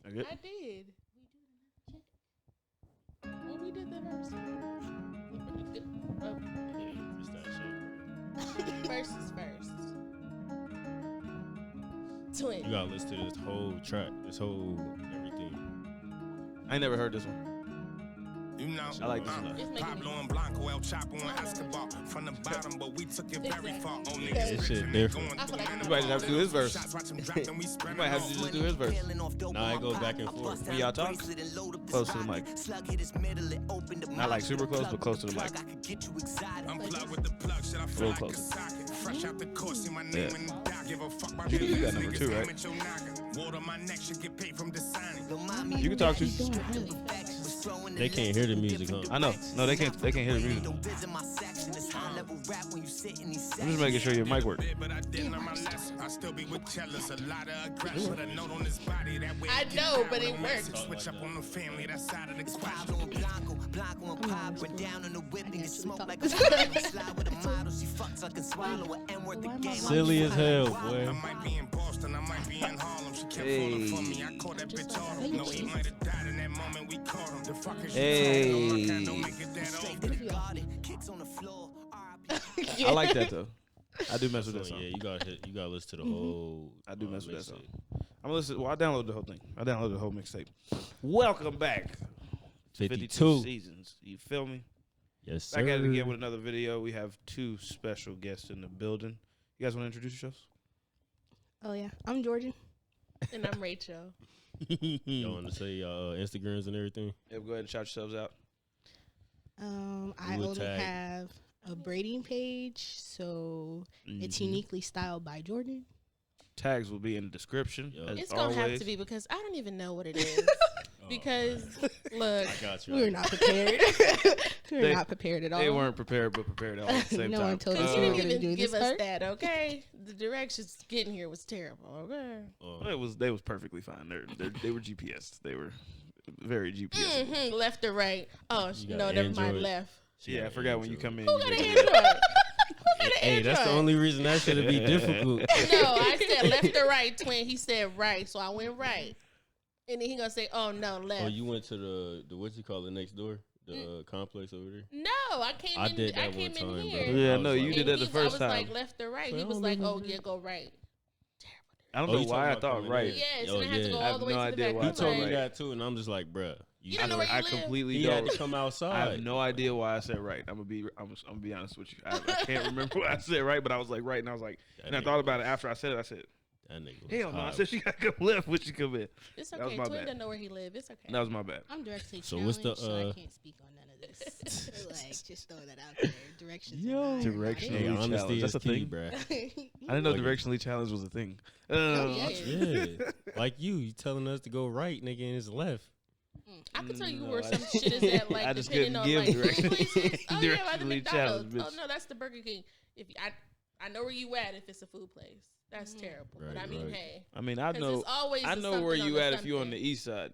I did. Well, we did the verse. It's that shit. First is first. Twin. You gotta listen to this whole track, this whole everything. I ain't never heard this one. You know, I like this one. It's making Pablo me. and Blanco, El Chapo and Escobar from the bottom, but we took it very far. Only Yeah, this shit different. I feel like You might just have to do his verse. You might have to just do his verse. Nah, it goes back and forth. When y'all talk, close to the mic. Not like super close, but close to the mic. I'm plugged with the plug, shit, I A feel little like a closer. socket. Fresh out the course, see my name in the dock. Give a fuck about You the got number 2, right? niggas, your noggin. Water my neck should get paid from designing. You can talk to. They can't hear the music, huh? I know. No, they can't hear the music. I'm just making sure your mic works. But I didn't learn my lesson. I still be with jealous. A lot of aggression. Put a note on his body that way. I know, but it works. Switch up on the family, that side of the question. Silly as hell, boy. I might be in Boston, I might be in Harlem. She kept falling for me. I called that bitch autumn. No, he might have died in that moment we caught him. The fuck is she Hey. talking about? Don't make it that old. I like that though. I do mess with that So, song. yeah, you gotta listen to the whole. I do mess with that song. mixtape. I'm gonna listen. Well, I downloaded the whole thing. I downloaded the whole mixtape. Welcome back. 52 seasons. You feel me? Yes, sir. Back at it again with another video. We have 2 special guests in the building. You guys want to introduce yourselves? Oh yeah, I'm Georgia. And I'm Rachel. You want to say Instagrams and everything? Yeah, go ahead and shout yourselves out. I Blue only tag. have a braiding page, so it's Mhm. uniquely styled by Jordan. Tags will be in the description. Yo. As It's gonna have always. to be because I don't even know what it is. Because look, I got you. We were not prepared. we were They- not prepared at all. They weren't prepared, but prepared all at the same No time. one told us because we you were didn't gonna do even give this us part. that, okay? The directions getting here was terrible, okay? Well, they was perfectly fine. They were GPS. They were very GPS. Left or right? Oh, You got no, never mind. Android. Left. Yeah, I forgot when you come in. Who you got an make it- Android? Who got an Hey, that's the Android? only reason that should be difficult. No, I said left or right, twin. He said right, so I went right. And then he gonna say, "Oh no, left." Oh, you went to the what you call it next door, the complex over there. No, I came I in. did that I one came time, in bro. here. Yeah, I was no, you like- did that the I first was time. like left or right. So He I was don't like, even "Oh do yeah, that. go right." I don't Oh, know you why talking I about thought coming right. in? Yes, Oh, and I had to yeah. go I all have the way no to the idea back. why I'm I He told like, me right. that too, and I'm just like, bruh. You don't know where you I live. completely He don't. had to come outside. I have no idea why I said right. I'm gonna be honest with you. I can't remember why I said right, but I was like right, and I was like, That and I nigga thought about was- it after I said it. I said, That nigga was hell no. I hot. said she gotta come left when she come in. It's That was okay. my Twin bad. doesn't know where he lives. It's okay. That was my bad. I'm directly So challenged, what's the, so I can't speak on none of this. Like, just throw that out there. Directions. Yo. are not Directional Hey, challenge. honesty That's is a key, thing? bruh. I didn't know Like- directionally challenged was a thing. yeah. Yeah, like you telling us to go right, nigga, and it's left. I could tell you No, where I- some shit is at, like I just depending couldn't on give like direction- food places. Oh yeah, by the directionally McDonald's. challenged, Oh bitch. no, that's the Burger King. If I know where you at if it's a food place. That's terrible. But I Right, mean, right. hey, I mean, I 'cause know. it's always I a know where something you on at the if you on the something. east side.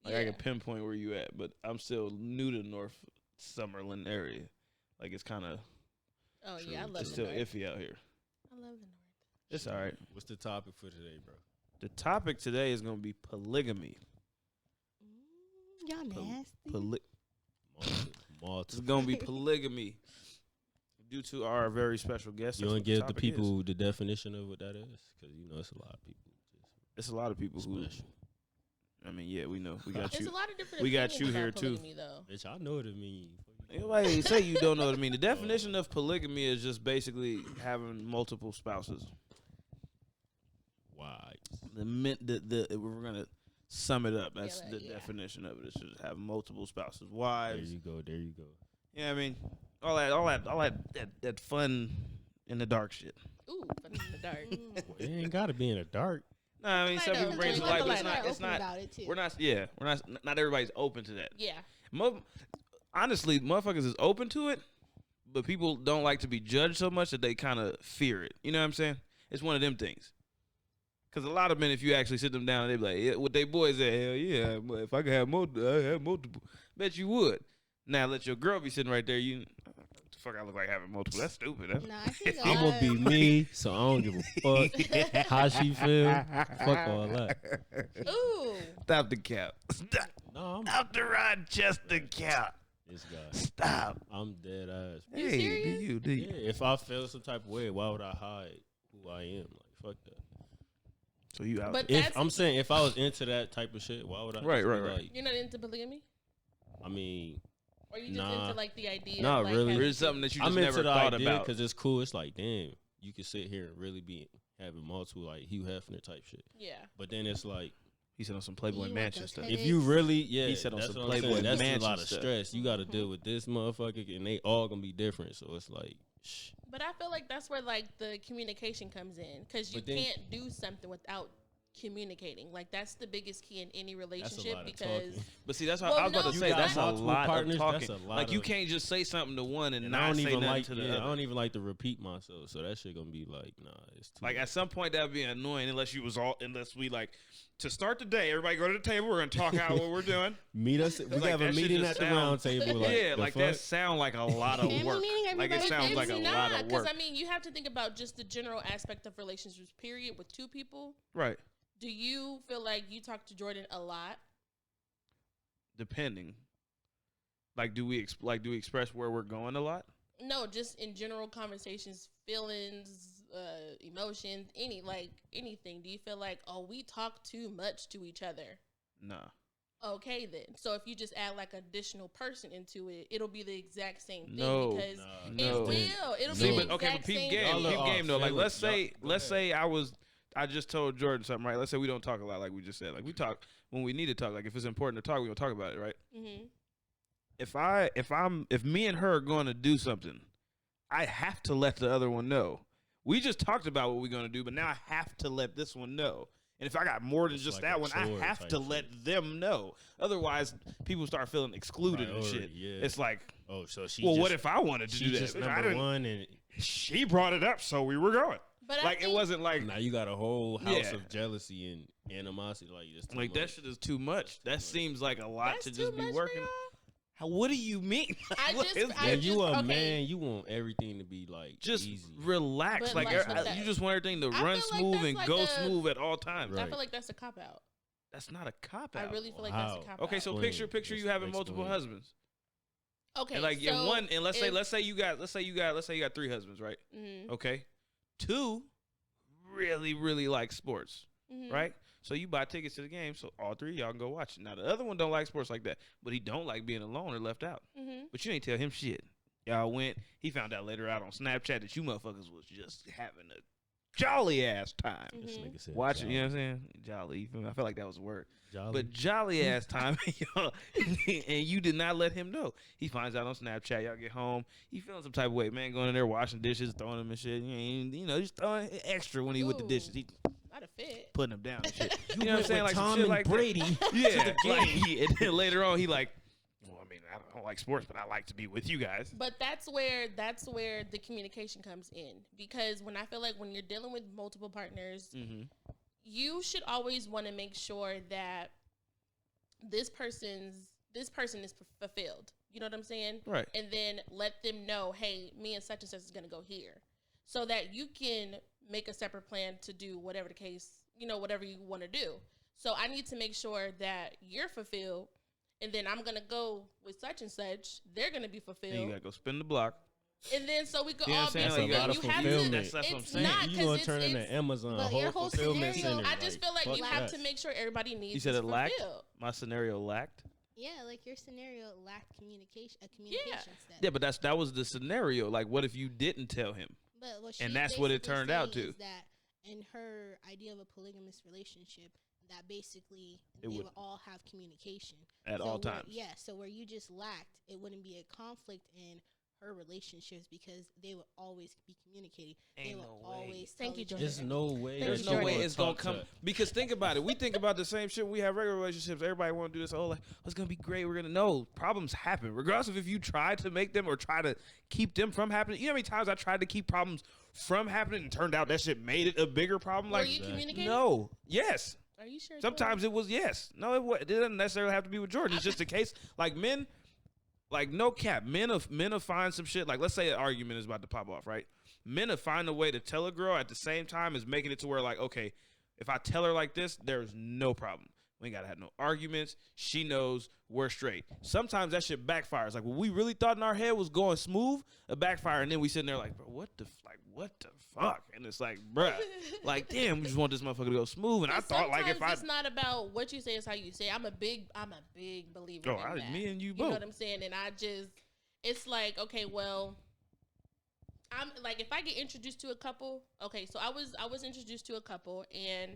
Like I Yeah. can pinpoint where you at, but I'm still new to North Summerlin area. Like it's kind of Oh yeah, I love it's the still North. iffy out here. I love the North. It's all right. What's the topic for today, bro? The topic today is gonna be polygamy. Y'all nasty. It's gonna be polygamy. Due to our very special guest, You that's want what to give the topic people is. the definition of what that is? Because you know it's a lot of people. It's a lot of people who. Special. I mean, yeah, we know. We got There's you. a lot of different. We got opinions you about here, too. polygamy, Though. Bitch, I know what it means. Anybody say you don't know what I mean? The definition of polygamy is just basically having multiple spouses. Why? We're gonna sum it up. That's Yeah, the yeah. definition of it. It's just have multiple spouses, There wives. you go. There you go. Yeah, I mean, all that fun in the dark shit. Ooh, but in the dark. Well, it ain't got to be in the dark. No, I mean, Light some up. people bring it to Light light, the but it's light not. up. It's Open not. about it too. We're not. Yeah, we're not. Not everybody's open to that. Yeah. Honestly, motherfuckers is open to it, but people don't like to be judged so much that they kind of fear it. You know what I'm saying? It's one of them things. Because a lot of men, if you actually sit them down, they be like, yeah, what they boys say, hell yeah, but if I could have multiple, I have multiple. Bet you would. Now let your girl be sitting right there. What the fuck I look like having multiple. That's stupid. That's, No, I think a I'm lot gonna be me, so I don't give a fuck how she feel. Fuck all that. Ooh. Stop the cap. Stop. No, Stop the Rochester cap. this guy. Stop. I'm dead ass. You Hey, serious? do you? Yeah, if I feel some type of way, why would I hide who I am? Like, fuck that. So you out? But If that's I'm saying if I was into that type of shit, why would I? Right, just be right, right. Like, you're not into polygamy, I mean, or you just Nah. into like the idea? Not of, like, really. having Or is something that you I'm just into never the thought idea about? because it's cool. It's like, damn, you can sit here and really be having multiple like Hugh Hefner type shit. Yeah. But then it's like, He said on some Playboy You want Mansion those stuff. headaches? if you really, yeah, He said on that's some what I'm saying. Playboy That's a Mansion lot of stuff. stress. You got to deal with this motherfucker, and they all gonna be different. So it's like, shh. But I feel like that's where like the communication comes in, because you But then- can't do something without communicating. Like that's the biggest key in any That's a relationship, lot of because talking. But see, that's what Well, I was about no, to you say. got That's a multiple lot partners, of talking. that's a lot Like you of- can't just say something to one and And not I don't say even nothing like, to the yeah, other. I don't even like to repeat myself. So that shit gonna be like, nah, it's too Like much. at some point that'd be annoying unless we like to start the day. Everybody go to the table. We're gonna talk out what we're doing. meet us. We Like, have a that shit meeting just at the round sound- table. Like, yeah, the like fuck? that sound like a lot of Family work. meeting, Like it everybody sounds it's like a not, lot of work. I mean, you have to think about just the general aspect of relationships. Period. With two people, Right. do you feel like you talk to Jordan a lot? Depending. Like do we express where we're going a lot? No, just in general conversations, feelings, emotions, anything. Do you feel like, oh, we talk too much to each other? Nah. Okay, then. So if you just add like additional person into it, it'll be the exact same thing. No. Because No. it will. It'll See, be the but okay, exact but peep same game, Y'all thing. are peep game though. Like feelings. let's Go say I just told Jordan something, right? Let's say we don't talk a lot, like we just said. Like we talk when we need to talk. Like if it's important to talk, we gonna talk about it, right? Mm-hmm. If me and her are going to do something, I have to let the other one know. We just talked about what we're going to do, but now I have to let this one know. And if I got more than It's just like that a one, I chore have type to shit. let them know. Otherwise, people start feeling excluded and Priority, shit. yeah. It's like, Oh, so she. well, just, what if I wanted to she do that? just If I number didn't- one, and She brought it up, so we were going. But Like it wasn't like now you got a whole house Yeah. of jealousy and animosity. Like just too like that much. shit is too much. That seems like a lot that's to too just be much working. for y'all? How, what do you mean? I What just- is I When that? you a okay. man, you want everything to be like Just easy. relax. But Like, like with that- you just want everything to I run feel like smooth that's and like go a- smooth at all times. Right. I feel like that's a cop out. That's not a cop I out. really feel like How? that's a cop out. Okay, so Explain. picture you having multiple Explain. husbands. okay, And like so in one, and let's if- say you got 3 husbands, right? Mhm, Okay, 2 really like sports, mhm. right? So you buy tickets to the game, so all 3 of y'all can go watch it. Now the other one don't like sports like that, but he don't like being alone or left out. Mhm. But you ain't tell him shit. Y'all went. He found out later out on Snapchat that you motherfuckers was just having a jolly ass time. This Mhm. nigga said Watching, you know jolly. what I'm saying? Jolly. You feel me? I feel like that was a word. Jolly. But jolly ass time, y'all, and you did not let him know. He finds out on Snapchat. Y'all get home. He feeling some type of way. Man going in there washing dishes, throwing them and shit. Just throwing extra when he with the Ooh. dishes. He Not a fit. putting them down and shit. you know what I'm saying? Like some Tom shit and like that. Brady. Yeah. Like, and then later on, he like, well, I mean, I don't like sports, but I like to be with you guys. But that's where the communication comes in, because when I feel like when you're dealing with multiple partners, Mm-hmm. you should always want to make sure that this person is fulfilled. You know what I'm saying? Right. And then let them know, hey, me and such is going to go here, so that you can make a separate plan to do whatever the case, whatever you want to do. So I need to make sure that you're fulfilled, and then I'm going to go with such and such. They're going to be fulfilled. And you gotta go spin the block. And then so we could You know all what be I'm saying? together. Like, That's a You lot have of to. fulfillment. That's what I'm It's saying. not You 'cause gonna it's- turn into it's- Amazon But whole your whole fulfillment scenario- center. I just feel like you fuck have that. to make sure everybody needs. You said is it lacked? fulfilled. My scenario lacked. Yeah, like your scenario lacked communication, a communication step. Yeah, but that was the scenario. Like, what if you didn't tell him? But what And she's that's what it basically turned out saying to. is that in her idea of a polygamous relationship, that basically It they would- would all have communication At all where- times. Yeah, so where you just lacked, it wouldn't be a conflict in her relationships because they would always be communicating. They Ain't would no way. always Thank tell you, each Jordan. There's other. no way. Thank There's you, no Jordan. way it's gonna talk come to- because think about it. We think about the same shit. We have regular relationships. Everybody want to do this. Oh, like it's gonna be great. We're gonna know problems happen, regardless of if you try to make them or try to keep them from happening. You know how many times I tried to keep problems from happening and turned out that shit made it a bigger problem. Were Like you communicating? no, yes. Are you sure? Sometimes it was yes. No, it doesn't necessarily have to be with Jordan. It's just a case like men. like no cap, men will find some shit. Like let's say an argument is about to pop off, right? Men will find a way to tell a girl at the same time as making it to where like, okay, if I tell her like this, there's no problem. We ain't gotta have no arguments. She knows we're straight. Sometimes that shit backfires. Like when we really thought in our head was going smooth, a backfire, and then we sitting there like, bro, what the fuck? And it's like, bruh, like damn, we just want this motherfucker to go smooth. And I thought like if it's not about what you say, it's how you say. I'm a big believer. Oh, in that. me and you both. You know what I'm saying? And it's like, okay, well, I'm like if I get introduced to a couple, okay, so I was introduced to a couple and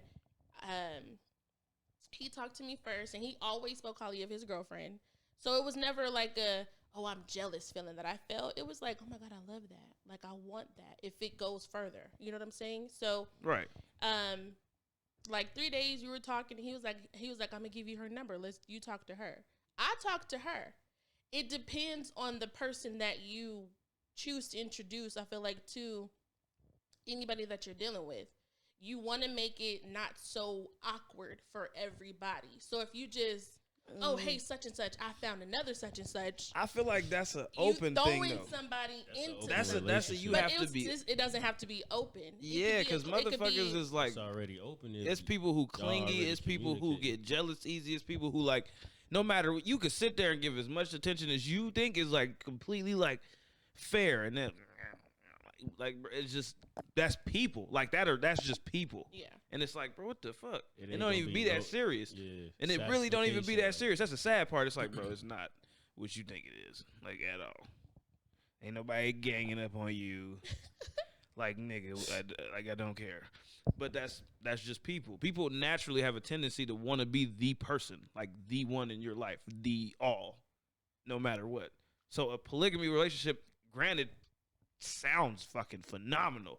he talked to me first, and he always spoke highly of his girlfriend. So it was never like I'm jealous feeling that I felt. It was like, oh my God, I love that. Like I want that if it goes further. You know what I'm saying? So right. Like 3 days we were talking. He was like, I'm gonna give you her number. You talk to her. I talked to her. It depends on the person that you choose to introduce. I feel like to anybody that you're dealing with. You want to make it not so awkward for everybody. So if you just, oh, hey, such and such, I found another such and such. I feel like that's an open thing, though. Throwing somebody into that's a you but have to be. It doesn't have to be open. Yeah, because motherfuckers is like, it's already open. It's people who clingy. It's people who get jealous easy. It's people who like, no matter what, you could sit there and give as much attention as you think is like completely like fair, and then like it's just that's people like that, or that's just people. Yeah. And it's like, bro, what the fuck? It It don't even be that serious. Yeah. And it really don't even be that serious. That's the sad part. It's like, bro, it's not what you think it is, like at all. Ain't nobody ganging up on you, like nigga. I don't care. But that's just people. People naturally have a tendency to want to be the person, like the one in your life, the all, no matter what. So a polygamy relationship, granted, sounds fucking phenomenal,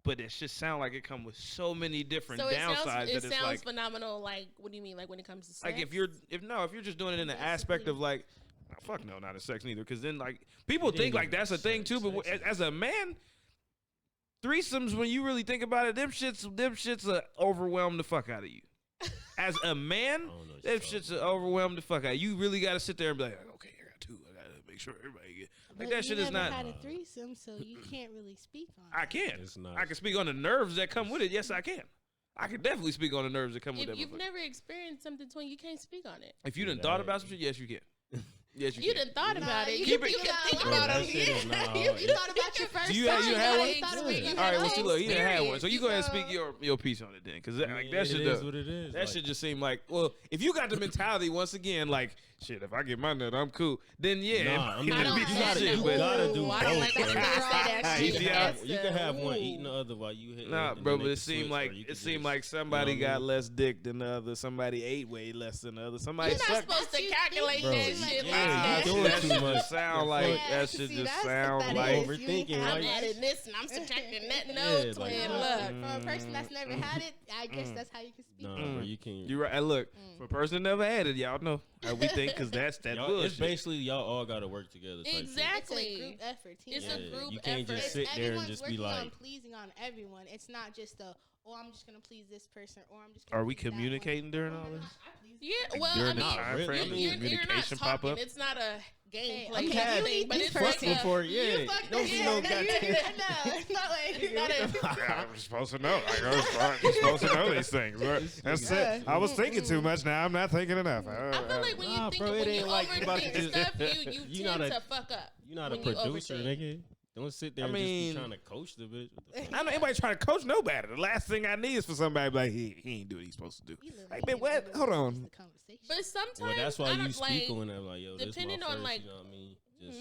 but it just sound like it come with so many different downsides. It that it's sounds like phenomenal. Like, what do you mean? Like when it comes to sex? like if you're just doing it in the aspect of like, fuck no, not a sex neither. Because then like people think like that's a thing too. But as a man, threesomes, when you really think about it, them shits overwhelm the fuck out of you. As a man, them shits overwhelm the fuck out of you. You really got to sit there and be like, okay, I got two. I got to make sure everybody get. Like but that shit is not. You never had a threesome, so you can't really speak on it. I can. I can speak on the nerves that come with it. Yes, I can. I can definitely speak on the nerves that come with it. If you've never experienced something, you can't speak on it. If you done thought about some shit, yes, you can. Yes, you done thought about it. You can think about it. You thought about your first time. You had one? All right, well, see, look, he didn't have one. So you go ahead and speak your piece on it then. Because like, that shit is what it is. That shit just seem like, well, if you got the mentality, once again, like, shit, if I get my nut, I'm cool. Then, yeah. Nah, I mean, you gotta do I don't like that shit. You can have one eating the other while you hit. Nah, bro, but it seemed like somebody got less dick than the other. Somebody ate way less than the other. Somebody You're not supposed to calculate that shit like that. You doing too much. Sound like that should just sound like overthinking. I'm adding this and I'm subtracting that. No, twin. Look, for a person that's never had it, I guess that's how you can speak. Nah, bro, you can't. You're right. And look, for a person that never had it, y'all know how we think, because that's that bullshit. It's basically y'all all got to work together. Exactly. It's a group effort. It's a group effort. You can't just sit there and just be like, on pleasing on everyone. It's not just I'm just gonna please this person, or I'm just. Are we communicating during all this? Yeah, well, during I the mean, time frame, communication pop up. It's not a game Okay, play you thing, eat but this it's person. like before, yeah. Don't be no goddamn. I'm supposed to know. You're supposed to know these things. That's it. I was thinking too much. Now I'm not thinking enough. I feel like when you think when you overthink stuff, you tend to fuck up. You're not a producer, nigga. Don't sit there and just be trying to coach the bitch. I don't know anybody trying to coach nobody. The last thing I need is for somebody to be like, he ain't do what he's supposed to do. Like, man, what? Hold on. But sometimes, well, that's why you speak like, on that. Like, yo, depending this my on first, like, you know what I mean? Just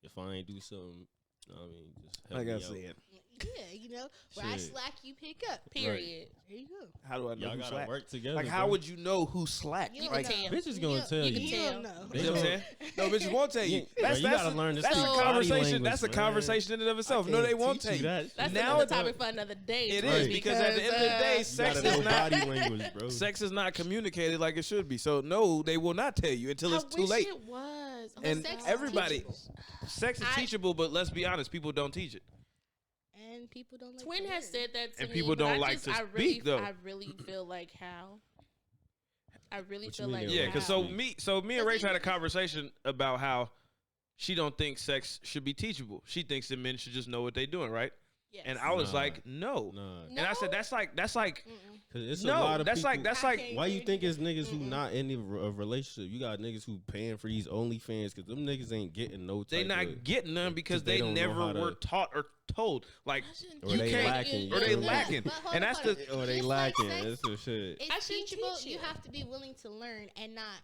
if I ain't do something, you know what I mean? Just help Like me I out. said. Yeah, where I slack, you pick up. Period. There you go. How do I know Y'all who gotta slack? work together. Like, how would you know who slacked? You Like, can tell. Bitches gonna tell you. You can don't tell. know. You know what I'm saying? No, bitches won't tell you. Bro, you gotta learn to That's speak a body conversation. language, That's a man. conversation in and of itself. No, they won't tell you. That's Now another topic for another day. It too, is because at the end of the day, You sex gotta is know not body language, bro. sex is not communicated like it should be. So no, they will not tell you until it's too late. It was. And Sex is everybody, teachable. sex is teachable, but let's be honest, people don't teach it. And people don't like Twin has said that to And me. people but don't I like just, to I speak, though. I really feel like how. I really What feel you mean like they Yeah, don't because how. so me and Rach had a conversation about how she don't think sex should be teachable. She thinks that men should just know what they're doing, right? Yes. And I was Nah. like, no. Nah, And I said, that's like, cause it's a no, lot of that's people. like, Why you think it's niggas who not in a relationship? You got niggas who paying for these OnlyFans because them niggas ain't getting no. they type not of, getting none because they they don't know never how to- were taught or told. Like, Or you they can't, lacking. or they Yeah. lacking. But hold And on, that's hold the, on. or they Just like lacking. sex, That's some shit. It's I should teachable. teach You you. have to be willing to learn and not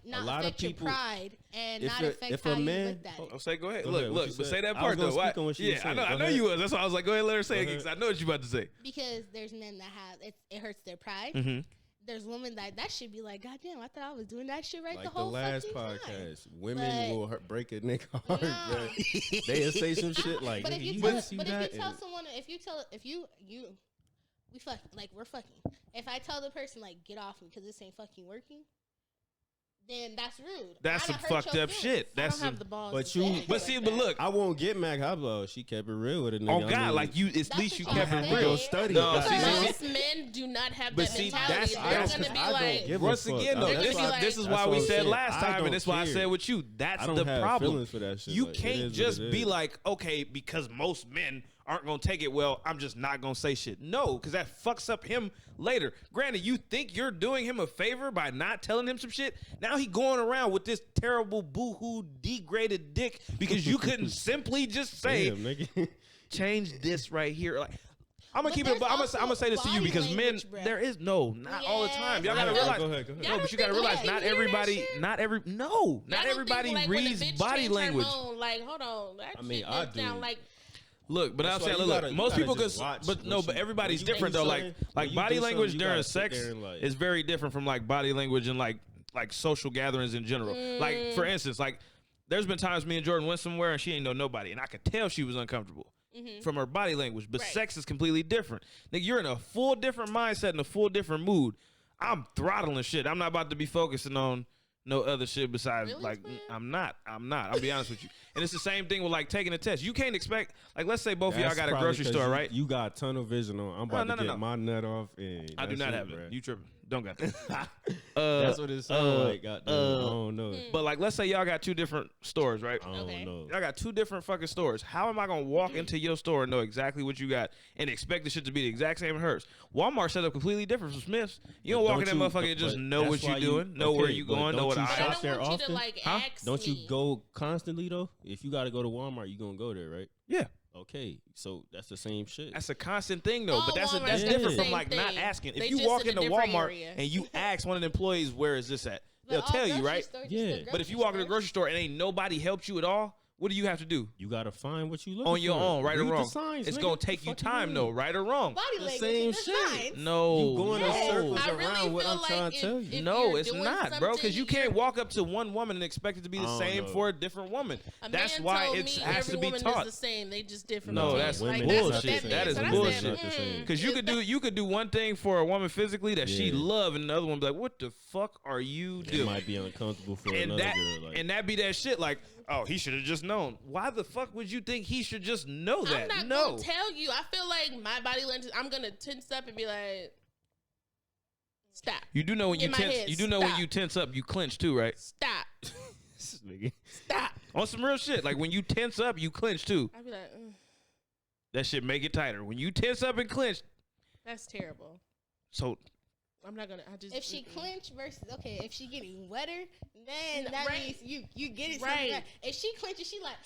lot of affect your people- pride and if not a- affect if a how you man- looked at it. I'll say, go ahead. Go Look, ahead, what look, you but said. say that I was part gonna though. Why? speak on what she was Yeah, I saying. know, Go I know ahead. you was. That's why I was like, go ahead, let her say it Go because I know what you about to say. Because there's men that have it hurts their pride. Mm-hmm. There's women that should be like, God damn, I thought I was doing that shit right Like the whole last fucking time. podcast, women But- will break a nigga heart. Nah. But they'll say some shit like, But "Nigga, if you you tell, this, you but that," if you tell and- someone, we fuck, like we're fucking. If I tell the person like get off me because this ain't fucking working, then that's rude. That's I some done hurt fucked your up feelings. shit. I That's don't have some, the balls. But to you- say it but like see, that. but look, I won't get mad. How about she kept it real with a nigga? oh I God, mean, like you, at That's least you what kept I'm it saying. real. Go study. No, That's see, what I'm see, Most men do not have But that see, mentality. that's- They're that's- gonna be I don't like, give a Once fuck. again, though, They're gonna this be is like- this is That's why what we I'm said saying. last I time, don't and that's why I care. said with you. That's I don't the have problem. feelings for that shit. You Like, it can't is what just it be is. like, okay, because most men aren't gonna take it well, I'm just not gonna say shit. No, because that fucks up him later. Granted, you think you're doing him a favor by not telling him some shit. Now he going around with this terrible boohoo degraded dick because you couldn't simply just say, Damn, nigga. change this right here. Like, I'm gonna But keep it. there's I'm also gonna say this to you body because men, language, bruh. there is not all the time. Y'all Yes, gotta I know. realize. Go ahead. Go ahead. No, Y'all but you don't gotta think, realize like, not when we hear that everybody, shit? not Y'all don't everybody think, like, when a reads bitch body change her language. moan, like, hold on, that I mean, shit I goes down do. like. Look, but That's I'm why saying, you look, gotta- most you people gotta could, just watch but no, what but you- everybody's when you different do though. something, when Like you body do language something, you during gotta sit sex there and, like- is very different from like body language and like social gatherings in general. Like for instance, like there's been times me and Jordan went somewhere and she ain't know nobody, and I could tell she was uncomfortable from her body language. But Right. sex is completely different. Nigga, you're in a full different mindset and a full different mood. I'm throttling shit. I'm not about to be focusing on no other shit besides Really, like twin? I'm not. I'll be honest with you. And it's the same thing with like taking a test. You can't expect like let's say both of y'all That's got a probably grocery 'cause store, you- right? You got tunnel vision on. I'm about No, to no, get no. my nut off, and I do that's not it, have bruh. it. You tripping? Don't got that. That's what it sounds like. Goddamn, I don't know. But like, let's say y'all got two different stores, right? I don't Okay. know. Y'all got two different fucking stores. How am I gonna walk into your store and know exactly what you got and expect the shit to be the exact same as hers? Walmart set up completely different from Smith's. You don't But walk in that don't motherfucker you- and just but know that's what why you're doing, know where okay, you but going, know don't what you I But I shop don't there want you to often? like Huh? ask Don't you me. go constantly though? If you got to go to Walmart, you gonna go there, right? Yeah. Okay, so that's the same shit. That's a constant thing though, All but that's Walmart's that's got different the from like same not thing. asking. If They you just walk in a into different Walmart area. and you ask one of the employees where is this at, they'll all tell you, grocery right? stores are Yeah. still But if you grocery walk in a stores. grocery store and ain't nobody helped you at all, what do you have to do? You gotta find what you looking On your for. own, right or Read the wrong? signs, It's nigga. gonna What the take you fuck time mean? though, right or wrong? Body The language, same the shit. signs. No, You going in no. circles I really around what feel I'm like trying to tell you. if No, you're it's doing not, bro. Because you something, can't you're- walk up to one woman and expect it to be the I don't same know. for a different woman. A That's man why told it me has every to be woman taught. is the same. They just different. No, to that's me. women Like, is that's not what the that same. That is means. And I bullshit. said, Not the same. Because you could do one thing for a woman physically that she Yeah. love, and the other one be like, "What the fuck are you It doing?" might be uncomfortable for And another that girl. Like, and that be that shit. Like, oh, he should have just known. Why the fuck would you think he should just know that? I'm not No. gonna tell you. I feel like my body language. I'm gonna tense up and be like, "Stop, You do know when you In my tense. head, You do know when stop. you tense up, you clench too, right? stop, this nigga. stop." On some real shit. Like when you tense up, you clench too. I'd be like, "Ugh, That shit make it tighter. When you tense up and clench, "That's terrible." so I'm not gonna. I just If she clench versus if she getting wetter, then No, that right. means you get it. Right. Right. If she clenches, she like,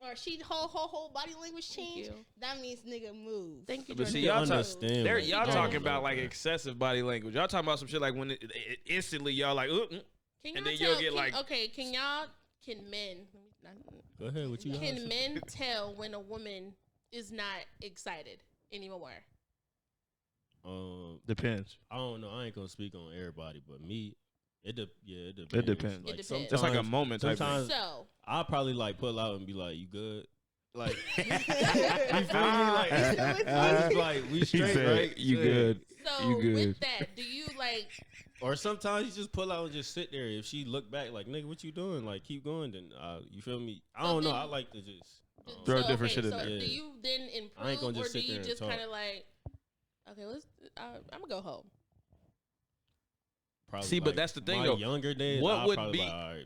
or she whole body language change. you. That means nigga move. Thank you, But see, Jordan. y'all understand. There, what y'all you're talking doing, about like bro. excessive body language. Y'all talking about some shit like when it instantly y'all like, Can and y'all then tell, you'll get can- like- okay, can y'all, can men, Go ahead. What you got? can men tell when a woman is not excited anymore? depends. I don't know. I ain't gonna speak on everybody, but me, it depends. It depends. It depends. It's like a moment type thing. Sometimes So, I'll probably like pull out and be like, "You good?" Like, you feel me? Like, I just like we straight, right? You Yeah. good? so You good. with that, do you like? Or sometimes you just pull out and just sit there. If she look back, like, "Nigga, what you doing?" Like, keep going. Then you feel me? I So don't know. then- I like to just Throw so, different okay, shit in so there. do Yeah. you then I ain't improve, gonna or just do sit there you and just talk. kind of like, okay, I'm gonna go home. probably. See, but like, that's the thing, my though. Younger days, What I'll would probably be- like, all right,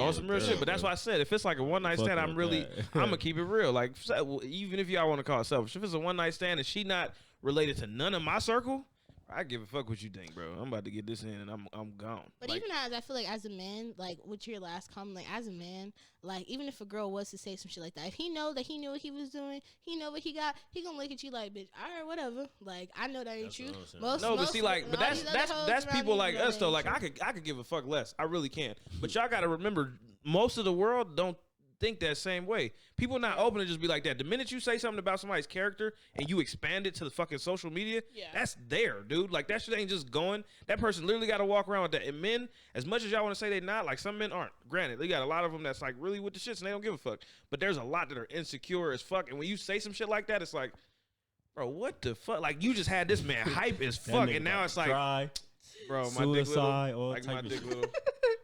on some real shit. But that's why I said if it's like a one night stand, I'm gonna keep it real. Like even if y'all want to call it selfish, if it's a one night stand and she not related to none of my circle, I give a fuck what you think, bro. I'm about to get this in and I'm gone. But like, even as I feel like as a man, like with your last comment, like as a man, like even if a girl was to say some shit like that, if he know that he knew what he was doing, he know what he got, he gonna look at you like, bitch, all right, whatever. Like I know that ain't true. But see, like, but that's people like us though. Like I could give a fuck less. I really can. But y'all gotta remember, most of the world don't think that same way. People not open to just be like that. The minute you say something about somebody's character and you expand it to the fucking social media, that's there, dude. Like that shit ain't just going. That person literally got to walk around with that. And men, as much as y'all want to say they not, like some men aren't. Granted, they got a lot of them that's like really with the shits and they don't give a fuck. But there's a lot that are insecure as fuck. And when you say some shit like that, it's like, bro, what the fuck? Like you just had this man hype as fuck, and now it's like, bro, my dick little, like my dick little,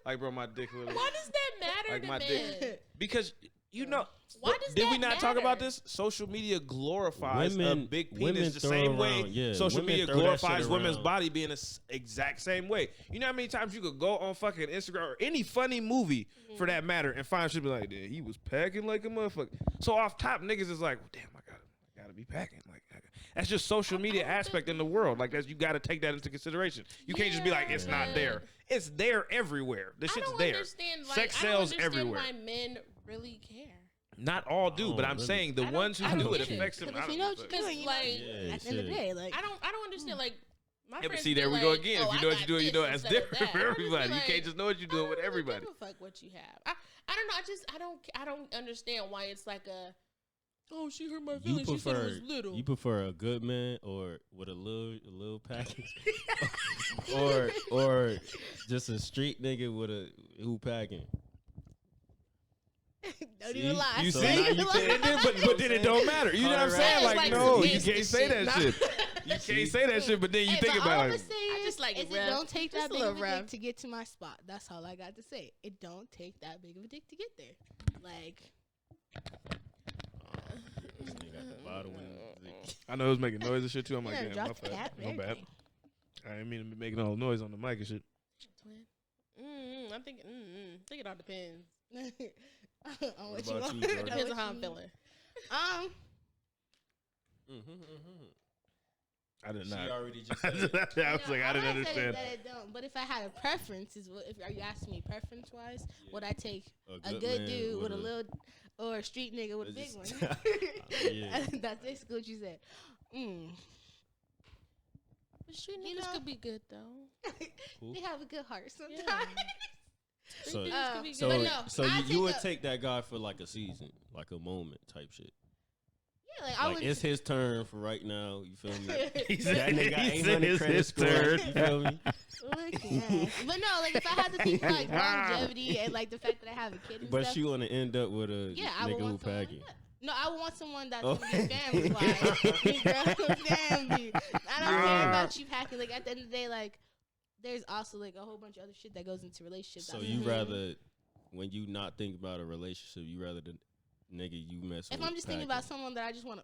like bro, my dick little. Why does that matter like to my men? dick, because you know. Why does did that we not matter? talk about this? Social media glorifies a big penis the same way social media glorifies women's body being the exact same way. You know how many times you could go on fucking Instagram or any funny movie for that matter and find shit be like, he was packing like a motherfucker. So off top, niggas is like, well, damn, I gotta be packing. Like that's just social media aspect in the world. Like that's you gotta take that into consideration. You can't just be like, it's not there. It's there everywhere. This shit's there. Sex sells everywhere. Why men really care? Not all do, but I'm saying the ones who do, it affects them. If you know what you're doing, like at the end of the day, like I don't understand. Like my but friends see, there be we go like, again. oh, If you know what you're doing, you know it's that's different for everybody. You can't just know what you're doing with everybody. I don't give a fuck what you have. I don't know. I don't understand why it's like a. Oh, she hurt my feelings. She said it was little. You prefer a good man or with a little package, or just a street nigga with a who packing? Don't even lie. You So see, now you but then it don't matter. You know what I'm saying? Like, no, you can't say that shit. You can't say that shit, but then you think about it. I just like it rough. Don't take that Just big a of a little dick to get to my spot. That's all I got to say. It don't take that big of a dick to get there. Like. I know it was making noise and shit too. I'm like, damn, drop the cap, my bad. I didn't mean to be making all the noise on the mic and shit. I'm thinking. I think it all depends. On what What about you you, want. Jordan? Depends on how I'm feeling. I did not. She already just said it. I was like, I didn't understand. That it don't. But if I had a preference, are you asking me preference wise? Would I take a good man dude with a little, or a street nigga with a big one? Yeah. That's basically what you said. But street niggas could be good though. They have a good heart sometimes. So, But no, you would take that guy for like a season, like a moment type shit. Yeah, like I Like would. it's his turn for right now. You feel me? He That said nigga got it's 800 credit his score. turn. You feel me? Look, yeah. But no, like if I had to think like longevity and like the fact that I have a kid and But stuff. you want to end up with a I would nigga who want someone. packing. No, I would want someone that's gonna be family wise. Family. I don't care about you packing. Like at the end of the day, like there's also like a whole bunch of other shit that goes into relationships. So you rather, when you not think about a relationship, you rather the nigga you mess with. If I'm just thinking about someone that I just want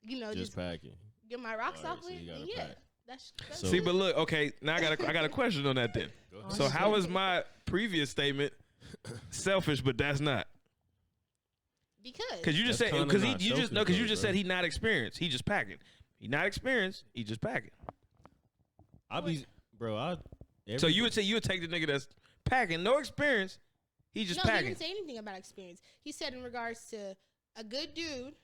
to, just packing. get my rocks All right, off so with, you gotta yeah. pack. That's So- See, but look, okay, now I got a question on that then. So how is my previous statement selfish, but that's not? Because you just That's said kinda because you just said he not experienced. He just packing. He not experienced. He just packing. So you would say you would take the nigga that's packing, no experience. He just He packing. didn't say anything about experience. He said in regards to a good dude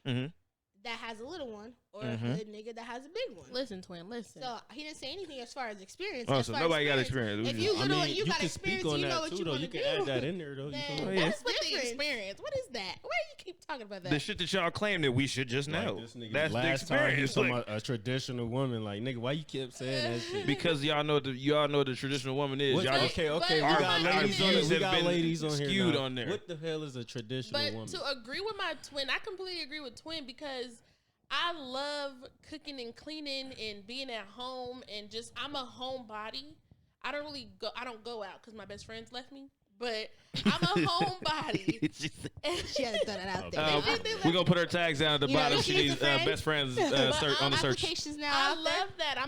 that has a little one or a good nigga that has a big one. Listen, twin, listen. So he didn't say anything as far as experience. Oh, As so far nobody got experience. experience. If you little and you got can experience, speak on you know that what too, you though. want You to can do. add that in there, though. You Then feel me? yeah. What's with the different. experience? What is that? Why you keep talking about that? The shit that y'all claim that we should just know. Like this nigga, That's the last time he was experience. talking Like, about a traditional woman. Like, nigga, why you kept saying that shit? because y'all know the traditional woman is. What- Y'all okay, But- we Our- got our ladies on views We have got been ladies on here skewed now. on there. What the hell is a traditional But woman? to agree with my twin, I completely agree with twin because I love cooking and cleaning and being at home and just I'm a homebody. I don't go out because my best friends left me. But I'm a homebody. She had to throw that out there. We're gonna put her tags down at the You know, bottom. if She she's needs a friend. best friends on the search. Applications now. I out there. love that.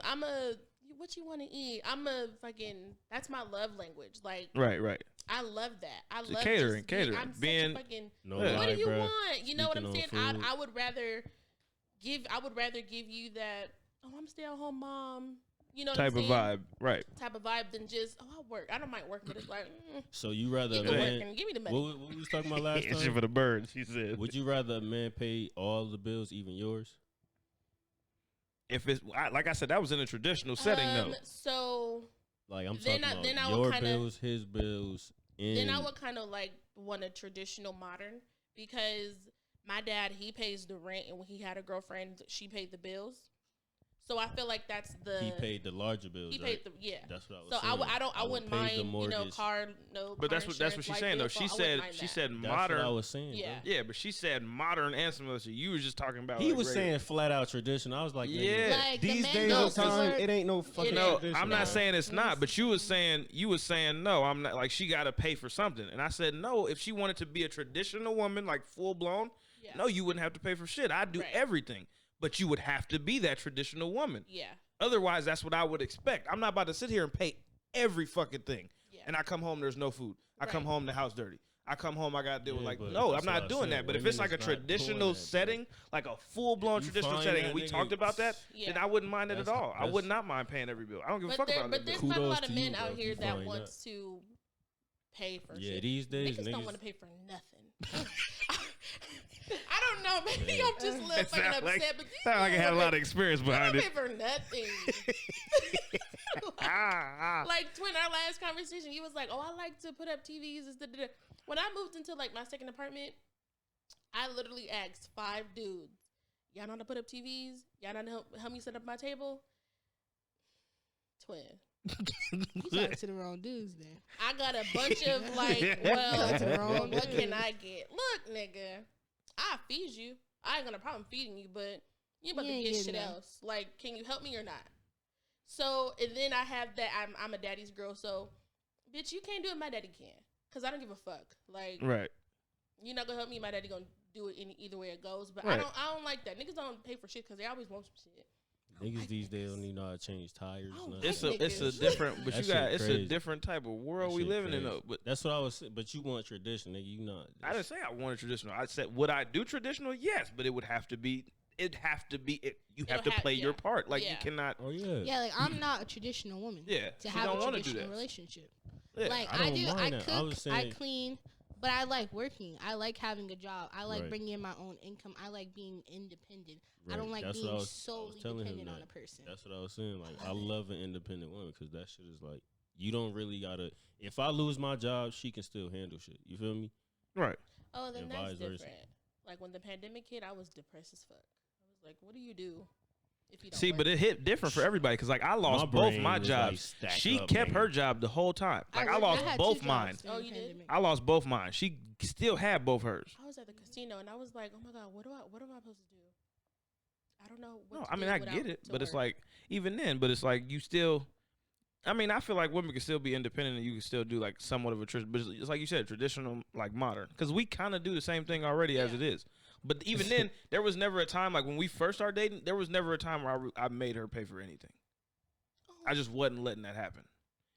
I'm a what you want to eat? I'm a fucking that's my love language. Like Right. I love that. I So love catering. I'm Being- such a fucking No what lie, do you bruh. want? You know what I'm saying? Speaking on food. I would rather give you that oh, I'm a stay-at-home mom. You know what Type I'm of saying? vibe, right? Type of vibe than just, oh, I work. I don't mind working, but it's like, So you rather you a can work man? and give me the money. What we was talking about last Shit time? for the birds, she said. Would you rather a man pay all the bills, even yours? If it's like I said, that was in a traditional setting, though. So Like I'm Then talking I- then I about would your kinda- bills, his bills, and then I would kind of like want a traditional modern, because my dad, he pays the rent, and when he had a girlfriend, she paid the bills. So I feel like that's the he paid the larger bills. he right? paid the That's what I was So saying. I would wouldn't pay mind, the you know, mortgage. car But that's what insurance, she's light saying, though. bill, She so I wouldn't said mind she that. said That's modern. what I was saying. Yeah. bro. Yeah, but she said modern and some other shit. You was just talking about. He like, was regular. saying flat out tradition. I was like, Yeah. nigga, Like, the these men days go of time, for- it ain't no fucking No, tradition. I'm not bro. saying it's not, but you was saying no. I'm not, like, she got to pay for something, and I said no. If she wanted to be a traditional woman, like full blown, Yeah. no, you wouldn't have to pay for shit. I do Right. everything, but you would have to be that traditional woman. Yeah. Otherwise, that's what I would expect. I'm not about to sit here and pay every fucking thing, Yeah. and I come home, there's no food. I come Right. home, the house dirty. I come home, I got to deal with Yeah, like, but no, that's I'm what not I'm doing saying. that. But if Women it's like a is not doing traditional that, bro. setting, like a full blown You traditional find setting, that and we nigga- talked about that, Yeah. then I wouldn't mind it at That's- all. I would that's- not mind paying every bill. I don't give a But fuck there, about but it. there's Kudos not a lot to of men you, out bro, if here you that find wants to pay for Yeah, shit. these days, Niggas don't niggas. want to pay for nothing. I don't know. Maybe I'm just a little It fucking sound like- upset, but these Sound like I niggas had a don't lot of experience pay- behind they it. don't pay for nothing. Like, twin, our last conversation, you was like, "Oh, I like to put up TVs." When I moved into like my second apartment, I literally asked 5 dudes, "Y'all know how to put up TVs? Y'all know how to help me set up my table?" Twin, You talking to the wrong dudes then. I got a bunch of like, That's the well, wrong what dude. can I get? Look, nigga, I feed you. I ain't gonna problem feeding you, but you about You to ain't get getting shit none. else. Like, can you help me or not? So, and then I have that I'm a daddy's girl, so bitch, you can't do it. My daddy can, cause I don't give a fuck. Like, Right. you're not gonna help me. My daddy gonna do it either way it goes. But Right. I don't like that. Niggas don't pay for shit because they always want some shit. Niggas like these days niggas. don't even know how to change tires. Oh, nothing. It's Like a niggas. different, but That you got shit it's a crazy. different type of world That we shit living in crazy. though. But That's what I was saying. But you want tradition, nigga. You not. I didn't say I wanted traditional. I said would I do traditional? Yes, but it would have to be. You have to play your part. Like you yeah. cannot. Oh yeah. Yeah, like I'm not a traditional woman. Yeah, To she have don't a wanna do traditional that. relationship. Yeah. Like I I don't do, I mind that. cook, I was saying- clean, but I like working. I like having a job. I like Right. bringing in my own income. I like being independent. I Right. don't like That's what being I was solely telling him dependent on that. a person. That's what I was saying. Like I love an independent woman because that shit is like you don't really gotta. If I lose my job, she can still handle shit. You feel me? Right. Oh, then And that's vice versa. different. Like when the pandemic hit, I was depressed as fuck. I was like, what do you do if you don't See, work? but it hit different for everybody because like I lost My both brain my was, jobs. like, stacked She up, kept nigga. her job the whole time. Like I worked- lost had both two jobs mine. during Oh, the you did? pandemic. I lost both mine. She still had both hers. I was at the casino and I was like, oh my god, what am I supposed to do? I don't know. What No, to I mean do I without get it, to but it's work. like even then, but it's like you still. I mean, I feel like women can still be independent and you can still do like somewhat of a tradition, but it's like you said, traditional, like modern, because we kind of do the same thing already as Yeah. it is. But even then, there was never a time like when we first started dating. There was never a time where I made her pay for anything. I just wasn't letting that happen,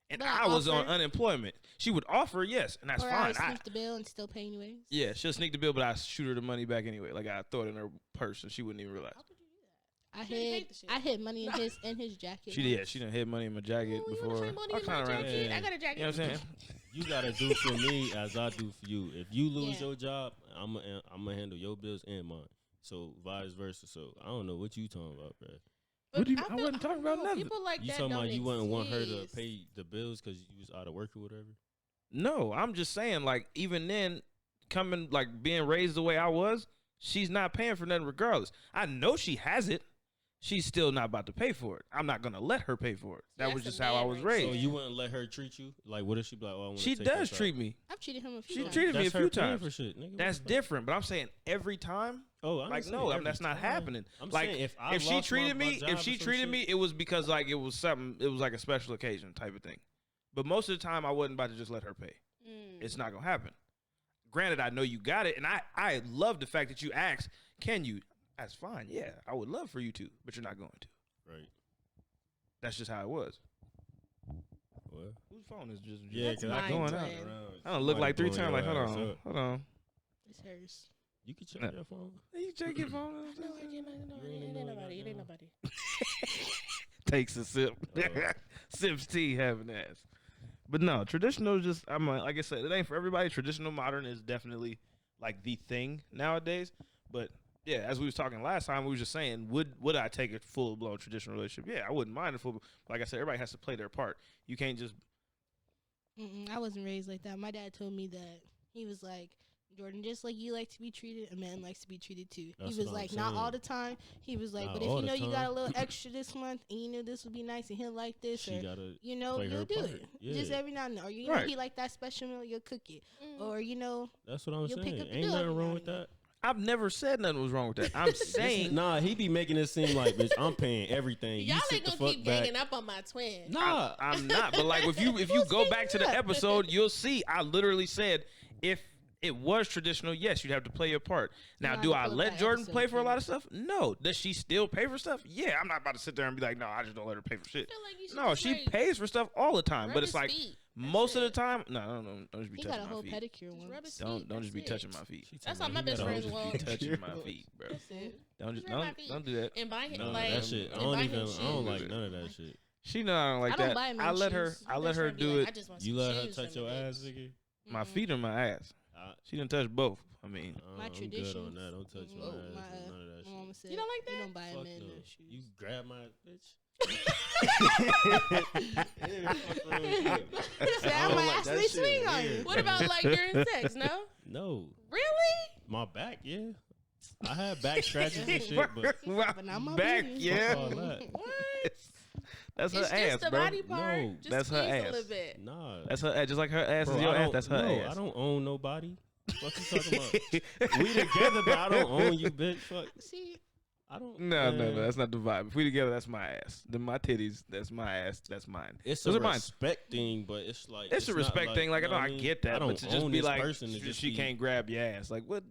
and But I was on offer- unemployment. She would offer, yes, and that's or fine. I sneak the bill and still pay anyways. Yeah, she'll sneak the bill, but I shoot her the money back anyway. Like I throw it in her purse, and she wouldn't even realize. How could you do that? I She already paid hid the shit. I hid money in his jacket. She did. She done hid money in my jacket Oh, you before. want to money All in my kind of random jacket? shit. I got a jacket. You know what I'm saying? You gotta do for me as I do for you. If you lose Yeah. your job, I'm gonna handle your bills and mine. So vice versa. So I don't know what you talking about, bro. What do you- But I feel- wasn't talking don't about know, nothing. People like You that talking don't about you wouldn't want her to exist. pay the bills because you was out of work or whatever? No, I'm just saying, like, even then, coming, like, being raised the way I was, she's not paying for nothing regardless. I know she has it. She's still not about to pay for it. I'm not going to let her pay for it. That That's was a just how I man was right raised. So there. you wouldn't let her treat you? Like what if she be like, oh, I want She take does this treat out? me. I've treated him a few She times. treated me a That's few her paying times. for shit, nigga. That's What the fuck? different. But I'm saying every time, Oh, I like, ain't no, saying I mean, that's every not time. happening. I'm Like, saying if she treated me, job if or she some treated shit, me, it was because, like, it was something, it was like a special occasion type of thing. But most of the time, I wasn't about to just let her pay. Mm. It's not gonna happen. Granted, I know you got it, and I love the fact that you asked, can you? That's fine. Yeah, I would love for you to, but you're not going to. right? That's just how it was. What? Whose phone is just Yeah, That's because I mine, going twin. out? I don't look like 3 times. Like, hold on. It's hers. You can check No. your phone. You check your phone. No, it ain't nobody. It ain't nobody. Takes a sip. Oh. Sips tea, having ass. But no, traditional is just, like I said, it ain't for everybody. Traditional modern is definitely like the thing nowadays. But yeah, as we was talking last time, we was just saying, would I take a full blown traditional relationship? Yeah, I wouldn't mind a full. Like I said, everybody has to play their part. You can't just. I wasn't raised like that. My dad told me that he was like, Jordan, just like you like to be treated, a man likes to be treated too. That's He was what I'm like, not saying. all the time. He was like, Not but if all you the know you got a time. little extra this month and you knew this would be nice and he'll like this, She or gotta you know, play you'll her do part. it. Yeah. Just every now and then. Or you know Right. he like that special meal, you'll cook it. Mm. Or you know, That's what I'm You'll pick saying. up the Ain't bill nothing every wrong now with and that. I've never said nothing was wrong with that. I'm saying. Nah, he be making it seem like, bitch, I'm paying everything. Y'all you sit ain't the gonna fuck keep back. ganging up on my twin. Nah, I'm not. But like, if you go back to the ganging up? episode, you'll see I literally said if it was traditional, yes, you'd have to play your part. Now, Nah, do I I feel let that Jordan episode play for a lot too. of stuff? No. Does she still pay for stuff? Yeah. I'm not about to sit there and be like, no, I just don't let her pay for shit. I feel like you should No, just, she like, pays for stuff all the time. rub But it's his like feet. That's most of the it. time, no, don't just be he got a touching whole my feet. pedicure Just one. rub his Don't feet. just be That's touching it. my feet. That's all my best got a friends whole want. Just be touching my feet, bro. That's it. Don't just Just rub my feet. don't do that. And buy him No, like that shit. I and don't buy even. him I don't shoes. like none of that shit. She know I don't like I don't that. buy him I no let her. shoes. I My let best her friend be do like, it. I just want You some let her shoes touch from your you, ass, bitch. nigga. My feet or my ass. She didn't touch both. I mean, My I'm good traditions. on that. Don't touch my Oh, ass. my, and none of that My mama shit. said, You don't like You that? don't buy a Fuck man no. no shoes. You grab my bitch. He said, I I don't might like that actually shit swing on weird. you. What about like during sex? No, No, really? my back, yeah. I had back scratches and shit, but But not my back, business. yeah. fuck all that. What? That's her It's ass, just the bro. body part. No, just that's her squeeze ass. a little bit. Nah, That's her ass. Just like her ass bro, is your I ass. don't- That's her no, ass. I don't own nobody. What you talking about? We together, but I don't own you, bitch. Fuck. See, I don't. No, man. that's not the vibe. If we together, that's my ass. Then my titties, that's my ass. That's mine. It's Those a are mine. respect thing, but it's like It's a not respect thing. Like, you know what I get that. I don't But to just own be this like, person to just she be- can't grab your ass. Like, what?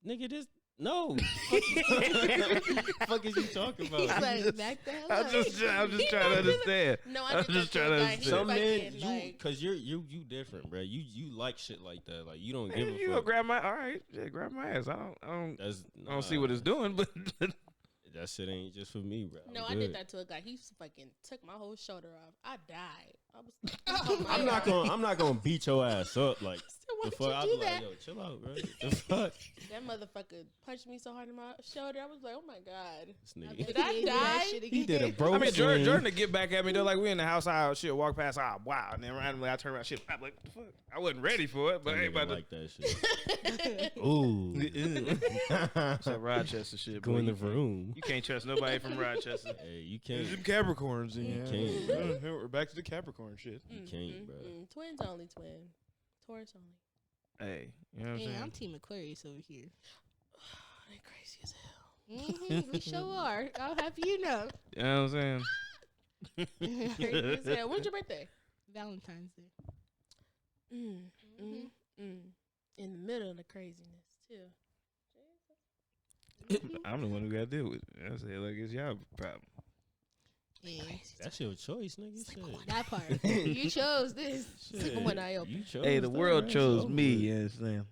nigga, this no. Fuck is you talking about? he's like, back the hell up. I'm just trying to understand. No, I I'm did just that to trying a to guy. He understand. Some men, fucking, you, like- cause you different, bro. You like shit like that. Like you don't Man, give you a gonna fuck. grab my? All right, yeah, grab my ass. I don't That's see what it's doing, but That shit ain't just for me, bro. No, I'm I good. did that to a guy. He fucking took my whole shoulder off. I died. I was like, oh my I'm not God. I'm not gonna beat your ass up like Why the would fuck. I you was do that? like, yo, chill out, bro. The fuck, That motherfucker punched me so hard in my shoulder. I was like, oh my God. this I nigga. bet Did I he ain't do that die? shit He did a again. bro I mean, swing. Jordan to get back at me, they're like, we in the house, shit, walk past, wow, and then randomly I turn around, shit, I'm like, what the fuck? I wasn't ready for it, but That I ain't nigga about to. like that shit. Ooh, It's that Rochester shit, go boy. in the You can't- room. You can't trust nobody from Rochester. Hey, you There's can't. some Capricorns in You here. can't, We're back to the Capricorn shit. You can't, bro. Twins only, twin. Taurus only. Hey, you know what I'm Yeah, saying? I'm Team Aquarius over here. They crazy as hell. We sure are. I'll have you know. You know what I'm saying? Crazy as hell. When's your birthday? Valentine's Day. In the middle of the craziness, too. I'm the one who got to deal with it. I say like it's y'all problem. Yeah, That's your choice, nigga. Shit. that part. You chose this. Shit. When I open. You chose Hey, the that, world man. chose So me. good. You understand?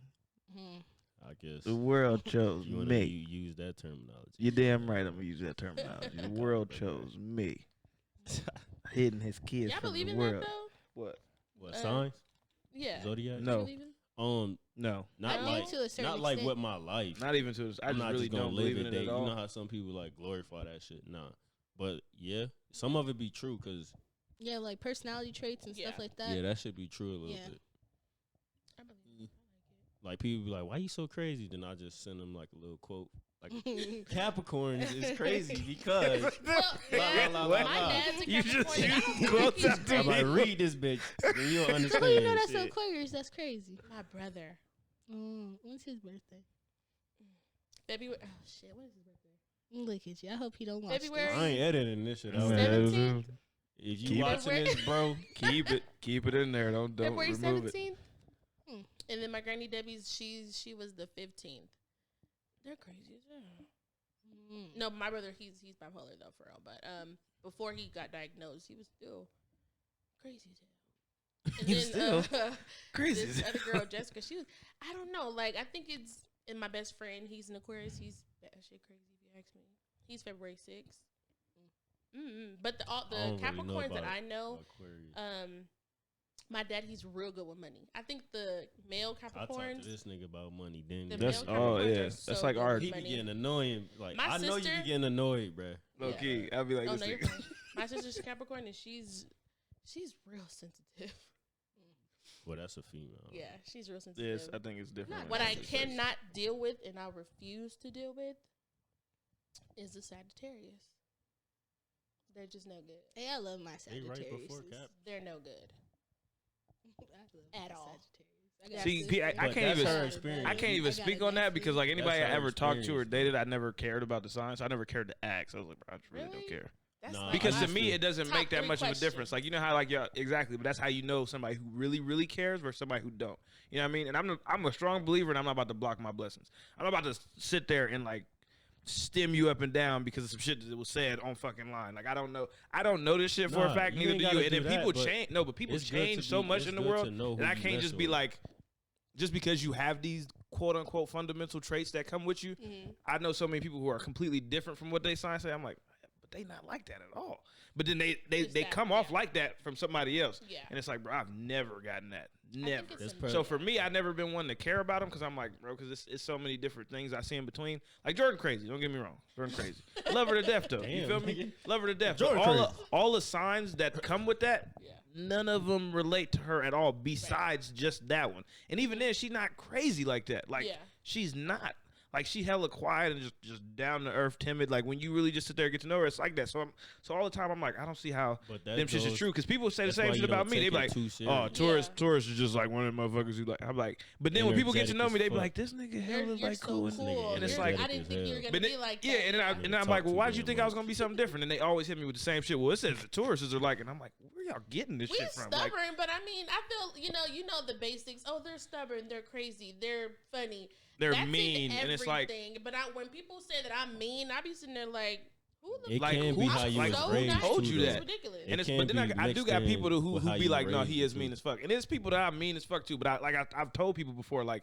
Mhm. I guess. The world chose You wanna me. use that terminology. You're damn right. I'm gonna use that terminology. The world chose me. Hidden his kids Y'all from believe the in world. that, though? What? What Uh, signs? Yeah. Zodiac? No. You believe in? No, Not I like think to a certain not like extent. with my life. not even to. I I'm just not really just gonna don't live believe in it. it Day. at all. You know how some people like glorify that shit. Nah, but yeah, some of it be true because Yeah, like personality traits and stuff Yeah. like that. yeah, that should be true a little Yeah. bit. I believe it. Like people be like, "Why you so crazy?" Then I just send them like a little quote. Like Capricorns is crazy because Well, La, la, la, my la. dad's a You just Capricorn. I don't think quotes he's out to I'm crazy. like, read this bitch, then you'll So understand. who you know that's shit. Aquarius? That's crazy. My brother. When's his birthday? February. Oh, shit. When is his birthday? Look at you. I hope he don't watch February. I ain't editing this shit out. Man, 17th? If you Keep it. watching this, bro, keep it in there. Don't February remove it. 17th. Hmm. And then my granny Debbie's, she was the 15th. They're crazy as hell. this. No, my brother, he's bipolar though, for real. But before he got diagnosed, he was still crazy as hell. And He was then still crazy this as other girl, Jessica, she was, I don't know, like I think it's And my best friend, he's an Aquarius. He's batshit crazy if you ask me. He's February 6th. But the Capricorns that I know, my dad, he's real good with money. I think the male Capricorns. I talked to this nigga about money. Then that's that's so like our. He be getting annoying. Like I know you be getting annoyed, bro. Low key, I'll be like, no, this no, nigga. my sister's Capricorn and she's real sensitive. Well, that's a female. Yeah, she's real sensitive. Yes, I think it's different. What I cannot deal with and I refuse to deal with is the Sagittarius. They're just no good. Hey, I love my Sagittarius. They right before Cap. They're no good. At all. See, I can't even speak on that because like anybody I ever talked to or dated, I never cared about the signs. So I never cared to ask. I was like, bro, I just really don't care. Because to me, it doesn't make that much of a difference. Like, you know how, like, yeah, exactly. But that's how you know somebody who really, really cares versus somebody who don't. You know what I mean? And I'm a strong believer, and I'm not about to block my blessings. I'm not about to sit there and, like, stem you up and down because of some shit that was said on fucking line. Like, I don't know this shit for a fact. Neither do you. And then people change. No, but people change so much in the world that I can't just be like, just because you have these quote unquote fundamental traits that come with you. I know so many people who are completely different from what they sign say. I'm like, they not like that at all. But then they come off like that from somebody else. Yeah. And it's like, bro, I've never gotten that. Never. So for me, I've never been one to care about them because I'm like, bro, because it's so many different things I see in between. Like Jordan crazy. Don't get me wrong. Jordan crazy. Love her to death, though. Damn, you feel me? Love her to death. All the signs that come with that, none of them relate to her at all besides just that one. And even then, she's not crazy like that. Like, she's not. Like, she hella quiet and just down to earth, timid. Like, when you really just sit there and get to know her, it's like that. So all the time, I'm like, I don't see how them shit is true. Because people say the same shit about me. They be like, oh, Taurus is just like one of the motherfuckers who like. I'm like, but then when people get to know me, they be like, this nigga hella like cool. And it's like, I didn't think you were gonna be like that. Yeah, and then I'm like, well, why did you think I was gonna be something different? And they always hit me with the same shit. Well, it says the Tauruses are like, and I'm like, where y'all getting this shit from? We're stubborn, but I mean, I feel you know the basics. Oh, they're stubborn, they're crazy, they're funny. They're mean, and it's like. But when people say that I'm mean, I be sitting there like, who the fuck? It can be how you was raised. Told you that. It's ridiculous. But then I do got people who be like, no, he is mean as fuck. And there's people that I'm mean as fuck too. But I've told people before, like,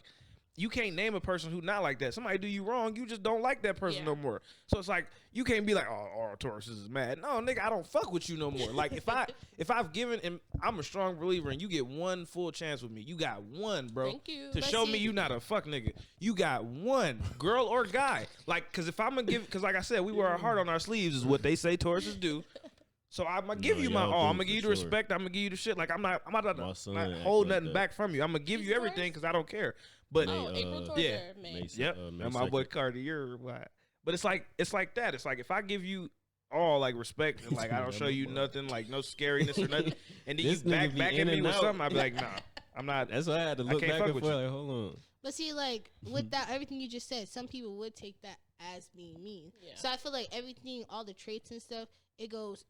you can't name a person who not like that. Somebody do you wrong, you just don't like that person no more. So it's like you can't be like, oh, Taurus is mad. No, nigga, I don't fuck with you no more. Like if I've given, and I'm a strong believer, and you get one full chance with me, you got one, bro. Thank you. To show me you not a fuck nigga, you got one, girl or guy. Like, cause if I'm gonna give, cause like I said, we wear our heart on our sleeves, is what they say Tauruses do. So I'm gonna give you my all. I'm gonna give you the respect. I'm gonna give you the shit. Like I'm not not hold nothing back from you. I'm gonna give you everything because I don't care. But April May. Yep. And my boy Cartier. But it's like that. It's like if I give you all like respect and like I don't show you nothing, like no scariness or nothing, and then you back at me with something, I'd be like, nah, I'm not. That's why I had to look back and forth. Like, hold on. But see, like with that, everything you just said, some people would take that as being mean. Yeah. So I feel like everything, all the traits and stuff, it goes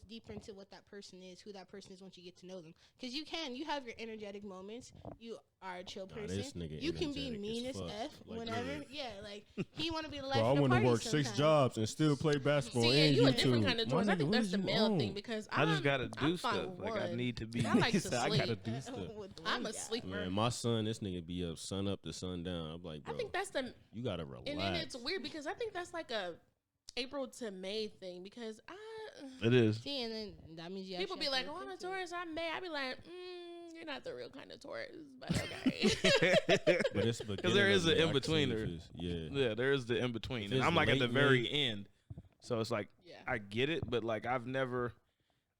deeper into what that person is, who that person is once you get to know them. Because you have your energetic moments. You are a chill person. You can be mean as F whenever. Yeah, like he want to be the life of the party. I want to work 6 jobs and still play basketball. See, and you a different kind of Taurus. I think that's the male thing because I just gotta do stuff. Like I need to be. I like to sleep. I gotta do stuff. I'm a sleeper. Man, my son, this nigga be up sun up to sun down. I'm like, bro, I think that's you gotta relax. And then it's weird because I think that's like a April to May thing because it is. See, and then that means you people be like, "Oh, I'm a Taurus. I'm May." I be like, "You're not the real kind of Taurus, but okay." But it's because there is an in betweener. Yeah, there is the in between, and I'm like at the very end. So it's like I get it, but like I've never.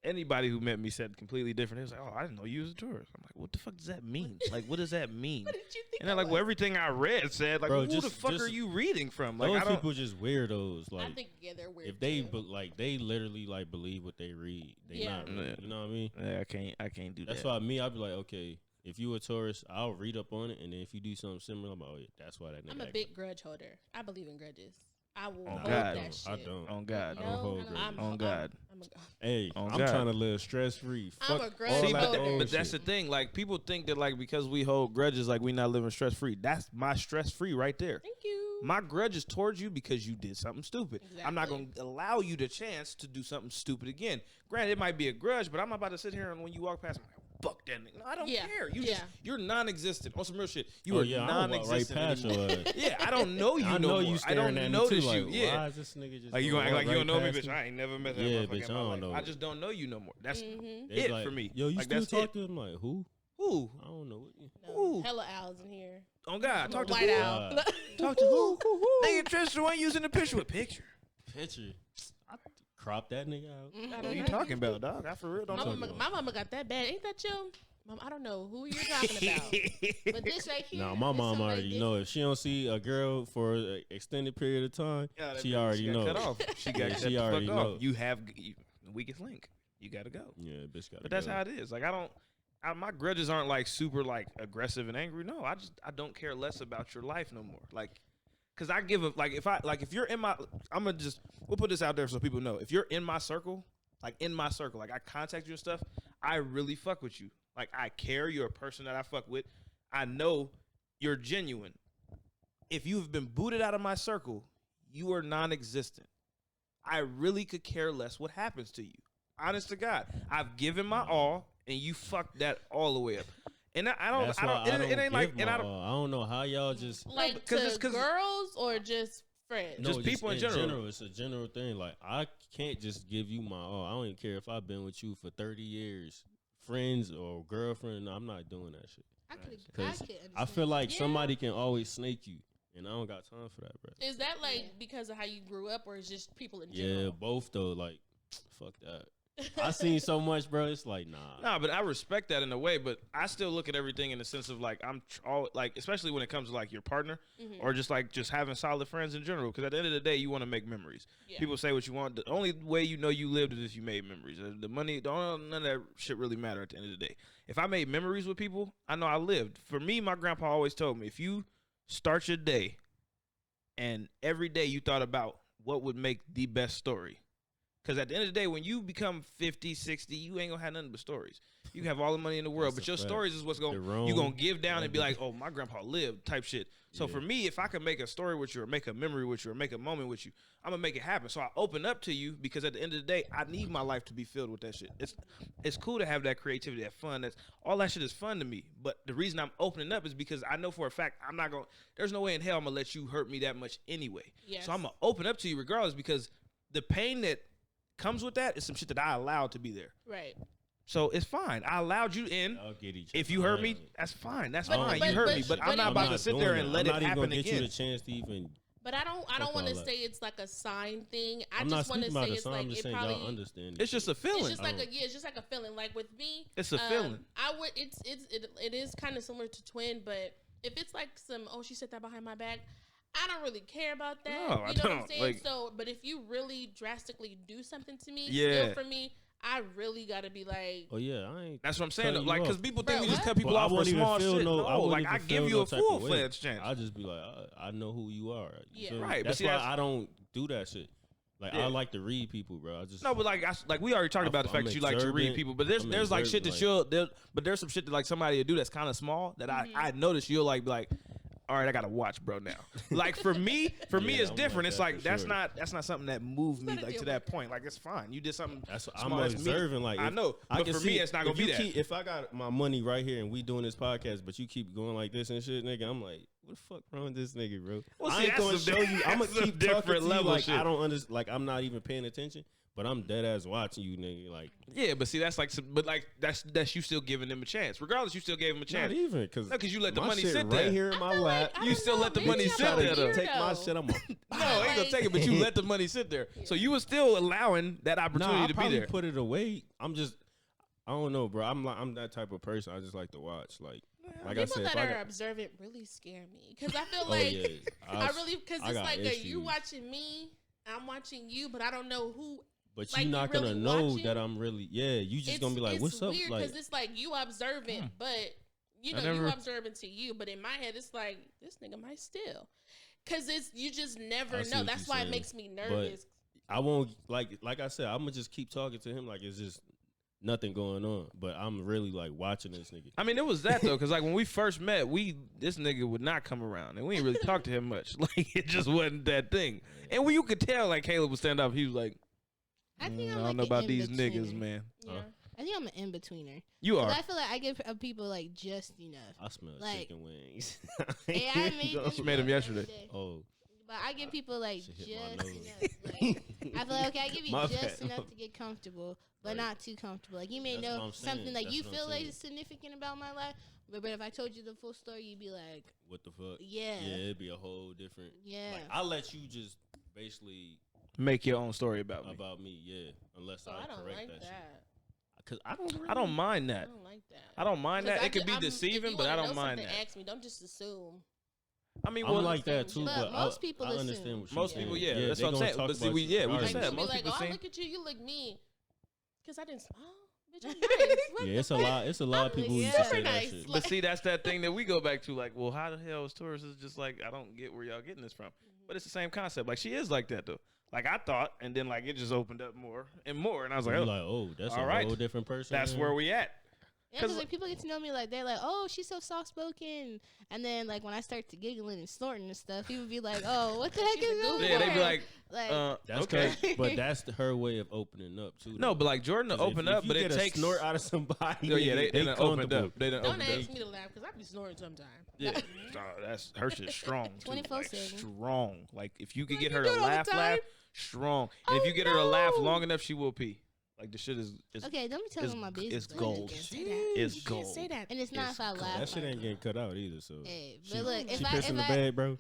Anybody who met me said completely different. They was like, "Oh, I didn't know you was a Taurus." I'm like, "What the fuck does that mean? Like, what does that mean?" What did you think? And they're like, "Well, everything I read said, like, bro, who the fuck are you reading from?" Like, those people just weirdos. Like, I think they're weird. If they they literally like believe what they read. They not. You know what I mean? Yeah, I can't do that. That's why I'd be like, okay, if you a Taurus, I'll read up on it, and then if you do something similar, I'm like, oh yeah, that's why that nigga. I'm a big grudge holder. I believe in grudges. I will hold God. that shit. I don't. On God. I don't hold grudges. On God. Hey, I'm trying to live stress free. I'm a grudge holder. But that's the thing. Like people think that like because we hold grudges, like we not living stress free. That's my stress free right there. Thank you. My grudge is towards you because you did something stupid. Exactly. I'm not gonna allow you the chance to do something stupid again. Granted, it might be a grudge, but I'm not about to sit here and when you walk past, I'm like, fuck that nigga. No, I don't Yeah. care. Yeah. You're non-existent on some real shit. You are I don't walk right non-existent past anymore. your ass. Yeah, I don't know you I no know more. you I staring don't at me notice too, you. like, Yeah. why is this nigga just Like you gonna act walk like you don't know me, past bitch. I ain't never met that Yeah, motherfucker bitch, in I my don't life. know. I just don't know you no more. That's It's it like, for me. Yo, you Like, still that's talk it. to him? Like, who? Who? I don't know. No, Ooh. hella owls in here. Oh God, I'm talk a to white who? owl. Talk to who? Nigga, Tristan, why you using the picture with picture? Picture. I crop that nigga out. I What don't are you know. talking about, dog? I for real don't know. My mama got that bad. Ain't that you? Mom, I don't know who you're talking about. But this right here. Nah, my is mom somebody already different. know. If she don't see a girl for an extended period of time, Yeah, that she bitch already got know. Cut off. She got Yeah, cut she the already fuck know. off. You have the weakest link. You gotta go. Yeah, bitch got. But that's how it is. Like my grudges aren't like super like aggressive and angry. No, I don't care less about your life no more. Like, cause I give a if you're in my, we'll put this out there so people know. If you're in my circle, like I contact you and stuff, I really fuck with you. Like I care. You're a person that I fuck with. I know you're genuine. If you've been booted out of my circle, you are non-existent. I really could care less what happens to you. Honest to God, I've given my all, and you fucked that all the way up. And I don't. It ain't like. And I don't know how y'all just. Like because to girls or just friends? No, just people in general. It's a general thing. Like I can't just give you my all. I don't even care if I've been with you for 30 years, friends or girlfriend. I'm not doing that shit. I feel like somebody can always snake you, and I don't got time for that, bro. Is that like because of how you grew up, or is just people in general? Yeah, both though. Like, fuck that. I seen so much, bro. It's like nah, but I respect that in a way. But I still look at everything in the sense of like like, especially when it comes to like your partner or just having solid friends in general. Because at the end of the day, you want to make memories. Yeah. People say what you want. The only way you know you lived is if you made memories. The money, none of that shit really matter at the end of the day. If I made memories with people, I know I lived. For me, my grandpa always told me, if you start your day and every day you thought about what would make the best story. Because at the end of the day, when you become 50, 60, you ain't going to have nothing but stories. You can have all the money in the world, but your stories is what's going to, you're going to give down and be like, oh, my grandpa lived type shit. So for me, if I can make a story with you or make a memory with you or make a moment with you, I'm going to make it happen. So I open up to you because at the end of the day, I need my life to be filled with that shit. It's cool to have that creativity, that fun. All that shit is fun to me. But the reason I'm opening up is because I know for a fact there's no way in hell I'm going to let you hurt me that much anyway. Yes. So I'm going to open up to you regardless because the pain that comes with that is some shit that I allowed to be there. Right. So it's fine. I allowed you in. If you hurt me, that's fine. That's fine. You hurt me, but I'm not about to sit there and let it happen again. I'm not even gonna get you the chance to even. But I don't want to say it's like a sign thing. I just want to say it's like it probably. Understand it's just a feeling. It's just like it's just like a feeling. Like with me, it's a feeling. It is kind of similar to twin, but if it's like she said that behind my back. I don't really care about that. No, you know what I'm saying? But if you really drastically do something to me, still for me, I really gotta be like, oh yeah, I ain't. That's what I'm saying. Like, because people think we just cut people off for small shit. No, like I give you a full-fledged chance. I just be like, I know who you are. Yeah, right. That's why I don't do that shit. Like I like to read people, bro. But we already talked about the fact that you like to read people. But there's like shit that but there's some shit that like somebody will do that's kind of small that I notice you'll like be like. All right, I gotta watch, bro. Now, like for me, it's different. It's like that's not something that moved me like to that point. Like it's fine. You did something. That's what I'm observing. Like I know, but for me, it's not gonna be that. If I got my money right here and we doing this podcast, but you keep going like this and shit, nigga, I'm like, what the fuck wrong with this nigga, bro? Well, I ain't gonna show you. I'm gonna keep talking to you like I don't understand. Like I'm not even paying attention. But I'm dead ass watching you, nigga. Like, yeah, but see, that's like, that's you still giving them a chance. Regardless, you still gave them a chance. Not even because you let the money sit right there here in my lap. You still let the money sit there. Though. Take my shit. I'm no, I ain't gonna take it. But you let the money sit there, so you were still allowing that opportunity to be there. Put it away. I don't know, bro. I'm that type of person. I just like to watch. Like people I said, that are observant really scare me because I feel like I really because it's like you watching me, I'm watching you, but I don't know who. But you're not gonna really know that I'm really. Yeah, you just gonna be like, "What's up?" It's weird because it's like you observant, but you observant to you. But in my head, it's like this nigga might steal, because you just never know. That's why it makes me nervous. But I won't like I said. I'm gonna just keep talking to him like it's just nothing going on. But I'm really like watching this nigga. I mean, it was that though, because like when we first met, this nigga would not come around, and we didn't really talk to him much. Like it just wasn't that thing. And when you could tell, like Caleb would stand up, he was like. I don't know about these niggas, man. Yeah. I think think I'm an in-betweener. You are. I feel like I give people like just enough. I smell like, chicken wings. Hey, I made them yesterday. Oh. But I give people like just hit enough. my Like, I feel like, okay, I give you My just bad. enough to get comfortable, but Right. not too comfortable. Like, you may That's know what I'm saying. something that That's you what I'm feel like saying. is significant about my life, but if I told you the full story, you'd be like, What the fuck? yeah. Yeah, it'd be a whole different. Yeah. Like, I'll let you just basically Make your own story about me. Yeah. Unless I I don't correct like that. that. Because I don't really. I don't mind that. I don't like that. I don't mind that. It could be if deceiving, you but I wanna don't know mind something, that. Ask me. Don't just assume. I mean, I'm well, like that too, But but most people I assume. understand what most you're people, saying. yeah, that's they what I'm gonna saying. talk But see, about we you just regardless. said People most be like, people oh, I seem. look at you, you look mean. Because I didn't. Oh, bitch, I'm nice. What Yeah, the it's a fuck? lot. It's a lot of I'm people who super just say that nice. shit. But see, that's that thing that we go back to. Like, well, how the hell is Taurus is just like, I don't get where y'all getting this from. But it's the same concept. Like, she is like that though. Like I thought, and then like it just opened up more and more, and I was like, You're oh, like, oh, that's all a right. whole different person. that's man. where we at. Yeah, because like people get to know me, like they're like, "Oh, she's so soft spoken," and then like when I start to giggling and snorting and stuff, people be like, "Oh, what the heck She's a is going on?" goofy. Yeah, they be like, That's okay. but that's her way of opening up too. No, though. but like Jordan to 'Cause open if up, you but get it a takes. snort out of somebody. Oh, yeah, they done opened comfortable. up. They done Don't opened up. ask me to laugh because I be snoring sometimes. Yeah, that's her shit strong. Too. 24/7. Like, strong. Like if you could Like get you her do to it all the laugh, time? strong. And if Oh, you get her to laugh no. long enough, she will pee. Like the shit is Okay, don't be telling my business. it's like, gold. you can't say Jeez, that. It's you gold. can't say that. And it's not It's if I gold. laugh. That shit ain't getting cut out either. So Hey, she, but look, she if piss in the I, bed, bro.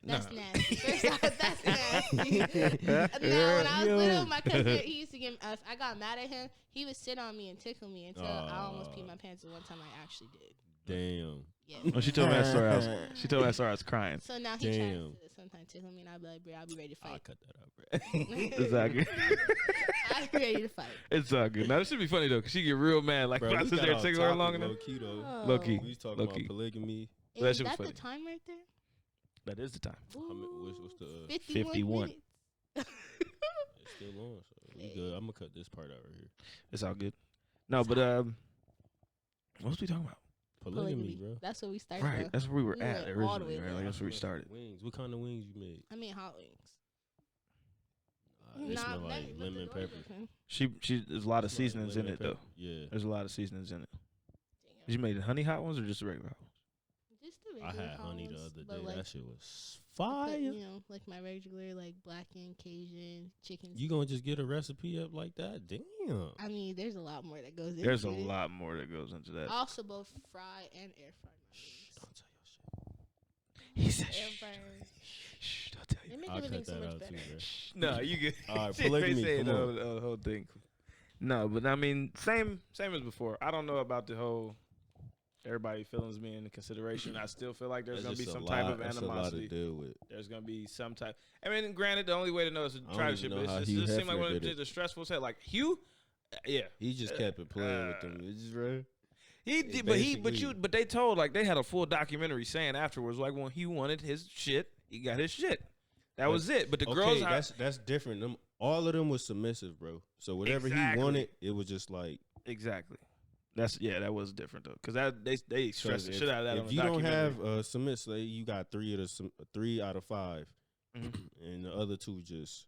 that's Nah. nasty. First off, that's nasty. No, when I was little, my cousin, he used to get. If I got mad at him, he would sit on me and tickle me until I almost peed my pants. The one time I actually did. Damn. Yeah. When she told me that story, she told me that story, I was crying. So now he tries Damn. to sometimes tickle me, and I'll be like, "Bro, I'll be ready to I'll fight." cut that out, bro. It's all good. I'll be ready to fight. It's all good. Now this should be funny though, cause she get real mad. Like Bro, if I we sit got there off tickling her topic long enough. Low key though. Oh. Low key. We was talking Low about key. polygamy. That Is shit was that the funny. time right there? That is the time. I mean, what's the? 51. minutes. It's still on, so we good. I'm gonna cut this part out right here. It's all good. No, but what was we talking about? Polygamy, bro. That's what we started. Right, Bro. that's where we were We at went all the originally. way Right, there. like that's where we started. Wings. What kind of wings you made? I mean, hot wings. They smell like lemon pepper. She there's a lot of Smell like seasonings in lemon it though. pepper. Yeah. There's a lot of seasonings in it. You made honey hot ones or just the regular hot ones? Just the I regular had hot honey the ones, other but day. like, That shit was put, fire. you know, like my regular like blackened Cajun chicken. You gonna just get a recipe up like that? Damn. I mean, there's a lot more that goes into it. There's a lot more that goes into that. I also both fry and air fry my wings. Don't tell your shit. He said, Air shh, fryers. shh, don't tell They you. make I'll everything cut so that much out better. too, bro. No, you get. All right, They polygamy, say come the whole thing. No, but I mean, same as before. I don't know about the whole everybody feelings being in consideration. I still feel like there's That's gonna be just a some type lot- of that's a lot to animosity. deal with. There's gonna be some type. I mean, granted, the only way to know is to I try don't this shit. even But know it how just Hugh seems like Hefner one of did the it. stressful set. Like Hugh, yeah, He just kept it playing with them. It's just right. he It did, basically- but they told like they had a full documentary saying afterwards like when Hugh wanted his shit, he got his shit. That was it. But the girls, that's different. Them all of them was submissive, bro. So whatever Exactly. he wanted, it was just like exactly. That was different though, because that they stressed the if- shit out of that. on If the you don't documentary. have submit, say you got 3 out of 5, Mhm. and the other 2 just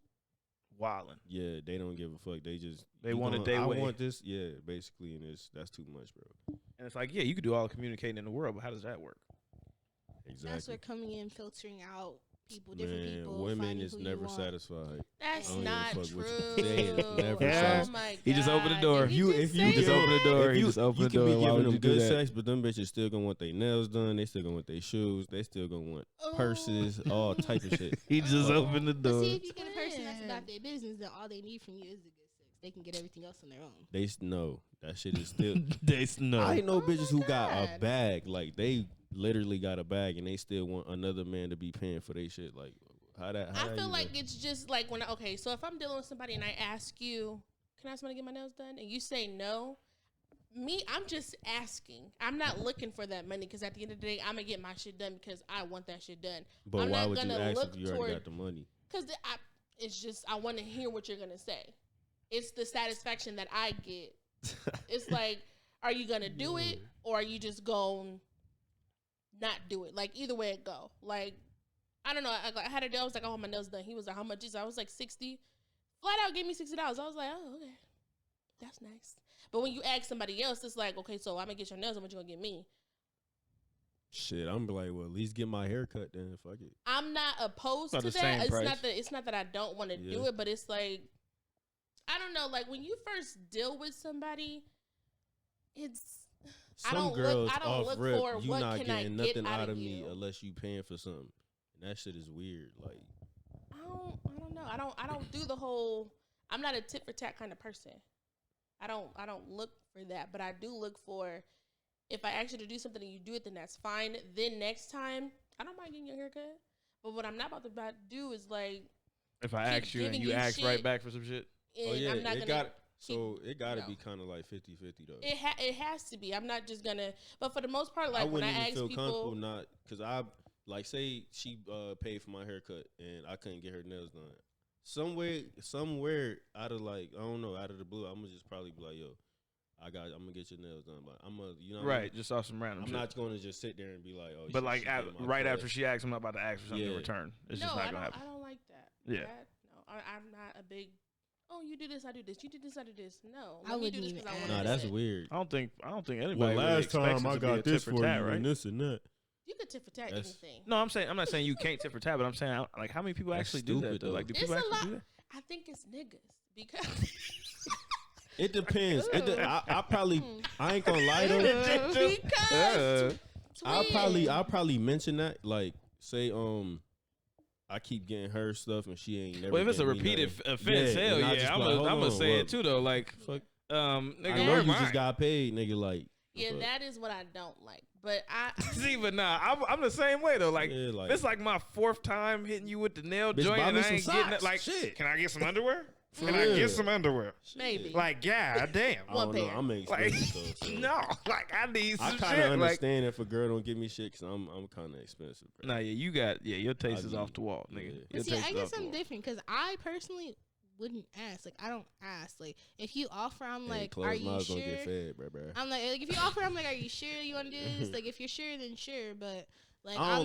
wilding. yeah, they don't give a fuck. They just They you want it gonna- their I way. want this, yeah, basically, and that's too much, bro. And it's like, yeah, you could do all the communicating in the world, but how does that work? That's Exactly. where coming in, filtering out people, different Man, people. women finding is who you never want. satisfied. That's I don't not give a true. fuck what you say. It's never Yeah. Oh satisfied. my god. He just opened the door. Did he You- just if you say just that? opened the door. If He you, just opened you the can door. be Why giving would them you do good that? sex, but them bitches still gonna want their nails done. They still gonna want their shoes. They still gonna want purses, all type of shit. He just opened the But door. see, if you get a person that's Man. about their business, then all they need from you is the good sex. They can get everything else on their own. They know that shit is still. They know. I know Oh my bitches who got a God. bag, like they literally got a bag, and they still want another man to be paying for their shit. Like how that? How I that feel even- like it's just like when okay, so if I'm dealing with somebody and I ask you, can I ask somebody to get my nails done, and you say no, I'm just asking. I'm not looking for that money because at the end of the day, I'm gonna get my shit done because I want that shit done. But I'm why not would you gonna ask look if you already toward- got the money? Because it's just I want to hear what you're gonna say. It's the satisfaction that I get. It's like, are you gonna do it or are you just gonna not do it? Like either way it go. Like I don't know. I had a deal. I was like, I want my nails done. He was like, how much is it? I was like 60. Flat out gave me $60. I was like, oh okay, that's nice. But when you ask somebody else, it's like, okay, so I'm gonna get your nails, and what you gonna get me? Shit, I'm like, well, at least get my hair cut then. Fuck it. I'm not opposed to that. It's not that I don't want to do it, but it's like, I don't know. Like when you first deal with somebody, it's I don't look for you what not can I getting get nothing out of you. me unless you paying for something. And that shit is weird. Like I don't know. I don't do the whole. I'm not a tit for tat kind of person. I don't look for that, but I do look for. If I ask you to do something and you do it, then that's fine. Then next time, I don't mind getting your haircut. But what I'm not about to do is like. If I ask you and you ask right back for some shit. Oh yeah, I'm not it got to be kind of like 50-50 though. It has to be. I'm not just gonna. But for the most part, like when I ask people, comfortable not because I like say she paid for my haircut and I couldn't get her nails done. Somewhere out of like I don't know out of the blue, I'm gonna just probably be like, yo. I'm gonna get your nails done, but I'm gonna, right, I mean? Just off some random. I'm not gonna just sit there and be like, oh. But like after she asks, I'm not about to ask for something in return. It's just not gonna happen. I don't like that. Yeah. I'm not a big. Oh, you do this, I do this. You do this, I do this. No, I wouldn't even ask. Nah, that's weird. I don't think anybody. Well, last time I got this for you and this and that. You could tit for tat anything. No, I'm not saying you can't tit for tat, but I'm saying like how many people actually do that though? Like do people actually do that? I think it's niggas because. It depends. I ain't gonna lie though. Because I'll probably mention that. Like, say, I keep getting her stuff and she ain't never. Well, if it's a repeated offense, hell yeah, I'm gonna say it too though. Like, fuck, nigga, I know you just got paid, nigga. Like, yeah, that is what I don't like. But I see, but nah, I'm the same way though. Like, it's like my 4th time hitting you with the nail joint, and I ain't getting it. Like, shit, can I get some underwear? Can I get some underwear? Maybe. Like, god damn. I don't know. I'm expensive though. So. No, like I need some shit. I kind of understand if a girl don't give me shit because I'm kind of expensive. Bro. Nah, your taste is off the wall, nigga. Yeah. See, I get something different because I personally wouldn't ask. Like, I don't ask. Like, if you offer, I'm like, are you sure? Gonna get fed, bro. I'm like, if you offer, I'm like, are you sure you want to do this? Like, if you're sure, then sure. But like, I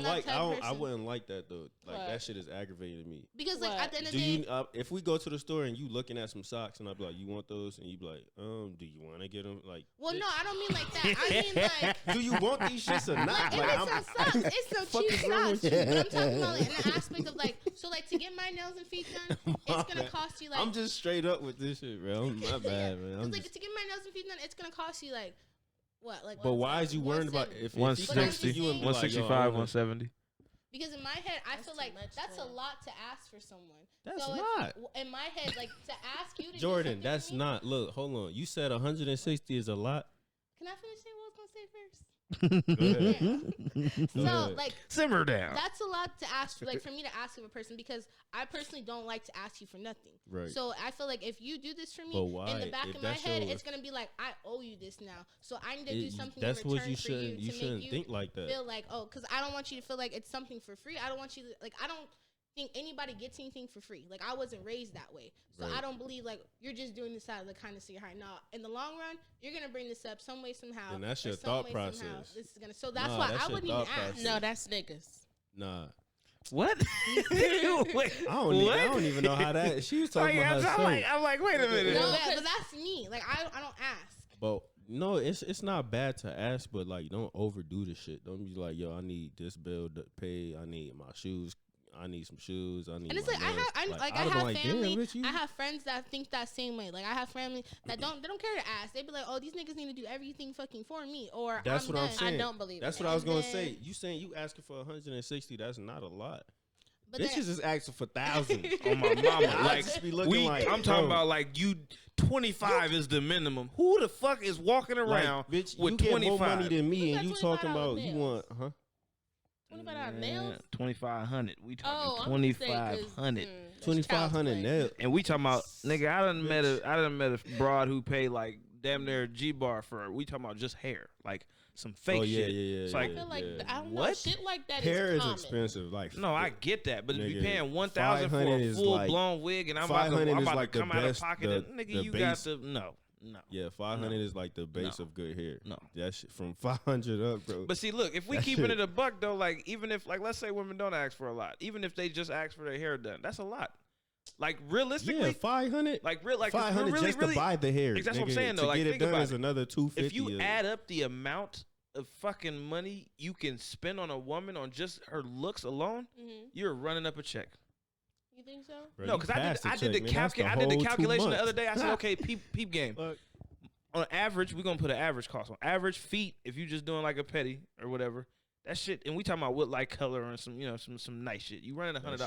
wouldn't like that though. Like that shit is aggravating to me. Because like at the end of the day, if we go to the store and you looking at some socks and I be like, you want those? And you be like, do you want to get them? Like, well, no, I don't mean like that. I mean like, do you want these shits or not? Like, if it's some socks, it's some cheap socks. But I'm talking about like, in the aspect of like, so like to get my nails and feet done, it's gonna cost you like. I'm just straight up with this shit, bro. My bad, man. Like to get my nails and feet done, it's gonna cost you like. What like? But why is you worried about if 160, 165, 170? Because in my head, I feel like that's a lot to ask for someone. That's not. In my head, like to ask you to Jordan, do that's not. Look, hold on. You said 160 is a lot. Can I finish saying what I was gonna say first? Go ahead. So like simmer down. That's a lot to ask for, like for me to ask of a person because I personally don't like to ask you for nothing. Right. So I feel like if you do this for me, in the back of my head, it's gonna be like I owe you this now. So I need to do something in return for you to make you think like that. Feel like because I don't want you to feel like it's something for free. I don't want you to like I don't think anybody gets anything for free. Like I wasn't raised that way, so I don't believe like you're just doing this out of the kindness of your heart. Now, in the long run, you're gonna bring this up some way somehow. And that's your thought process. This is gonna. So that's why I wouldn't even ask. No, that's niggas. Nah. What? Wait, I don't even know how that. She was talking about herself. I'm like, wait a minute. No, but that's me. Like I don't ask. But no, it's not bad to ask, but like don't overdo the shit. Don't be like, yo, I need this bill to pay. I need my shoes. I need some shoes. I need. And it's like I have family. I have friends that think that same way. Like I have family that don't care to ask. They be like, oh, these niggas need to do everything fucking for me. Or that's what I'm saying. I don't believe. That's what I was gonna say. You saying you asking for 160? That's not a lot. But bitches is asking for thousands. On my mama, like I'm talking about like you. 25 is the minimum. Who the fuck is walking around bitch, with you 25? Get more money than me, and you talking about you want, $25 nails? 2,500. We talking 2,500. 2,500 nails. And we talking about nigga. I done met a broad who paid like damn near G-bar for her. We talking about just hair, like some fake shit. It's like, I feel like I don't know, shit like that. Hair is expensive. Like no, I get that, but if you paying 1,000 for a full blown wig, and I'm about to come out of pocket, nigga, you got to no. Yeah, 500 is like the base of good hair. No, that shit from 500 up, bro. But see, look, if we keeping it a buck though, like even if like let's say women don't ask for a lot, even if they just ask for their hair done, that's a lot. Like realistically, yeah, 500. like real, like 500 really, just really, to buy the hair. That's what I'm nigga. saying though. To Like get it think done about is it. another 250. If you add up the amount of fucking money you can spend on a woman on just her looks alone, you're running up a check. You think so? Bro, No, because I did the whole calculation 2 the other months. day. I said, okay, peep game. On average, we're gonna put an average cost on average feet. If you just doing like a petty or whatever, that shit. And we talking about what light color and some some nice shit. You running $100.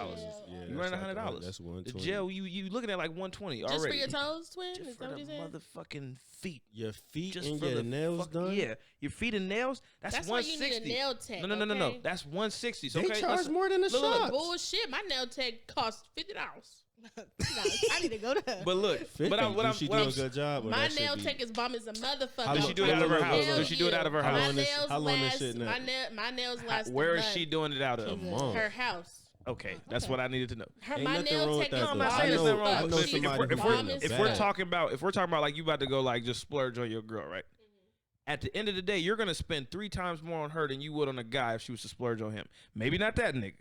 Yeah, You running $100. That's 120. The gel you looking at like 120 already. Just for your toes, twin? Just Is for that what the you saying? motherfucking feet. Your feet Just and for your the nails done. Yeah, your feet and nails. That's why you 160. need a nail tech. No. Okay? That's 160. So They okay, charge more than the shop. Bullshit. My nail tech costs $50. I need to go to her. But look, but she do a good job. My nail tech is bomb as a motherfucker. Does she do it out of her house? Hell Does she do it out of her yeah. house? How long this shit now? My nails last. Where is she doing it out of? Her house. Okay, that's what I needed to know. My nothing nail wrong tech with is that, I'm though. not saying there's nothing wrong I with know it. somebody If who we're bad. talking about like you about to go like just splurge on your girl, right? At the end of the day, you're gonna spend 3 times more on her than you would on a guy if she was to splurge on him. Maybe not that nigga.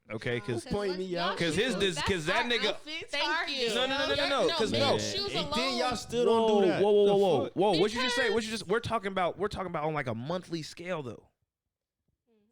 Okay, because point me out. because that nigga. Thank you. No. Because men's no. shoes And alone. then y'all still don't do that. Whoa. The What you just say? What you just? We're talking about on like a monthly scale though.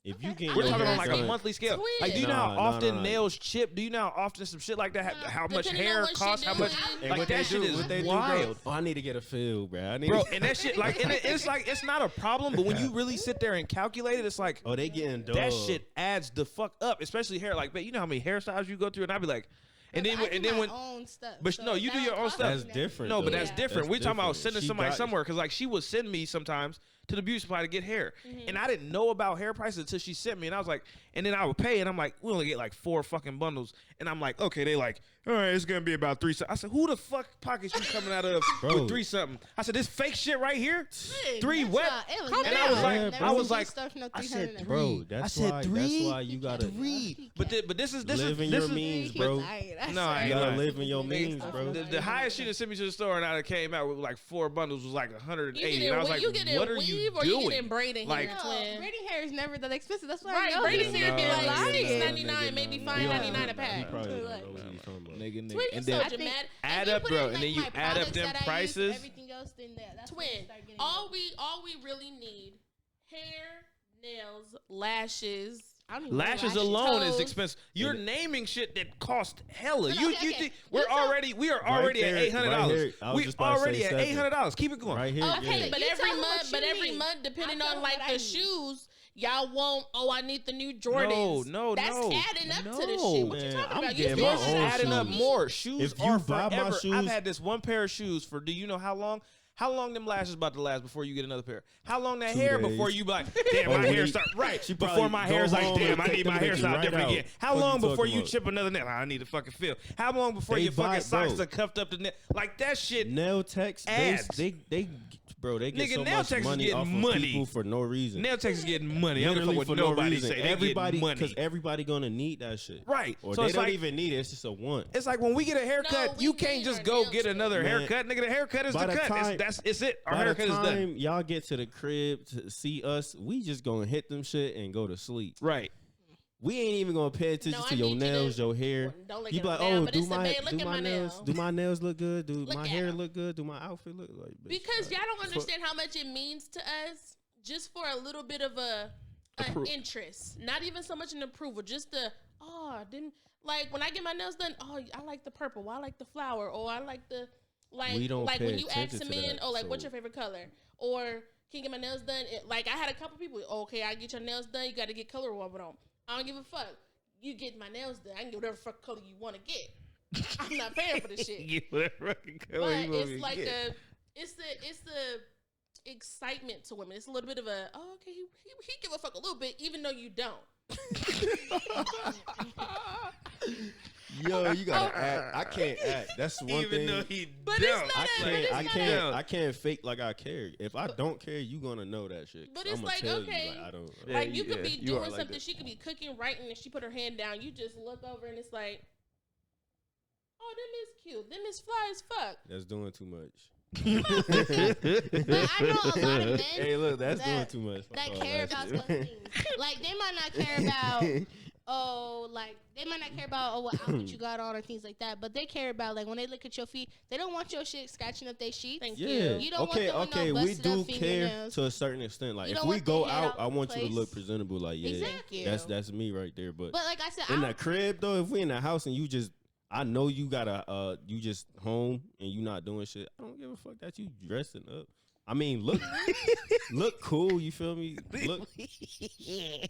If you get We're your talking hair on like a done- monthly scale. Twin. Like, do you know how Nah, often nah. nails chip? Do you know how often some shit like that? How much Depending on hair what she costs? How much? doing. And Like what that they shit do, is what they do, wild. bro. Oh, I need to get a feel, bro. I need Bro, and that shit, like, and it's like, it's not a problem, but when you really sit there and calculate it, it's like, oh, they getting done. that shit adds the fuck up, especially hair. Like, man, you know how many hairstyles you go through, and I'd be like, and then when, own stuff. but no, you do your own stuff. That's different. no, but though. that's different. We're talking about sending She somebody got- somewhere, because like she would send me sometimes to the beauty supply to get hair, and I didn't know about hair prices until she sent me, and I was like, and then I would pay, and I'm like, we only get like 4 fucking bundles, and I'm like, okay, they like, all right, it's gonna be about 3 something. I said, who the fuck pockets you coming out of Bro. with 3 something? I said, this fake shit right here, 3 what? And I was like, I said, 3. Bro, that's I said why. 3. That's why you gotta 3. But this is live in your means, bro. No, I You ain't gotta lying. live in your means, bro. The highest shit that sent me to the store, and I came out with like 4 bundles was like 180. And I was like, you get in what are weave you or you doing? get in braiding Like- hair, twin. Braiding hair is never that expensive. That's why Right, I know braiding this hair nigga be like lying. $6.99, maybe $5.99 a pack. He probably don't know what he's talking about. Nigga. Twin, you And so then dramatic. add If you up, put bro, in, and like, then you my add up products them that I use, prices. everything else, then that's when Twin, you start getting all we really need: hair, nails, lashes. I don't even Lashes know alone is toes. expensive. You're naming shit that cost hella. No, You okay, okay. think You we are Right already there, at $800. right here. I was We just about to already say at $7. $800. Keep it going. Right here. Okay, yeah. but You every tell me what month, you but every need. month, depending I tell on them like what the I need. shoes, y'all won't. Oh, I need the new Jordans. No. That's adding up to the No. shit. What you Man, talking I'm about? getting You my Yours is own adding up shoes. more. Shoes If you are buy my forever. I've shoes- had this one pair of shoes for do you know how long? How long them lashes about to last before you get another pair? How long that 2 hair days. before you be like, damn, Oh, my hair wait. start right She before probably my go hair's like, home damn, and I take need them my bitches hairstyle right different out. again. How What long you before talking you about? chip another nail? I need to fucking feel. How long before They your fucking buy- socks bro. are cuffed up to nail? Like that shit. Nail techs, Ads. they bro, they get Nigga, so nail much techs is money getting off money. of people for no reason. Nail techs is getting money. I don't Literally know for what no nobody reason. say. They Everybody, getting money. because everybody gonna need that shit, Right. Or So they it's don't like- even need it. It's just a want. It's like when we get a haircut, we you can't need just our go nails get another Man, haircut. Nigga, the haircut is by the the cut. time- It's it. Our By the haircut is done. time y'all get to the crib to see us, we just gonna hit them shit and go to sleep. Right. We ain't even gonna pay attention No, to I your need you nails, to- your hair. Don't look You at be like, them down, oh, but do it's a my babe, look do at my my nails, nail. do my nails look good? Do Look my at hair 'em. look good? Do my outfit look like? Bitch, Because y'all don't fuck. understand how much it means to us just for a little bit of an interest. Not even so much an approval, just the, didn't, like when I get my nails done, I like the purple, or I like the flower, or I like the, We don't like pay when you ask attention a to man, that, like what's so- your favorite color? Or can you get my nails done? Like I had a couple people, okay, I get your nails done, you got to get color rubber on. I don't give a fuck. You get my nails done, I can get whatever fuck color you want to get. I'm not paying for this shit. Get whatever fucking color But you want me it's to like get. it's the excitement to women. It's a little bit of a, okay, he give a fuck a little bit, even though you don't. Yo, you gotta act. I can't act. That's one Even thing. though he But don't. it's not I can't fake like I care. If I don't care, you gonna know that shit. But So it's I'ma like, tell okay. you, like, I don't. Yeah, Like you could be you are doing like something, that. she could be cooking, writing, and she put her hand down. You just look over and it's like, oh, them is cute. Them is fly as fuck. That's doing too much. But I know a lot of men Hey, look, that's doing that- too much. that Fuck all care that about shit. those things. Like they might not care about oh, like they might not care about what outfit you got on or things like that, but they care about like when they look at your feet, they don't want your shit scratching up their sheets. Thank Yeah. You don't Okay. want them Okay. with no We busted do up care fingernails. to a certain extent. Like You if don't we want go the head out, out I the want you to place. look presentable. Like yeah, Exactly. that's me right there. But like I said, in the crib though, if we in the house and you just, I know you gotta, you just home and you not doing shit. I don't give a fuck that you dressing up. I mean, look cool. You feel me? Look.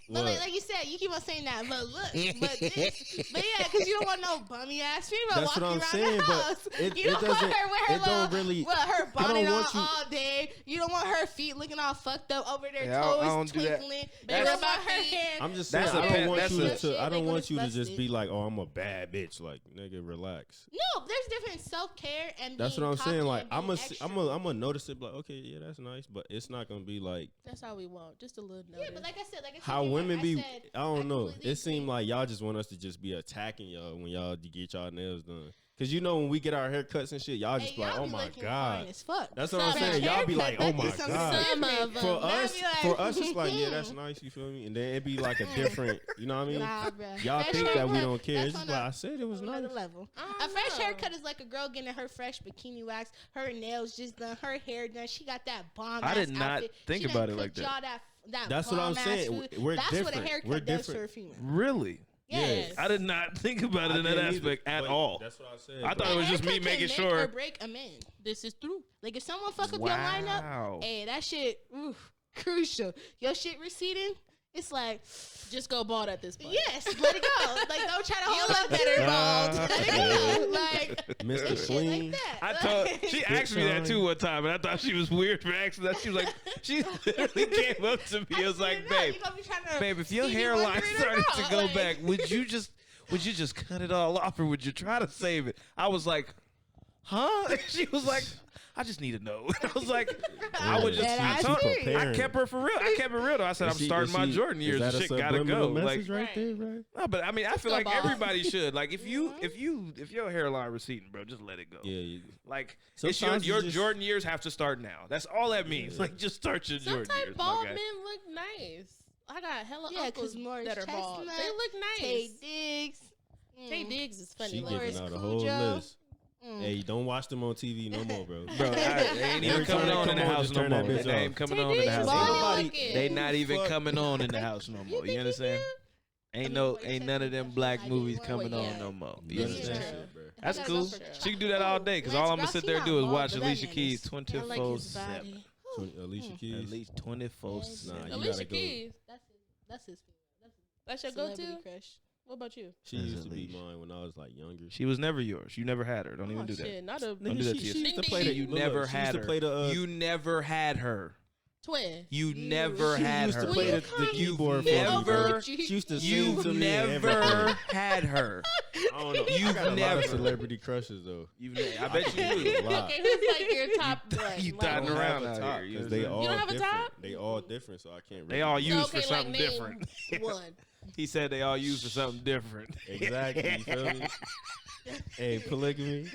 But like you said, you keep on saying that. But look, but yeah, because you don't want no bummy ass female That's walking what I'm around saying, the but house. it You don't want doesn't. her with her It don't really. her I don't bonnet on want you- all day. You don't want her feet looking all fucked up over their Yeah, I toes don't do that. twinkling. You That's- don't want her hair. I'm just saying. That's I a don't pet- want that's you a- to. I Like don't when want it's you to just busted. be like, oh, I'm a bad bitch. Like nigga, relax. No, there's different self care and That's being what I'm saying. cocky Like and I'm being gonna extra. notice it. Like okay, yeah, that's nice, but it's not gonna be like That's all we want. Just a little notice. Yeah, but like I said, how you're women right. be. said, I don't know. completely It seemed agree. like y'all just want us to just be attacking y'all when y'all get y'all nails done. Cause you know when we get our haircuts and shit, y'all just Hey, be like, y'all oh be my looking god. fine as fuck. That's what I'm Some saying. Y'all be like, oh haircut, my that be god. Some of them. For Now us, be like, for us, it's like, yeah, that's nice. You feel me? And then it be like a different, you know what I mean? Nah, bruh. Y'all Fresh think that we haircut, don't care. that's It's just on like a- I said, it was on nice. another level. I A don't fresh know. haircut is like a girl getting her fresh bikini wax, her nails just done, her hair done. She got that bomb. I did not outfit. think She about done it like cooked that. y'all that That's what I'm bomb-ass saying. food. We're That's different. what a haircut We're does for different. a female. Really? Yes. I did not think about it in that didn't either, aspect at but all. That's what I said. I thought it was just me Haircut can making make sure. or break a man. This is true. Like if someone fuck up your lineup, Wow. hey, that shit, crucial. Your shit receding, it's like, Just go bald at this point. yes, let it go. Like don't try to hold up better bald. Let it go. Like Mr. shit Clean. like that. I told Like- she asked me that too one time, and I thought she was weird for asking that. She was like, she literally came up to me. I It was like, swear to God, babe, you gonna be trying to babe, if your Stevie hairline Wonder it started or to not, go like- back, would you just cut it all off, or would you try to save it? I was like, huh? And she was like, I just need to know. I was like, I would just. That I, I told, see. I kept her for real. I kept it real though. I said, I'm starting my Jordan years. Is The that shit a gotta go. subliminal Like, message right there, right? no, but I mean, I feel go like bald. everybody should. Like, if your hairline receding, bro, just let it go. Yeah. Like, it's Sometimes your you just- Jordan years have to start now. That's all that means. Yeah. Like, just start your Jordan Sometimes years. bald my men guy. look nice. I got hella Yeah, uncles 'cause Morris that are bald. Chestnut, They look nice. Tay Diggs. Tay Diggs is funny. She like, Lawrence giving out a whole Cujo. list. Hey, don't watch them on TV no more, bro. Bro, they ain't even Every time coming they on in come the on, house just no turn more. that bitch They ain't off. coming Tay on in the Diggs house. bald no more. looking. They not even Fuck. coming on in the house no more. You understand? Ain't none of them black movies coming Well, on yeah. no more. You You This is understand? true. shit, bro. That's That's cool. also true. She can do that all day because all I'm gonna sit there and do is watch Alicia Keys I 24/7. like his body. Alicia At Keys. least 24/7. Nah, you Alicia gotta go. Keys. That's his That's your celebrity go-to. crush. What about you? She That's used to be Alicia. mine when I was like younger. She was never yours. You never had her. Don't even Oh, do that. shit, not a Don't do that to she yourself. used to Ding, play ding, the. You ding. look, never she had used to her. play the. You never had her. twin. You never had used to her. play Will the you keyboard for never- me. She used to You sing to me. and never everything. had her. I don't know. I You've got a lot never- of celebrity crushes though. I bet you A do. lot. Okay, who's like your top one? You Like, thought- I don't around have a out top here, you because know they what I'm all You don't have a different. top? They all different, so I can't. They all really- used okay, for something like, name different. One. He said they all used for something different. Exactly. You feel me? Hey, polygamy.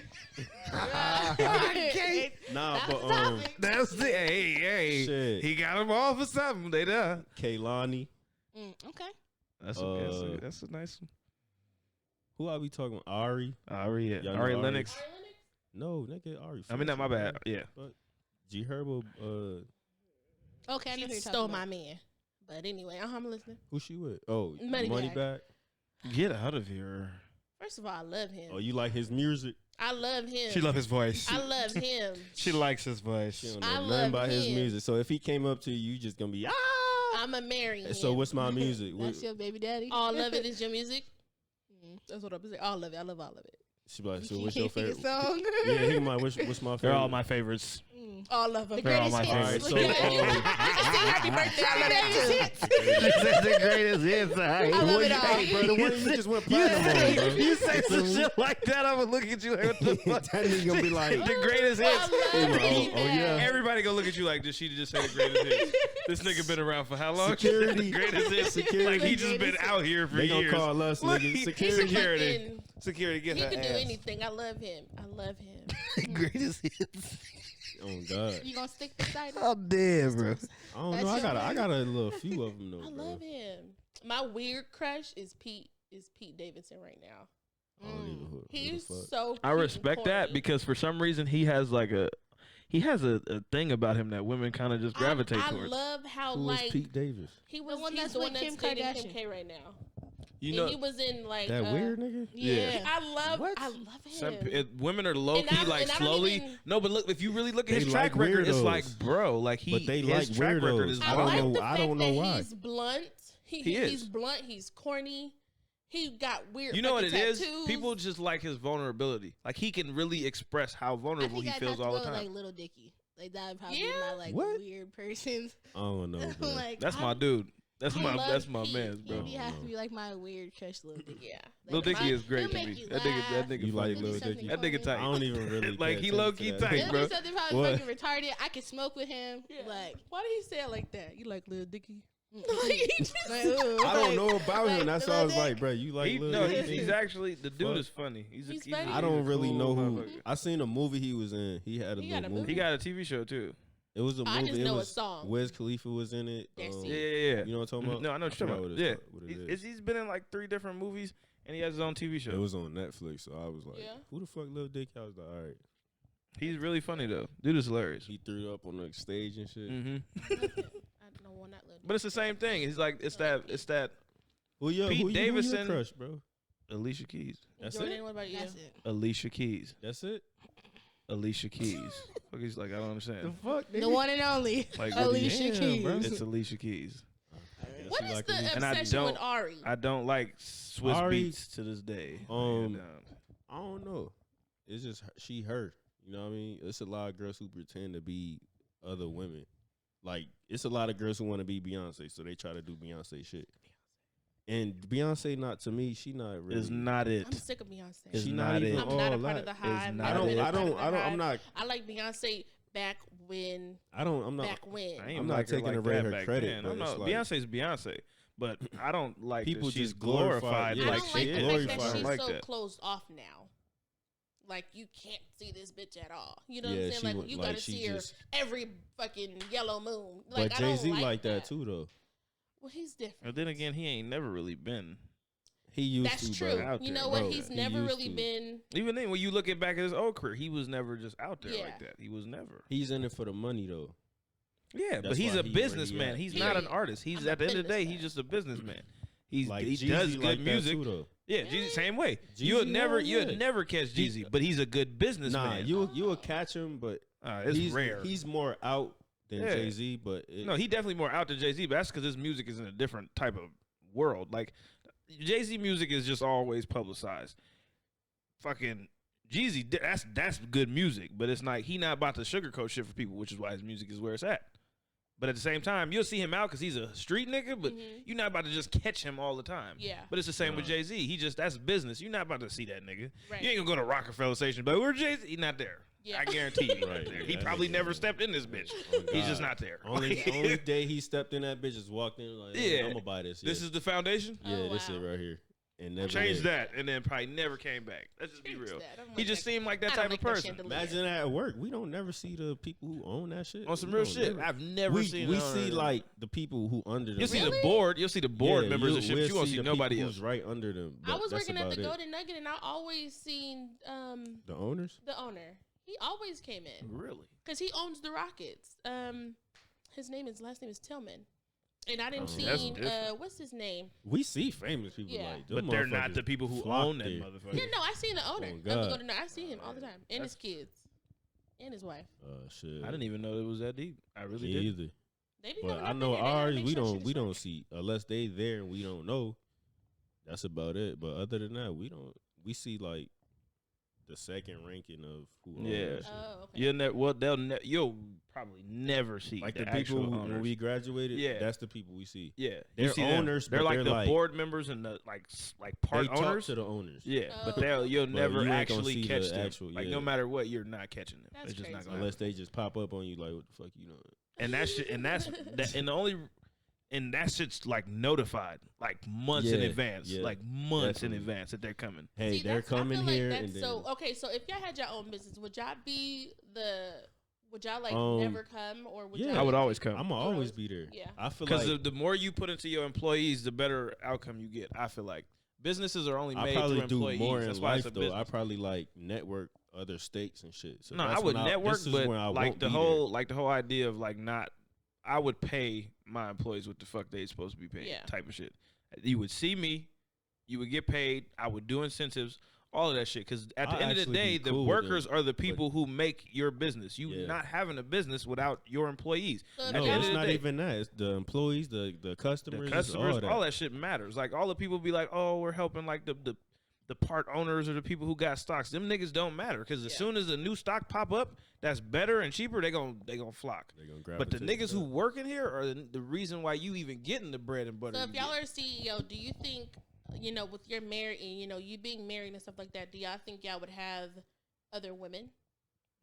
Okay. Nah, That's but the topic. That's the hey. Shit. He got them all for something. They done. Kaylani. Okay. That's a nice one. Who are we talking about? Ari. Ari, yeah. Y'all know Ari Ari? Lennox. No, nigga, Ari. I mean, not my bad. Yeah. But G Herbo. Okay, I know She who you're stole talking my about. man. But anyway, I'm listening. Who she with? Oh, Moneybag. Moneybag. Get out of here. First of all, I love him. Oh, you like his music? I love him. She love his voice. I love him. She likes his She voice. don't I know love nothing about his him. music. So if he came up to you, you just gonna be I'm a marry him. So what's my music? That's your baby daddy. All of it is your music. Mm. That's what I'm saying. All of it. I love all of it. She be like, so You what's your can't sing a favorite? song. Yeah, he can like, what's my favorite? They're all my favorites. All of them. The They're all greatest my hits. favorites. All right, so, Happy birthday. I love that too. That's the greatest hits. I love it all. Hey, bro, the one you just went platinum on, bro. You say some shit like that, I'm gonna look at you like, what the fuck? That nigga gonna be like, The greatest hits. I love oh, it. yeah. Everybody gonna look at you like, did she just say the greatest hits? This nigga been around for how long? Security. The greatest hits. Security. Like he just been out here for They gonna years. call us, Look, nigga. he- Security. Security. Fucking- Security, get He her can do ass. anything. I love him. I love him. Greatest hits. Oh God. You gonna stick beside him? I'm dead, bro. I don't That's know. your I man. got a little few of them though, I bro. love him. My weird crush is Pete Davidson right now. He's so cute I respect and that corny. because for some reason he has a thing about him that women kind of just gravitate towards. I love how Who like is Pete Davis? he was he's the one with that's Kim dating Kardashian. Kim K right now. You And know he was in like That weird nigga? Yeah. I love What? him. Women are low key like and I don't slowly. even- No, but look, if you really look at They his track like record, it's weirdos. like bro, like But they his like track record weirdos. is I I don't like know- the I fact don't know that why. he's blunt. He is. He's blunt. He's corny. He got weird. You know what it is? tattoos. People just like his vulnerability. Like he can really express how I vulnerable think he I'd feels have to all go the with, time. like Little Dicky. Like that would probably Yeah. be my like What? weird person. I don't know, bro. Like That's I- my dude. That's I my love man's, bro. He has to be like my weird crush, Little Dicky. Yeah. Lil Dicky is great he'll to make me. you That laugh. nigga You funny. like He'll do Lil something Dicky? That nigga funny. tight. I don't even really Like, pay he attention low-key to that. tight, He'll bro. do something probably What? fucking retarded. I can smoke with him. Like, Why did he say it like that? You like Lil Dicky? like, ooh, I don't like- know about him. like That's why I was Lil like, bro, you like Lil No, Dicky? he's actually the dude Fuck. is funny. He's funny. I don't really cool know who. motherfucker. I seen a movie he was in. He had a He got little a movie. He got a TV show too. It was a movie. I just it know a was song. Wiz Khalifa was in it. That's it. Yeah. You know what I'm talking about? No, I know what you're forgot talking what about. it's- Yeah, what it is. he's been in like 3 different movies, and he has his own TV show. It was on Netflix, so I was like, Yeah. "Who the fuck, Lil Dicky?" I was like, "All right." He's really funny though. Dude is hilarious. He threw up on the stage and shit. Mm-hmm. I don't want that Lil Dicky. But it's the same thing. He's like it's that Who your Pete who your Davidson- crush, bro? Alicia Keys. That's Jordan, it. what about you? That's it. Alicia Keys. That's it. Alicia Keys. Fuck, he's like I don't understand. fuck? The one and only Like, what do you- Alicia Damn, Keys. bro. It's Alicia Keys. What is the And I obsession with don't- Ari? I don't like Swiss Ari, beats to this day. I don't know. It's just her. You know what I mean? It's a lot of girls who pretend to be other women. Like it's a lot of girls who want to be Beyonce, so they try to do Beyonce shit. And Beyonce, not to me, she not really. Is not it. I'm sick of Beyonce. It's She not not even it. I'm not a all part of that. the hive. not I it. don't. I've been a I part don't. of the I don't. hive. I'm not. I like Beyonce back when. I don't. I'm not. Back when. I ain't I'm not like her taking like away that her back credit, then. but I'm not, it's like- Beyonce's Beyonce, but I don't like People that she's just glorify- glorified yeah, I like don't she like they the is. fact glorify that her. I she's don't like so that. closed off now. Like you can't see this bitch at all. You know Yeah, what I'm saying? she Like would- you like, gotta she see her just- every fucking yellow moon. Like But I don't Jay Z like like that too, though. Well, he's different. But then again, he ain't never really been. He used That's to, true. bro. out You there, know what? bro. He's He never used really to. been. Even then, when you look at back at his old career, he was never just out there Yeah. like that. He was never. He's in it for the money, though. Yeah, but That's he's why a he where he businessman. at. He's not an Period. artist. He's I'm a at the end of the day, businessman. he's just a businessman. He Like does Jeezy good like that music. too, though. Yeah, Jeezy, same way. Jeezy, You'll never yeah. catch Jeezy, but he's a good businessman. Nah, you will catch him, but it's he's rare. He's more out than Yeah. Jay Z, but No, he definitely more out than Jay Z, but that's because his music is in a different type of world. Like Jay Z music is just always publicized. Fucking Jeezy, that's good music, but it's like he not about to sugarcoat shit for people, which is why his music is where it's at. But at the same time, you'll see him out because he's a street nigga, but you're not about to just catch him all the time. Yeah. But it's the same with Jay Z. That's business. You're not about to see that nigga. Right. You ain't gonna go to Rockefeller Station, but where's Jay Z? He's not there. Yeah. I guarantee you. Right, There. yeah, He that probably nigga never is- stepped in this bitch. Oh, He's God. just not there. only day he stepped in that bitch is walked in like, Yeah. I'm gonna buy this. This yeah. is the foundation. yeah, Oh, this wow. it right here, and never Change did. that, and then probably never came back. Let's just be Change real. that. I don't He like just that. seemed like that I type don't like of that person. chandelier. Imagine that at work. We don't never see the people who own that shit. On some We real don't shit. never- I've never we seen. we none of see them. like the people who under them. You'll see Really? the board. You'll see the board Yeah, members and shit. we'll But you won't see the nobody people else. who's right under them. I but was that's working at about the it. Golden Nugget, and I always seen The owners. the owner. He always came in Really? because he owns the Rockets. His last name is Tillman, and I didn't Oh, see that's different. what's his name. We see famous people Yeah. like, them But they're not motherfuckers the people who flock own that there. motherfucker. Yeah, no, I seen the owner Oh, of the God. Golden Nugget. I see him all the time, and his kids, and his wife. Shit. I didn't even know it was that deep. I really Me did. either. They be But coming I up know in there. They gotta ours. make We sure don't. shit We is don't right. see unless they there and we don't know. That's about it. But other than that, we don't. We see like the second ranking of who. owns Yeah. that shit. Oh, okay. You'll you'll probably never see Like the the people actual who, owners. when we graduated. Yeah. That's the people we see. Yeah, They're you see them. owners, They're but like they're the like- board members and the like part They talk owners. to the owners. Yeah, Oh. but you'll But never you ain't gonna actually see catch the them. actual- Like yeah. no matter what, you're not catching them. That's It's just not crazy. gonna Unless happen. they just pop up on you like, what the fuck you doing? And that shit, and that's that, and the only. And that shit's like notified, like months in Yeah, advance, yeah, like months in definitely. advance that they're coming. Hey, See, they're that's- I coming feel like here that's and then. so okay. So if y'all had your own business, would y'all be the Would y'all like never come, or would y'all I would always come. I'm always be there. Yeah, I feel because like the more you put into your employees, the better outcome you get. I feel like businesses are only made through employees. More in That's why life it's a though. business. I probably like network other states and shit. So No, I would network, but like the whole idea of like not. I would pay my employees what the fuck they supposed to be paid, type of shit. You would see me, you would get paid. I would do incentives, all of that shit. Because at the end of the day, the workers are the people who make your business. You not having a business without your employees. No, it's not even that. It's the employees, the customers, all that shit matters. Like all the people be like, oh, we're helping like the part owners or the people who got stocks. Them niggas don't matter because as soon as a new stock pop up that's better and cheaper, they gonna flock. They gonna grab but the niggas who work in here are the reason why you even getting the bread and butter. So if y'all are a CEO, do you think, with your married and you being married and stuff like that, do y'all think y'all would have other women?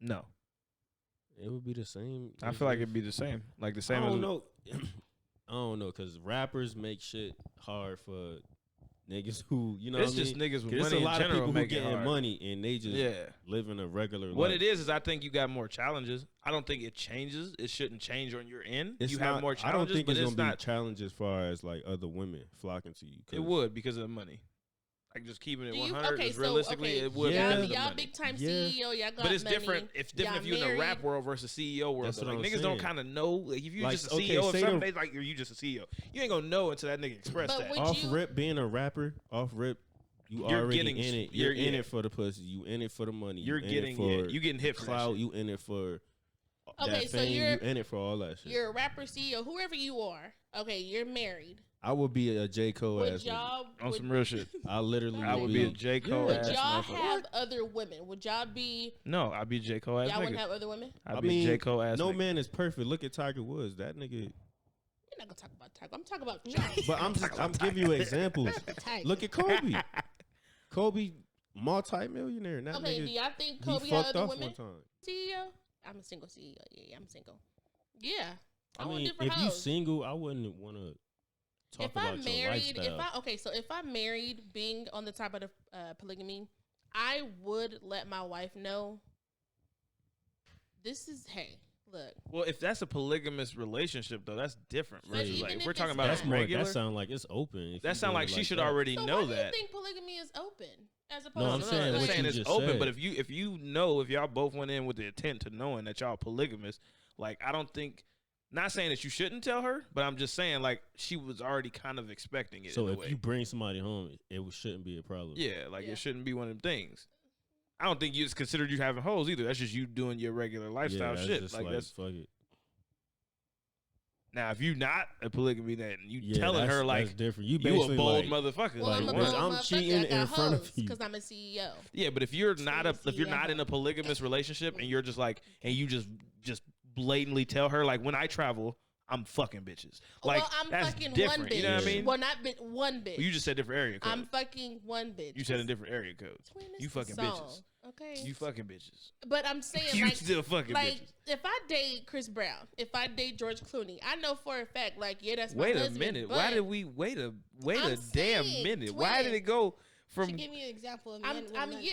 No. It would be the same. I feel like it'd be the same. Like the same. I don't know. I don't know because rappers make shit hard for niggas who, it's just niggas with money in general. There's a lot of people who getting money and they just living a regular life. What it is I think you got more challenges. I don't think it changes. It shouldn't change on your end. Have more challenges. I don't think it's gonna be challenges as far as like other women flocking to you. It would because of the money. Like just keeping it 100. Realistically, it would. Y'all big time CEO. Y'all got but it's money. different. It's different if you're in the rap world versus CEO world. That's what I'm niggas saying. don't kind of know. Like if you're just a CEO of something, they like you just a CEO. You ain't gonna know until that nigga express that. Off rip, being a rapper, you're already in it. You're in it for the pussy. You in it for the money. You're you getting hit for clout. You in it for that so fame. You in it for all that shit. You're a rapper, CEO, whoever you are. Okay, you're married. I would be a J. Cole ass on some real shit. I would be a J. Cole ass. Would y'all have other women? Would y'all be? No, I'd be J. Cole ass. Y'all wouldn't have other women. I'd be J. Cole ass. No man is perfect. Look at Tiger Woods. That nigga. You're not gonna talk about Tiger. I'm talking about y'all. But I'm giving you examples. Look at Kobe. Kobe, multi-millionaire. That okay, nigga, do y'all think Kobe had other women? One time. CEO? I'm a single CEO. Yeah, I'm single. Yeah. I mean, if you single, I wouldn't want to talk about your lifestyle. So if I'm married, being on the top of the polygamy, I would let my wife know. Look. Well, if that's a polygamous relationship, though, that's different. Right? Like we're talking about that's regular. That sound like it's open. That sound like she should already know that. Do you think polygamy is open? As opposed no, I'm saying it's open. But if y'all both went in with the intent to knowing that y'all polygamous, like I don't think. Not saying that you shouldn't tell her, but I'm just saying like she was already kind of expecting it. So if you bring somebody home, it shouldn't be a problem. Yeah, like it shouldn't be one of them things. I don't think it's considered you having hoes either. That's just you doing your regular lifestyle shit. Just like that's fuck it. Now, if you not a polygamy, then you telling her like that's different. You a bold motherfucker. Well, like I'm cheating in front of you because I'm a CEO. Yeah, but if you're not in a polygamous relationship and you're just like you just blatantly tell her like when I travel, I'm fucking bitches. Like I'm that's fucking different. One bitch. You know what I mean? Well, not one bitch. Well, you just said different area code. I'm fucking one bitch. You said a different area code. You fucking bitches. Okay. You fucking bitches. But I'm saying you like still fucking bitches. If I date Chris Brown, if I date George Clooney, I know for a fact like that's my husband. Wait a minute. Why did we wait a damn minute? Why did it go? From give me an example of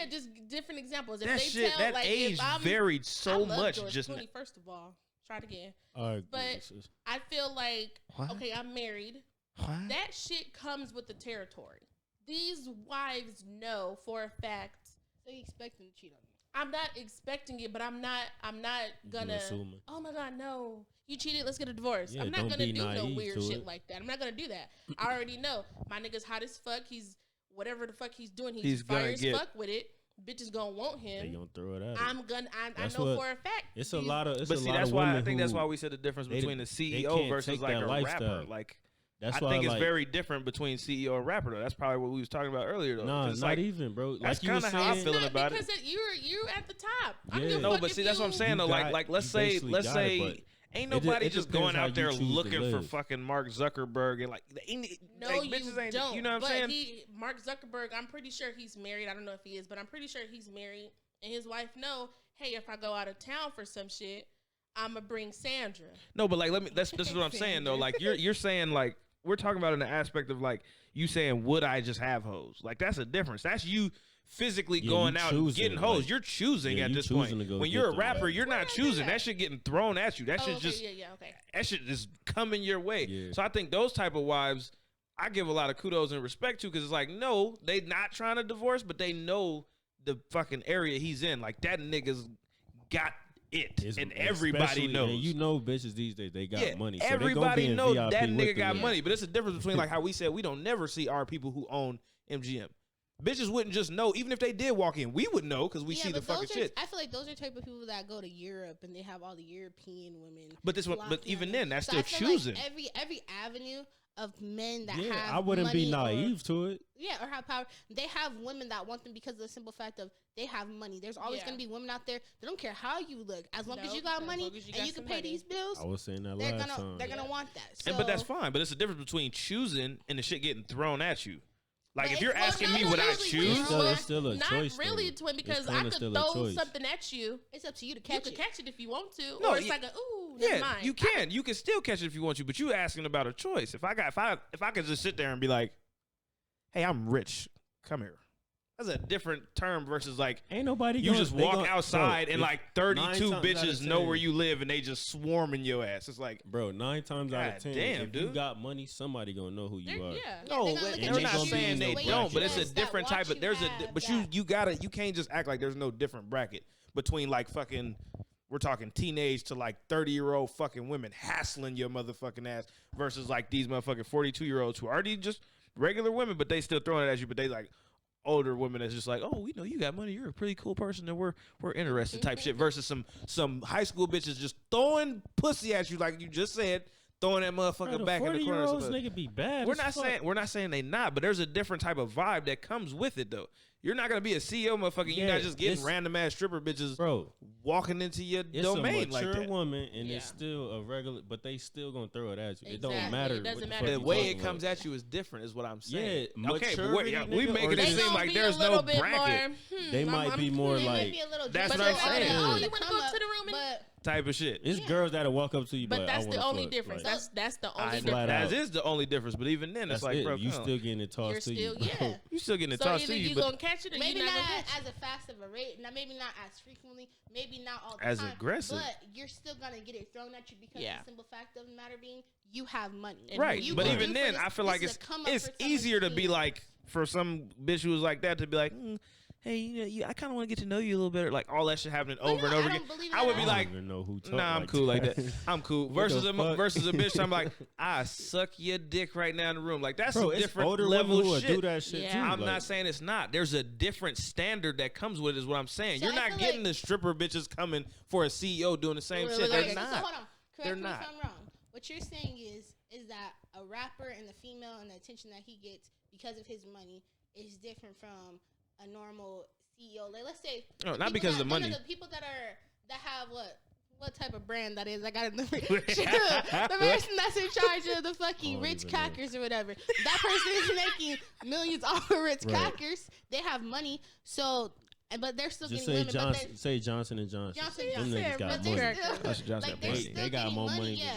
just different examples. If that they shit, tell, that like, age varied so much. George just Clooney, first of all, try it again. But I feel like okay, I'm married. What? That shit comes with the territory. These wives know for a fact. So you expect them to cheat on you? I'm not expecting it, but I'm not gonna. Oh my God, no! You cheated. Let's get a divorce. Yeah, I'm not gonna do no weird shit it. like that. I'm not gonna do that. I already know my nigga's hot as fuck. He's whatever the fuck he's doing. He's fire as fuck with it. Bitches gonna want him. They gonna throw it at I know for a fact. It's a lot of. But see, that's why I think that's why we said the difference between the CEO versus like a rapper. Like. I think it's very different between CEO and rapper though. That's probably what we was talking about earlier though. No, not even, bro. That's kind of how I'm feeling about it. Because you're at the top. Yeah. No, but see, that's what I'm saying though. Like let's say, ain't nobody just going out there looking for fucking Mark Zuckerberg and like no, like, you bitches ain't. Don't. You know what I'm saying? Mark Zuckerberg, I'm pretty sure he's married. I don't know if he is, but I'm pretty sure he's married, and his wife know. Hey, if I go out of town for some shit, I'ma bring Sandra. No, but like this is what I'm saying though. Like you're saying like. We're talking about in the aspect of like you saying, would I just have hoes? Like that's a difference. That's you physically going out and getting hoes. Like, you're choosing at this point. When you're a rapper, you're not choosing. That shit getting thrown at you. That shit just that shit just coming your way. Yeah. So I think those type of wives, I give a lot of kudos and respect to, because it's like, no, they not trying to divorce, but they know the fucking area he's in. Like, that nigga's got it, and everybody knows. And you know, bitches these days, they got money. So everybody knows that nigga got money. But it's a difference between like how we said we don't never see our people who own MGM. Bitches wouldn't just know, even if they did walk in. We would know because we see the fucking shit. I feel like those are type of people that go to Europe and they have all the European women. But even then, that's still choosing. Like every avenue of men that have I wouldn't be naive to it. Yeah, or have power. They have women that want them because of the simple fact of they have money. There's always going to be women out there. They don't care how you look. As long as you got money and you can pay these bills. I was saying that they're last time. They're going to want that. So, but that's fine. But it's a difference between choosing and the shit getting thrown at you. Like, if you're asking me what I choose, it's still a choice. Not really, twin, because I could throw something at you. It's up to you to catch it. You can catch it if you want to. No, or it's like never mind. You can. You can still catch it if you want to, but you asking about a choice. If I could just sit there and be like, hey, I'm rich. Come here. That's a different term versus like, ain't nobody. You just walk outside and like 32 bitches know where you live and they just swarming your ass. It's like, bro, 9 times out of 10, if dude, you got money, somebody gonna know who you are. Yeah. No, they're not saying they don't, but it's a different type of. You can't just act like there's no different bracket between like fucking. We're talking teenage to like 30-year-old fucking women hassling your motherfucking ass versus like these motherfucking 42-year-olds who are already just regular women, but they still throwing it at you, but they like older women that's just like, oh, we know you got money, you're a pretty cool person, and we're interested type shit versus some high school bitches just throwing pussy at you like you just said, throwing that motherfucker back in the corner. Nigga be bad. We're not saying they not, but there's a different type of vibe that comes with it though. You're not gonna be a CEO motherfucker. You're not just getting random ass stripper bitches, bro, walking into your domain like that. It's a mature woman, and it's still a regular, but they still gonna throw it at you. Exactly. It don't matter. It doesn't matter. The way it comes at you is different, is what I'm saying. Yeah, okay, but we making it seem like there's no bracket. They might be more like. That's what I'm saying. Oh, you want to go to the room and type of shit. It's girls that'll walk up to you, but that's the only difference. That's the only difference. That is the only difference. But even then, it's like, bro, you still getting it tossed to you. Yeah, you still getting it tossed to you. You gonna catch it, or maybe not as a fast of a rate. Now, maybe not as frequently. Maybe not all the as time. Aggressive. But you're still gonna get it thrown at you because the simple fact of the matter being you have money. Right. But even then, I feel like it's easier to be like, for some bitch who was like that to be like, hey, I kind of want to get to know you a little better. Like, all that shit happening over and over again. I would be like, nah, I'm cool like that. I'm cool. Versus a bitch, I'm like, I suck your dick right now in the room. Like, that's a different level of shit. Do that shit too, I'm not saying it's not. There's a different standard that comes with it, is what I'm saying. You're not getting the stripper bitches coming for a CEO doing the same shit. They're not. So hold on. Correct me if I'm wrong. What you're saying is that a rapper and the female and the attention that he gets because of his money is different from a normal CEO. Like, let's say, not because of the money. The people that have what type of brand that is? I got the person that's in charge of the fucking Ritz crackers or whatever. That person is making millions off of Ritz crackers. They have money, so. But they're still just getting women. Say Johnson and Johnson. Them niggas got money. They got more money. Yeah.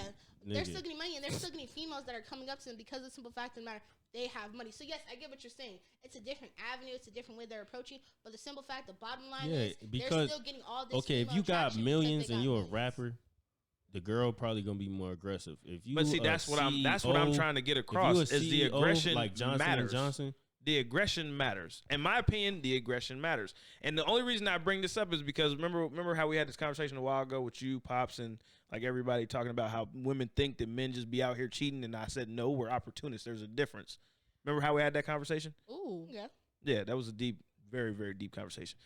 They're still getting money, and they're still getting females that are coming up to them because of the simple fact of the matter, they have money. So yes, I get what you're saying. It's a different avenue. It's a different way they're approaching. But the simple fact, the bottom line is, they're still getting all this. Okay, if you got millions and you're a rapper, the girl probably gonna be more aggressive. If you, but see, that's what I'm trying to get across. Is the aggression like Johnson matters? Johnson. The aggression matters. In my opinion, the aggression matters. And the only reason I bring this up is because remember how we had this conversation a while ago with you, Pops, and like everybody talking about how women think that men just be out here cheating, and I said, no, we're opportunists. There's a difference. Remember how we had that conversation? Ooh. Yeah. Yeah, that was a deep, very, very deep conversation.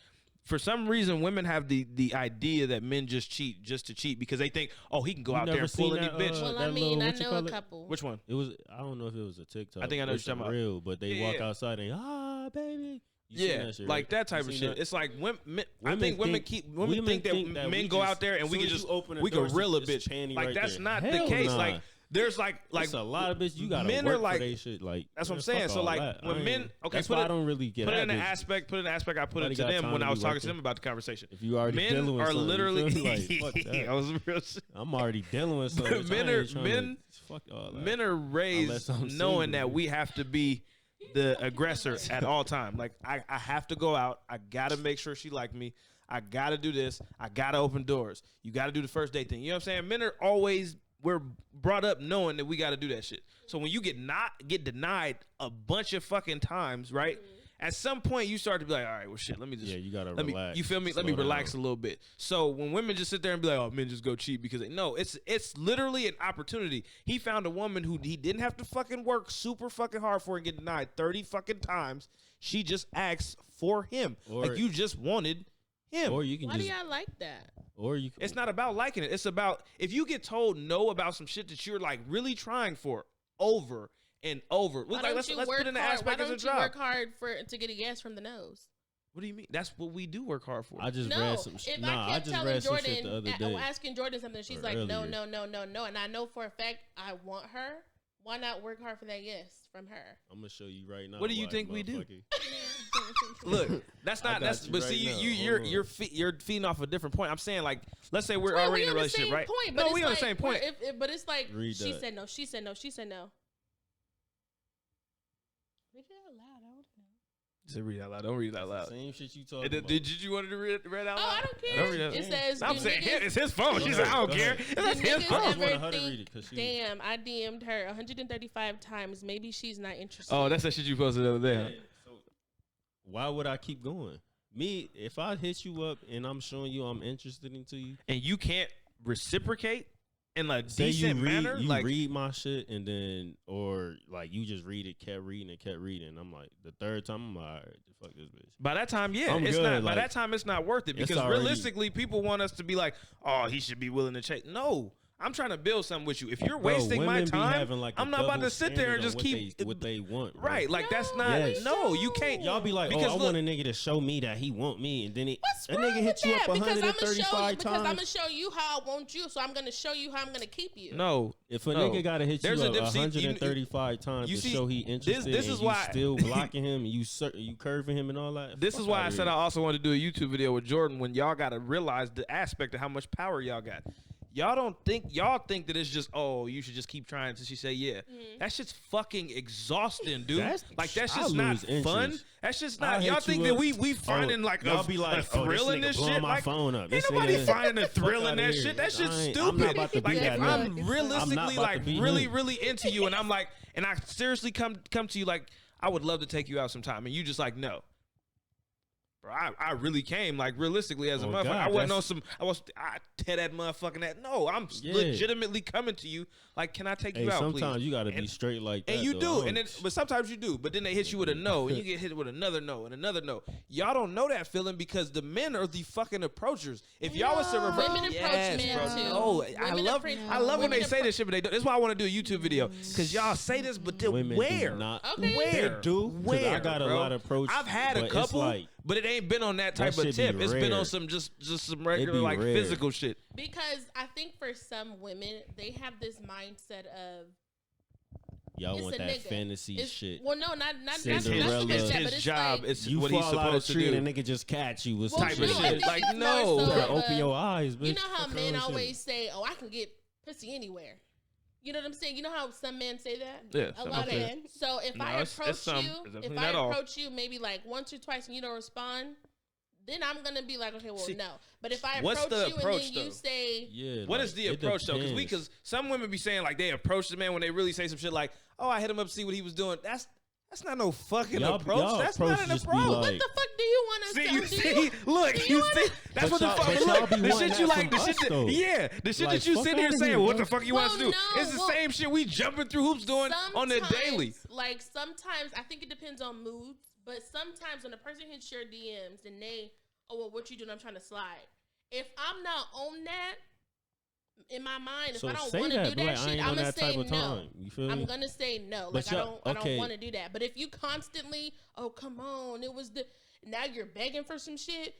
For some reason, women have the idea that men just cheat just to cheat because they think, oh, he can go out there and pull any bitch. Well, I mean, I know a couple. Which one? It was. I don't know if it was a TikTok. I think I know what you're talking about. Real, but they walk outside and baby. That shit, like that type of shit. That? It's like women I think women think that men go out there and we can just we can reel a bitch. Like that's not the case. Like. There's like a lot of bitches you gotta men work are like for they shit. Like that's what I'm saying. So like when men, okay, that's why I don't really get. Put it in the aspect. I put it to them when I was talking to them about the conversation. If you already dealing with are literally like, fuck that. I was real shit. I'm already dealing with something. Men are raised knowing that we have to be the aggressor at all time. Like I have to go out. I gotta make sure she like me. I gotta do this. I gotta open doors. You gotta do the first date thing. You know what I'm saying? Men are always, we're brought up knowing that we gotta do that shit. So when you get denied a bunch of fucking times, right? At some point you start to be like, all right, well shit, let me just you gotta relax. You feel me? Let me relax a little bit. So when women just sit there and be like, oh, men just go cheat because it's literally an opportunity. He found a woman who he didn't have to fucking work super fucking hard for and get denied 30 fucking times. She just asked for him. Like you just wanted him. Or you can Why do y'all like that? Or you can, it's not about liking it. It's about if you get told no about some shit that you're like really trying for over and over. Let's put in the aspect as a job. Why don't you work hard to get a yes from the no's? What do you mean? That's what we do work hard for. I just read some shit. I just read some shit the other day. Asking Jordan something, she's like, no, and I know for a fact I want her. Why not work hard for that yes from her? I'm gonna show you right now. What do you think we do? Look, you're feeding off a different point. I'm saying, like, let's say we're already in a relationship, right? No, we on the same point. But it's like she that. said no, she said no, she said no. Read it out loud. I want to know. Just read it out loud. Don't read it out loud. Same shit you talking about. Did you want to read out loud? Oh, I don't care. It says I'm saying it's his phone. She's like, I don't care. That's his phone. I just wanted her to read it. Damn, I DM'd her 135 times. Maybe she's not interested. Oh, that's that shit you posted the other day. Huh? So why would I keep going? Me, if I hit you up and I'm showing you I'm interested into you, and you can't reciprocate in a say decent manner, you like read my shit and then, or like you just read it, kept reading. I'm like, the third time I'm like, all right, fuck this bitch. By that time, yeah, I'm it's good, not. like, by that time, it's not worth it because realistically, people want us to be like, oh, he should be willing to chase. No. I'm trying to build something with you. If you're wasting my time, I'm not about to sit there and just keep what they want. Bro. Right, like that's not. Yes. No, you can't. Y'all be like, because I want a nigga to show me that he want me, and then what's that wrong nigga hit with you that? up 135 times. Because I'm gonna show you how I want you, so I'm gonna show you how I'm gonna keep you. No, if a nigga gotta hit you up 135 times to show he interested, this is why still blocking him, and you curving him and all that. This is why I said I also want to do a YouTube video with Jordan when y'all gotta realize the aspect of how much power y'all got. Y'all think that it's just, oh, you should just keep trying until she say yeah. That shit's fucking exhausting, dude. That's just not fun. That's just not. Y'all think that we finding like a thrill in this shit? My phone up. Ain't nobody finding a thrill in that shit. That shit's stupid. Like if I'm realistically like really into you, and I'm like, and I seriously come to you like, I would love to take you out sometime, and you just like no. Bro, I really came like realistically as a motherfucker. God, I wasn't on some. I tear that motherfucking that. No, I'm legitimately coming to you. Like, can I take you out, sometimes please? Sometimes you gotta be straight like that. And you do, and then but sometimes you do. But then they hit you with a no, and you get hit with another no and another no. Y'all don't know that feeling because the men are the fucking approachers. If y'all was to reverse, women approach men too. Oh, I love when they say this shit, but they don't. That's why I want to do a YouTube video because y'all say this, but women where? Where? Where? I got a lot of approach. I've had a couple. But it ain't been on that type of tip. It's been on some just some regular like physical shit. Because I think for some women, they have this mindset of y'all want that fantasy shit. Well, no, not Cinderella. It's his job. It's what he's supposed to do. And a nigga just catch you with type of shit. Like no, you gotta open your eyes. Bitch. You know how men always say, "Oh, I can get pussy anywhere." You know what I'm saying? You know how some men say that? Yeah. A lot of men. So if I approach you maybe like once or twice and you don't respond, then I'm going to be like, okay, well, no. But if I approach you and then you say... Yeah, what is the approach, though? Because some women be saying like they approach the man when they really say some shit like, oh, I hit him up to see what he was doing. That's not no fucking approach. That's not an approach. Like, what the fuck do you want to see? You see? Look, you see? That's what the fuck. Look, the shit you like, the shit that you sit here saying, what the fuck you want to do? It's the same shit we jumping through hoops doing on the daily. Like sometimes, I think it depends on moods, but sometimes when a person hits your DMs and they, oh, well, what you doing? I'm trying to slide. If I'm not on that, in my mind, if I don't want to do that shit, I'm gonna say no. I'm gonna say no. Like I don't want to do that. But if you constantly, oh come on, it was now you're begging for some shit.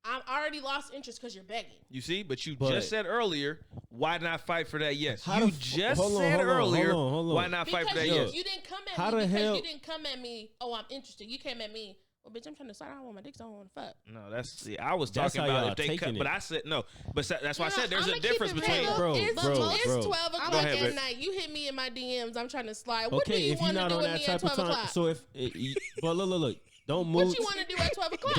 I already lost interest because you're begging. You see, but you just said earlier, why not fight for that yes? You just said earlier, why not fight for that yes? You didn't come at me because you didn't come at me. Oh, I'm interested. You came at me. Well, bitch, I'm trying to start. I don't want my dick, so I don't want to fuck. No, I was talking about if they cut, but I said no. But that's why I said there's a difference between it's 12 o'clock at night. You hit me in my DMs. I'm trying to slide. What do Okay, you if you're want to not do on with that me type at 12 of time, o'clock? so but look, don't move. What you want to do at 12 o'clock?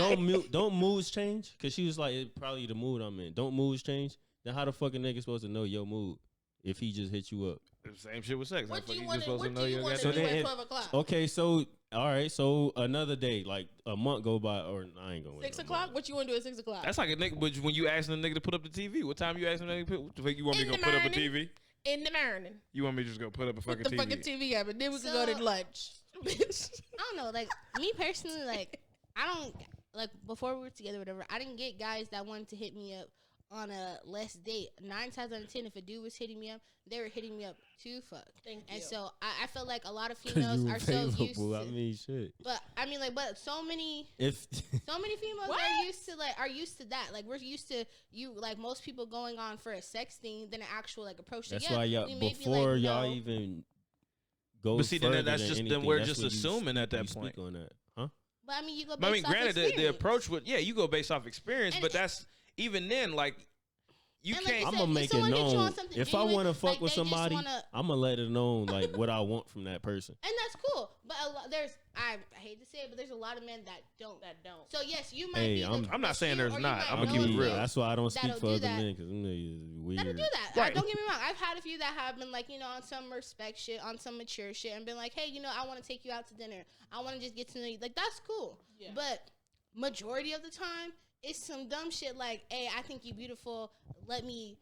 Don't moods change? Cause she was like, it's probably the mood I'm in. Don't moods change? Then how the fucking nigga supposed to know your mood if he just hit you up? The same shit with sex. What do you want to want to do goddamn- at 12 o'clock? Okay, so all right, so another day, like a month go by, or I ain't going. 6 o'clock? What you want to do at 6 o'clock? That's like a nigga. But when you asking a nigga to put up the TV, what time you asking a nigga to put? You want me to go put up a TV? In the morning. You want me to just go put up a fucking Put the TV? fucking TV up, and then we can go to lunch. Bitch. I don't know. Like me personally, like I don't like before we were together, whatever. I didn't get guys that wanted to hit me up on a less date. 9 times out of 10, if a dude was hitting me up, they were hitting me up to fuck. Thank you. And so I feel like a lot of females are so used to. I mean, shit. But I mean, like, but so many females What? are used to that. Like we're used to like most people going on for a sex thing than an actual like approach. That's to why y'all we may be before like, y'all no. even go. But see, further then that's than just anything, then we're that's just when you assuming at that speak point. on that, huh? But I mean, you go. But I mean, based off granted, the experience. approach would you go based off experience, And but that's even then like. You And like can't. you I'm said, gonna if make it someone hit you on known. something If I genuine, want to fuck like, with they just somebody, wanna- I'm gonna let it known like what I want from that person. And that's cool, but I hate to say it, but there's a lot of men that don't. So yes, you might Hey, be. I'm not saying there's not. I'm gonna keep it real. That's why I don't speak that'll for do other that. men because them niggas weird. That'll do that. Right. Don't get me wrong. I've had a few that have been like, on some respect shit, on some mature shit, and been like, hey, I want to take you out to dinner. I want to just get to know you. Like that's cool. Yeah. But majority of the time, it's some dumb shit like, hey, I think you beautiful. Let me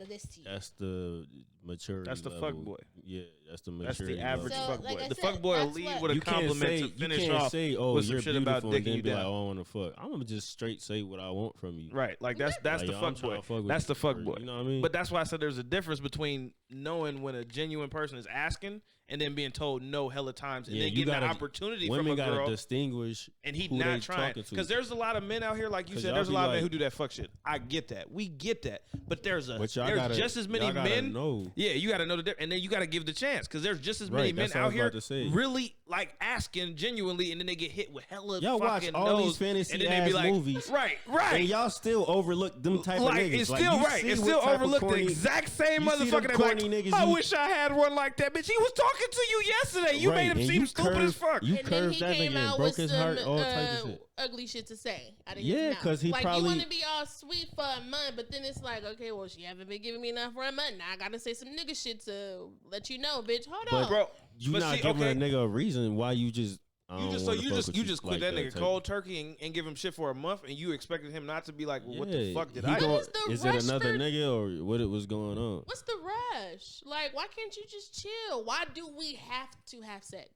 this to you. That's the maturity. That's the level. fuck boy. Yeah, that's the That's maturity. the average So, fuck like boy. I The said, fuck boy will that's lead what- with a You can't compliment say, to finish you can't off say, oh, with some you're shit beautiful, about and dicking then you be like, down. oh, I want to fuck. I'm gonna just straight say what I want from you. Right, like that's Like, the yo, I'm fuck tryna boy. fuck with That's you, the fuck or, boy. you know what I mean? But that's why I said there's a difference between knowing when a genuine person is asking and then being told no hella times and Yeah, then you getting the gotta- opportunity from women a gotta girl distinguish and he who not they trying. talking to. Because there's a lot of men out here, like you 'Cause said, y'all there's a be lot of men like- who do that fuck shit. I get that. We get that. But there's But y'all gotta- just as many y'all gotta men. know. Yeah, you got to know the difference. And then you got to give the chance because there's just as many Right, men that's what I out was here about to say. really like asking genuinely and then they get hit with hella Y'all watch fucking all these no's, fantasy and then they be ass like, movies. Right. And y'all still overlook them type Like of niggas. it's Like, still you right. see It's what still type of overlooked corny- the exact same you see them motherfucker. That's like, corny niggas I you- wish I had one like that, bitch. He was talking to you yesterday. You Right, made him and seem you stupid as fuck. You And then curved he that came nigga out and broke with his some heart, all type of shit. ugly shit to say. Out of Yeah, his mouth. 'cause he like, probably- you want to be all sweet for a month, but then it's like, okay, well, she haven't been giving me enough for a month. Now I gotta say some nigga shit to let you know, bitch. Hold But on. Bro, You but not see, giving okay. a nigga a reason why you just. You just quit that nigga cold turkey and give him shit for a month, and you expected him not to be like, well, what the fuck did I do? What is the Is rush it another for- nigga or what? It was going on? What's the rush? Like, why can't you just chill? Why do we have to have sex?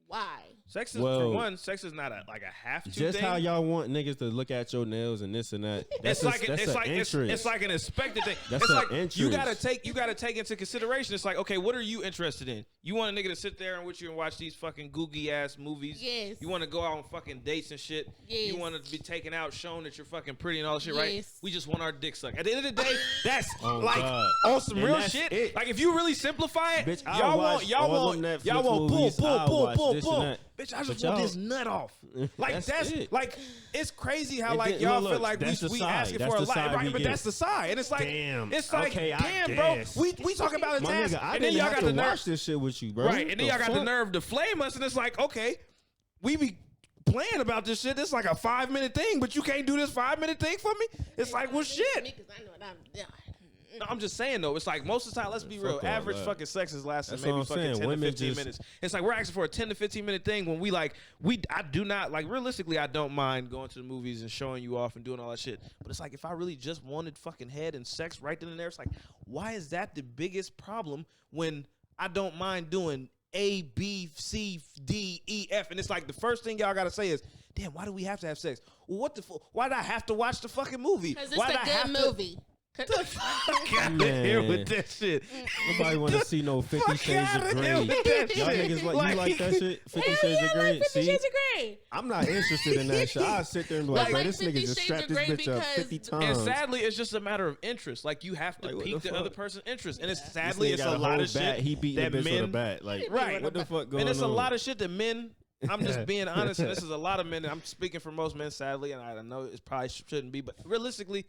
Why? Sex is Well, for one. Sex is not a have to. Just thing. how y'all want niggas to look at your nails and this and that. That's It's like an expected thing. That's It's an like you interest. gotta take into consideration. It's like, okay, what are you interested in? You want a nigga to sit there and with you and watch these fucking googie ass movies. Yes. You want to go out on fucking dates and shit. Yes. You want to be taken out, shown that you're fucking pretty and all that shit, right? Yes. We just want our dick sucked. At the end of the day, that's Oh, like God. on some And real that's shit. it. Like if you really simplify it, Bitch, I'll y'all watch want all them Netflix y'all want movies. I'll watch this and pull. that. Bitch, I just But want y'all- this nut off. Like That's it. like it's crazy how And like then- y'all look, feel like that's the we side. asking That's for a the lot, side right? we But get. that's the side, and it's like Damn. it's like Okay, I damn, bro. guess. We talking about a My task, nigga, I and then didn't y'all have got to the nerve, watch this shit with you, bro. right? And then y'all got the nerve to flame us, and it's like, okay, we be playing about this shit. It's like a 5-minute thing, but you can't do this 5-minute thing for me. It's like, well, shit. Because I know what I'm doing. No, I'm just saying though, it's like most of the time, let's be real, Fuck all average that. fucking sex is lasting That's maybe what I'm fucking saying. 10 to Women 15 just- minutes. It's like we're asking for a 10 to 15 minute thing when I do not, like realistically, I don't mind going to the movies and showing you off and doing all that shit. But it's like if I really just wanted fucking head and sex right then and there, it's like, why is that the biggest problem when I don't mind doing A, B, C, D, E, F? And it's like the first thing y'all gotta say is, damn, why do we have to have sex? Well, what the why did I have to watch the fucking movie? Because it's Why did I a have good to- movie. Fuck out of here with that shit. Nobody want to see no 50 Fuck Shades of outta Grey. here with that Y'all shit. niggas like, you like that shit? 50 Hell Shades yeah, of I Grey? like 50 See? Shades of Grey. I'm not interested in that shit. I'll sit there and be like, I bro, like this 50 nigga just Shades strapped of this Grey bitch up because- 50 And times. sadly, it's just a matter of interest. Like you have to Like, what pique the the other fuck? person's interest, and it's This sadly nigga it's got a lot whole of bat. shit He beating that the bitch men, with a bat. Like, right? what the fuck going on? And it's a lot of shit that men. I'm just being honest, and this is a lot of men. And I'm speaking for most men, sadly, and I know it probably shouldn't be, but realistically,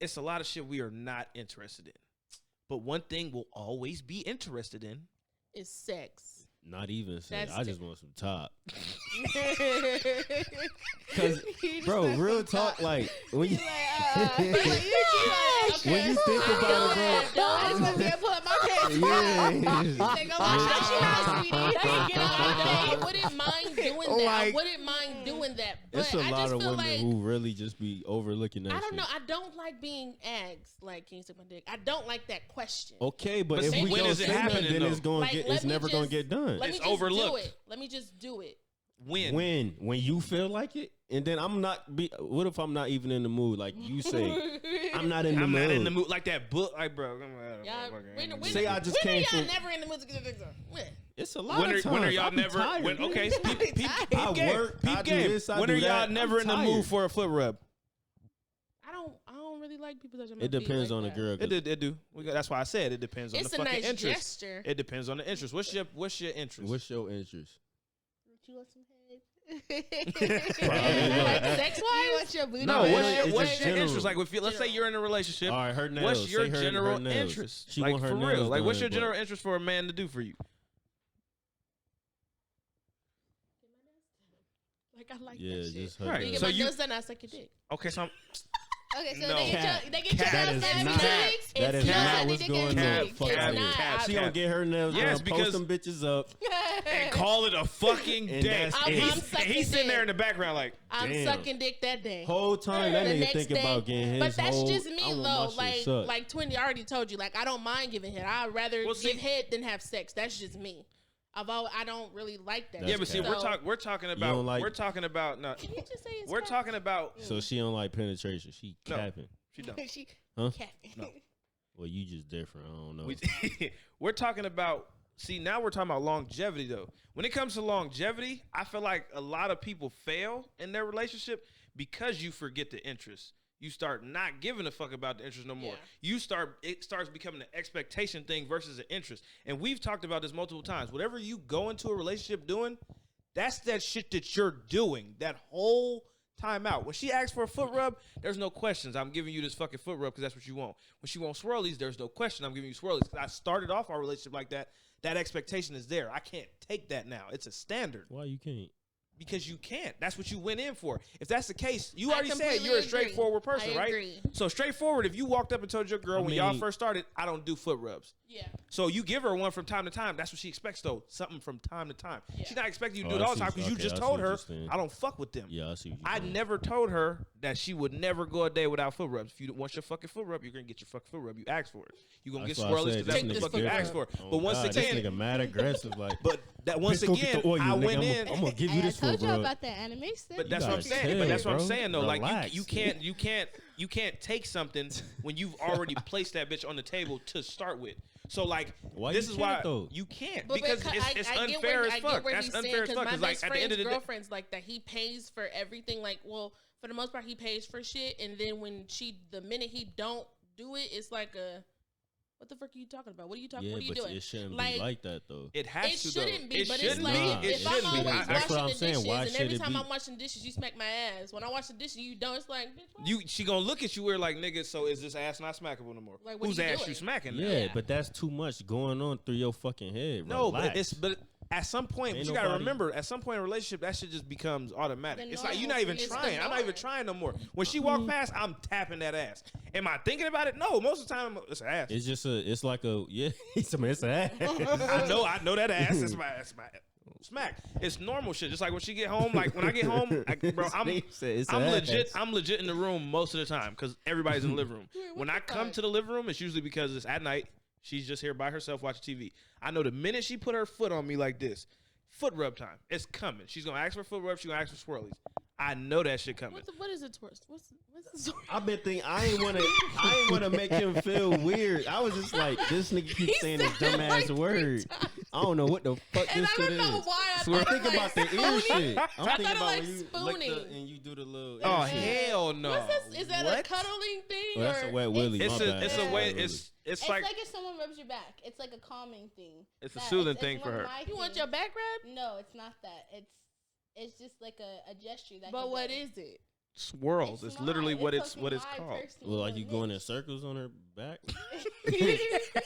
it's a lot of shit we are not interested in. But one thing we'll always be interested in is sex. Not even sex. That's I just want some top. Cause, bro, real talk, like when you when you think about it, bro. I just want to put my pants I wouldn't mind doing that. I wouldn't mind doing that. But It's a I lot just of feel women like, who really just be overlooking that. I don't shit. know. I don't like being asked, like, can you suck my dick? I don't like that question. Okay, but But if see, we when don't is it say nothing, happening, then though? it's gonna Like, get. let It's me never just- gonna get done. Let me It's just do overlooked. it. Let me just do it. when. When you feel like it, and then I'm not. What if I'm not even in the mood? Like you say, I'm not in the I'm mood. not in the mood like that book. Like, bro, Say I just came y'all from. never in the mood to get dick sucked? When? It's a lot When of are, times. when are y'all I be never? tired, When, man. okay, peep I game. work, Peep I do game. this, I When do are y'all that. never I'm in the tired. mood for a foot rub? I don't really like people touching my It feet depends like on the that. girl. 'cause It do. That's why I said it depends on It's the a fucking nice interest. gesture. It depends on the interest. What's your interest? What's your interest? You want some head? Like sex You wise? want your booty? No, No, what's it's your, just what's your general. interest? Like, let's say you're in a relationship. All right, her nails. What's your Say her general nails. interest? She Like, want her for nails real. Like, what's done, your but- general interest for a man to do for you? Like I like Yeah, that shit. just her Right. You nails. get So my you- nails done, I suck your dick. Okay, so Okay, so No. they get Cap. your nails Cap. done That is every not- 2 weeks. That is It's not not what's dick going and on. dick. Fuck It's that. not. Cap. She gonna get her nails Yes, done, because- post them bitches up. and call it a fucking And day. that's And it. he's, I'm and sucking he's sitting there dick. in the background like, I'm Damn. sucking dick that day. Whole time that The nigga next thinking day- about getting his But that's whole. just me I want though. my shit sucked. Like Twinny, I already told you. Like I don't mind giving head. I'd rather Well, see- give head than have sex. That's just me. I don't really like that. That's yeah, but see, cap. we're talking don't about like- we're talking about no, Can you just say it's we're cap? talking about So she don't like penetration. She No. capping. she don't. She Huh? capping. No. Well, you just different. I don't know. We're talking about. See, now we're talking about longevity though. When it comes to longevity, I feel like a lot of people fail in their relationship because you forget the interest. You start not giving a fuck about the interest no more. Yeah. It starts becoming an expectation thing versus an interest. And we've talked about this multiple times. Whatever you go into a relationship doing, that's that shit that you're doing that whole time out. When she asks for a foot rub, there's no questions. I'm giving you this fucking foot rub because that's what you want. When she wants swirlies, there's no question. I'm giving you swirlies. I started off our relationship like that. That expectation is there. I can't take that now. It's a standard. Why you can't? Because you can't. That's what you went in for. If that's the case, you I already said completely you're a agree. straightforward person, I right? agree. So straightforward, if you walked up and told your girl I when y'all mean- first started, I don't do foot rubs. Yeah. So you give her one from time to time. That's what she expects, though. Something from time to time. Yeah. She's not expecting you to Oh, do it I all the see. time because you Okay, just I see told what her, you're saying. I don't fuck with them. Yeah, I see. What you're I saying. never told her that she would never go a day without foot rubs. If you want your fucking foot rub, you're going to get your fucking foot rub. You ask for it. You're going to get That's why I swirlies said because that's this what the nigga fuck you different. asked for. Oh, But once God, again, this nigga mad aggressive. Like, but that once bitch, go get again, the oil, I nigga. went in. I'm gonna give you I this told foot you rub. about that anime stuff. But that's You what I'm gotta saying. chill, But that's what I'm bro. saying though. Like Relax. you can't take something when you've already placed that bitch on the table to start with. So like Why this you is can't, why though? you can't But because it's I get unfair where, as I fuck. get where That's he's unfair saying, as 'cause fuck. my Because like best at the end of friend's the day, girlfriend's like that. He pays for everything. Like, well, for the most part, he pays for shit, and then the minute he don't do it, it's like a, what the fuck are you talking about? What are you talking? Yeah, what are you but doing? it shouldn't Like, be like that though. it has It to though. shouldn't be, It but it's shouldn't like be. Nah, It if I'm shouldn't be. always That's what washing I'm the saying. dishes, Why and should every it time be? I'm washing dishes, you smack my ass. When I wash the dishes, you don't. It's like, bitch, what? She gonna look at you weird like nigga. So is this ass not smackable no more? Like, what Whose are you ass doing? you smacking? Now? Yeah, but that's too much going on through your fucking head. No, Relax. but at some point, Ain't but you gotta nobody- remember, at some point in a relationship, that shit just becomes automatic. The It's like you're normal not even for you. trying. It's the I'm not even norm. trying no more. When she walk past, I'm tapping that ass. Am I thinking about it? No. Most of the time, it's an ass. It's just it's like a yeah. It's an ass. I know that ass. It's my smack. It's normal shit. Just like when she get home, like when I get home, bro, I'm It's legit. I'm legit in the room most of the time because everybody's in the living room. Wait, what When the I come fuck? to the living room, it's usually because it's at night. She's just here by herself watching TV. I know the minute she put her foot on me like this, foot rub time. It's coming. She's gonna ask for foot rub. She's gonna ask for swirlies. I know that shit coming. What is it towards? What's the story? I've been thinking I ain't wanna make him feel weird. I was just like, this nigga keeps He saying this said it dumbass like 3 word. I don't know what the fuck And this I shit don't know is. why I So I thought think it about the like ear spooning. shit. I'm I thinking thought it about like when you lick spooning. and you do the little. Oh ear shit. hell no! What's this? Is that What? a cuddling thing? Oh, that's a or? wet willy. It's my a bad. it's a That's way. wet willy. It's It's like like if someone rubs your back. It's like a calming thing. it's a soothing thing for one of her. my You want things. your back rub? No, it's not that. It's just like a gesture that. But he what does. is it? swirls. It's literally what it's called. Well, like you going in circles on her back?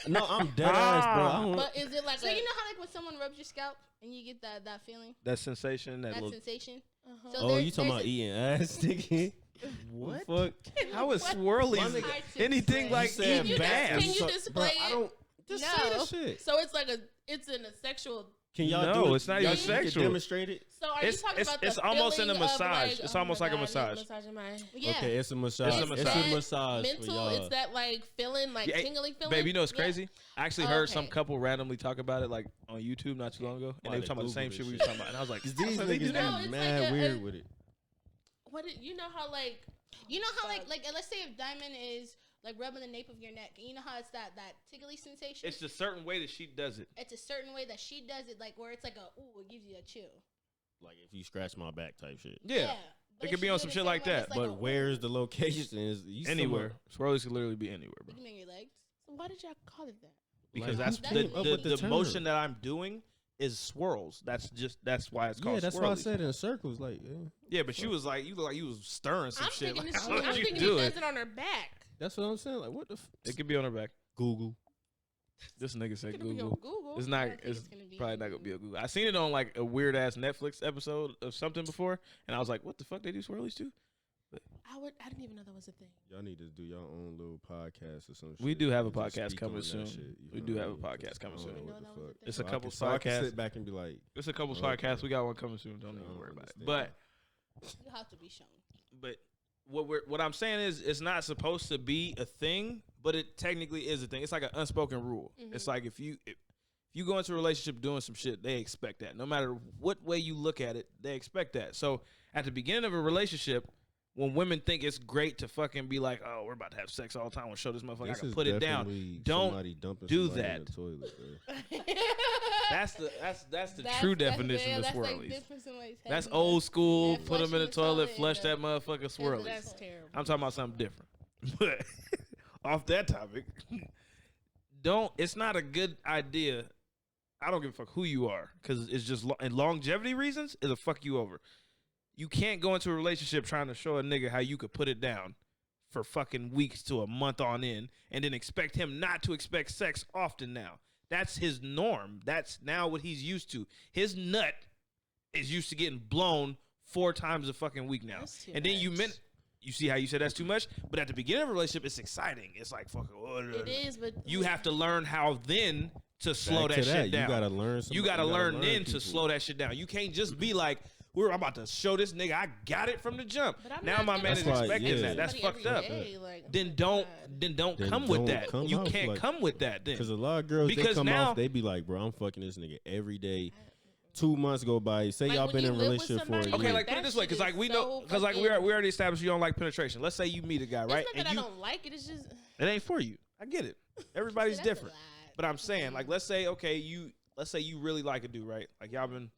No, I'm dead ass, bro. But is it like so? You know how like when someone rubs your scalp and you get that feeling, that sensation, that sensation. Uh-huh. So you talking about eating ass, sticky? What? Fuck? How is swirly anything like eating bass? Can you display it? I don't. Just say the shit. So it's in a sexual. Can y'all no, do it? It's not even sexual. Demonstrate it. So are you talking about the it's almost in a massage. Like, it's almost like a massage. Yeah. Okay, it's a massage. It's a massage. Mental. It's that like feeling, like tingling feeling. Babe, you know it's crazy. I actually heard some couple randomly talk about it like on YouTube not too long ago, and they were talking about the same shit we were talking about, and I was like, these niggas be mad weird with it. You know how like let's say if Diamond is like rubbing the nape of your neck, and you know how it's that tickly sensation. It's a certain way that she does it. It's a certain way that she does it, like where it's like it gives you a chill. Like if you scratch my back type shit. Yeah. It could be on some shit like that. But where's the location? Is anywhere. Swirlies could literally be anywhere, bro. You can make your legs. So why did y'all call it that? Because like, that's the motion that I'm doing is swirls. That's why it's called. Yeah, that's swirlies. why I said in circles. Like, yeah, but she was like, you look like you was stirring some shit. Like, I'm thinking he does it on her back. That's what I'm saying. Like, what the? It could be on her back. Google. This nigga said Google. Google. It's not. It's probably not gonna be a Google. I seen it on like a weird ass Netflix episode of something before, and I was like, what the fuck? They do swirlies too? But I didn't even know that was a thing. Y'all need to do your own little podcast or something. We do have a podcast coming soon. We do have a podcast coming soon. It's a couple podcasts. Sit back and be like, it's a couple podcasts. We got one coming soon. Don't even worry about it. But you have to be shown. But what I'm saying is, it's not supposed to be a thing, but it technically is a thing. It's like an unspoken rule. Mm-hmm. It's like if you go into a relationship doing some shit, they expect that. No matter what way you look at it, they expect that. So at the beginning of a relationship, when women think it's great to fucking be like, oh, we're about to have sex all the time, we'll show this motherfucker I can put it down. Don't do that. In the toilet, that's the true definition of swirlies. Like that's old school. Put them in the toilet, flush that motherfucker swirlies. That's terrible. I'm talking about something different. But off that topic, it's not a good idea. I don't give a fuck who you are, because it's just and longevity reasons, it'll fuck you over. You can't go into a relationship trying to show a nigga how you could put it down for fucking weeks to a month on end and then expect him not to expect sex often now. That's his norm. That's now what he's used to. His nut is used to getting blown 4 times a fucking week now. And then you see how you said that's too much? But at the beginning of a relationship, it's exciting. It's like fucking. It is, but you have to learn how then to slow that shit down. You gotta learn. You gotta learn then to slow that shit down. You can't just be like, I'm about to show this nigga I got it from the jump. Now my man is expecting that. That's fucked up. Then don't come with that. You can't come with that then. Because a lot of girls, they come off, they be like, bro, I'm fucking this nigga every day. 2 months go by. Say y'all been in a relationship for a year. Okay, like put it this way, because like we know, because like we already established you don't like penetration. Let's say you meet a guy, right? It's not that I don't like it. It's just it ain't for you. I get it. Everybody's different. But I'm saying, like, let's say you really like a dude, right? Like y'all been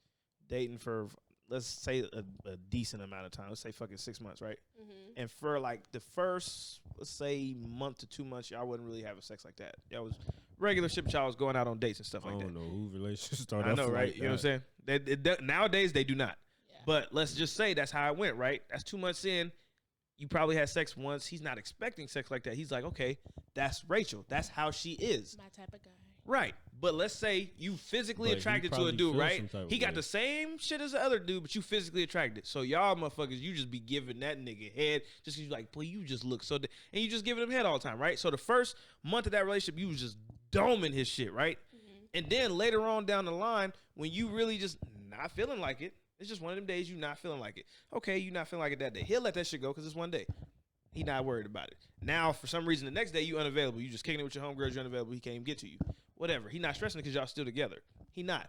dating for, let's say a decent amount of time. Let's say fucking 6 months, right? Mm-hmm. And for like the first, let's say month to 2 months, y'all wasn't really having sex like that. Y'all was regular shit, but y'all was going out on dates and stuff like that. I don't know who relationships started. I know, right? Like you know what I'm saying? Nowadays they do not. Yeah. But let's just say that's how it went, right? That's 2 months in. You probably had sex once. He's not expecting sex like that. He's like, okay, that's Rachel. That's how she is. My type of guy. Right. But let's say you physically attracted to a dude, right? He got the same shit as the other dude, but you physically attracted. So y'all motherfuckers, you just be giving that nigga head just because you like, boy, you just look so... and you just giving him head all the time, right? So the first month of that relationship, you was just doming his shit, right? Mm-hmm. And then later on down the line, when you really just not feeling like it, it's just one of them days you not feeling like it. Okay, you not feeling like it that day. He'll let that shit go because it's one day. He not worried about it. Now, for some reason, the next day you unavailable. You just kicking it with your homegirls, you're unavailable. He can't even get to you. Whatever. He not stressing it because y'all still together. He not.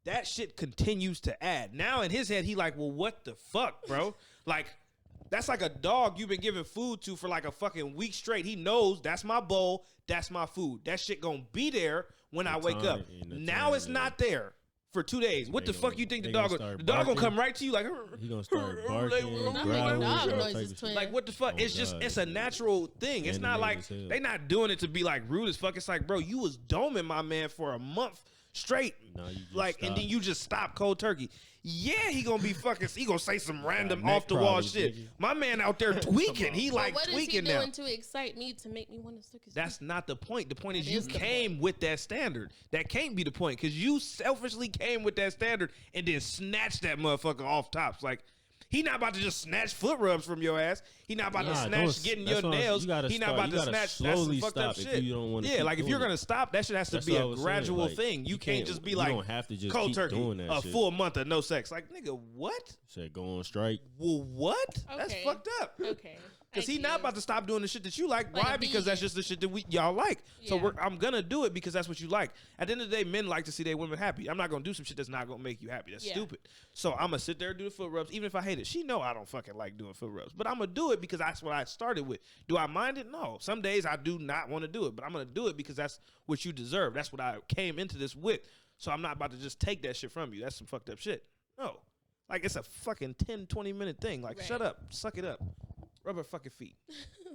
That shit continues to add. Now in his head, he like, well, what the fuck, bro? Like, that's like a dog you've been giving food to for like a fucking week straight. He knows that's my bowl, that's my food. That shit gonna be there when I wake up. Now it's not there for 2 days. What the fuck you think the dog gonna come right to you like? He gonna start barking, growling, like what the fuck? It's just it's a natural thing. It's not like they not doing it to be like rude as fuck. It's like, bro, you was doming my man for a month straight. No, you just like, stop. and then you just stop cold turkey. Yeah, he gonna be fucking. He gonna say some random neck off the wall problems, shit. nigga. My man out there tweaking. He like what tweaking is he now. doing to excite me to make me want to suck his That's not the point. The point is That you is the came with that standard. That can't be the point because you selfishly came with that standard and then snatched that motherfucker off tops. Like, he not about to just snatch foot rubs from your ass. He not about to snatch getting your nails. He not about to snatch. That's some fucked up shit. You don't yeah, like if you're gonna stop, that shit has to be a gradual like, thing. You can't just be like, you don't have to just cold keep turkey, doing that a shit. full month of no sex. Like, nigga, what? Said go on strike. Well, what? That's Okay. fucked up. Okay. Because he not about to stop doing the shit that you like. Like Why? a Because that's vegan. just the shit that y'all like. So Yeah. I'm gonna do it because that's what you like. At the end of the day, men like to see their women happy. I'm not gonna do some shit that's not gonna make you happy. That's Yeah. stupid. So I'm gonna sit there and do the foot rubs, even if I hate it. She know I don't fucking like doing foot rubs, but I'm gonna do it because that's what I started with. Do I mind it? No. Some days I do not want to do it, but I'm gonna do it because that's what you deserve. That's what I came into this with. So I'm not about to just take that shit from you. That's some fucked up shit. No. Like, it's a fucking 10, 20-minute thing. Like, shut Right. up. Suck it up. Rub her fucking feet.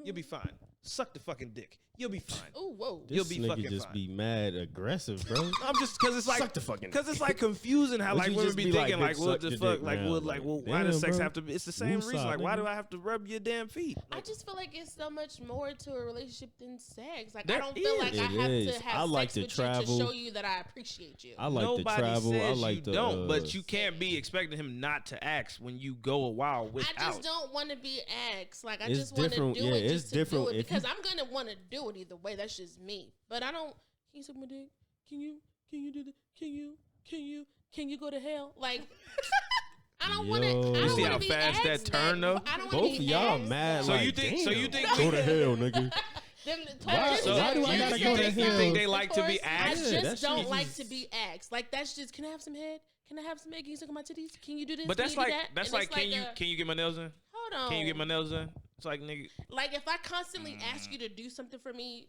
You'll be fine. Suck the fucking dick. You'll be fine. Oh, whoa. You'll This be nigga fucking just fine. be mad aggressive, bro. I'm just because it's like Suck the fucking because it's like confusing how Would like you women just be be like, thinking like, "Bitch, what suck the your fuck, dick like now." what, like, well, why does Damn, sex bro. have to be? It's the same Woosah, reason. Like, why do nigga. I have to rub your damn feet? I Like, just feel like it's so much more to a relationship than sex. Like, There I don't feel like I is. have It is. to have I like sex to with travel. you to show you that I appreciate you. I like nobody to travel. says I like you to don't, but you can't be expecting him not to ask when you go a while without. I just don't want to be asked. Like, I It's just want to different. do Yeah, it it's just to different. do it If because you- I'm gonna want to do it either way. That's just me. But I don't. Can you suck my dick? Can you do that? Can you go to hell? Like, I don't want to. I Yo. don't You see wanna how be fast that asked turn, though? I don't want Both to of be y'all asked mad. So like, you think- so damn. you think go to hell, nigga? Them Why- so why do I gotta you go to think, you hell? think they like to be I asked? Yeah, that just shit don't like is- to be asked. Like, that's just. Can I have some head? Can I have some head? Can you suck on my titties? Can you do this? But Can that's you do like that? that's And like it's can you get my nails in? Hold on. Can you get my nails in? It's like, nigga, Like, if I constantly ask you to do something for me,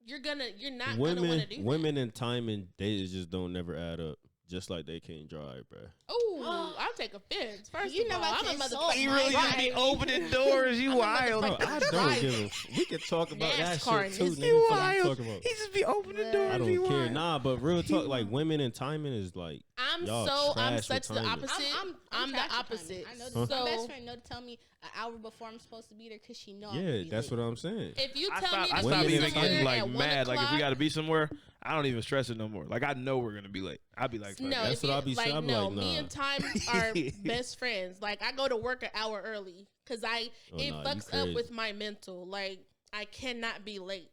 you're not gonna want to Women, do women, and time and days just don't never add up. Just like they can't drive, bro. Oh, I'll take offense. First You of know all, about I'm a this motherfucker. song. you really just be opening doors. You wild. No, I don't give a. We can talk about that NASCAR shit too, is nigga. You Fuck you wild. talking about. He just be opening Yeah. doors. I He don't care. wild. Nah, but real talk, like women and timing is like. I'm Y'all I'm trash such with the timing. opposite. I'm the trash with opposite. timing. I know Huh? this. My best So friend know to tell me an hour before I'm supposed to be there because she know. Yeah, that's what I'm saying. if you I tell stopped, me I to stopped be Women even and getting somewhere like at 1 mad. Like if we o'clock, got to be somewhere, I don't even stress it no more. Like I know we're gonna be late. I'll be like, fuck no, that. That's if what you, I be saying. I'm no, like, me nah. and Time are best friends. Like, I go to work an hour early because Oh, it nah, you fucks crazy. up with my mental. Like, I cannot be late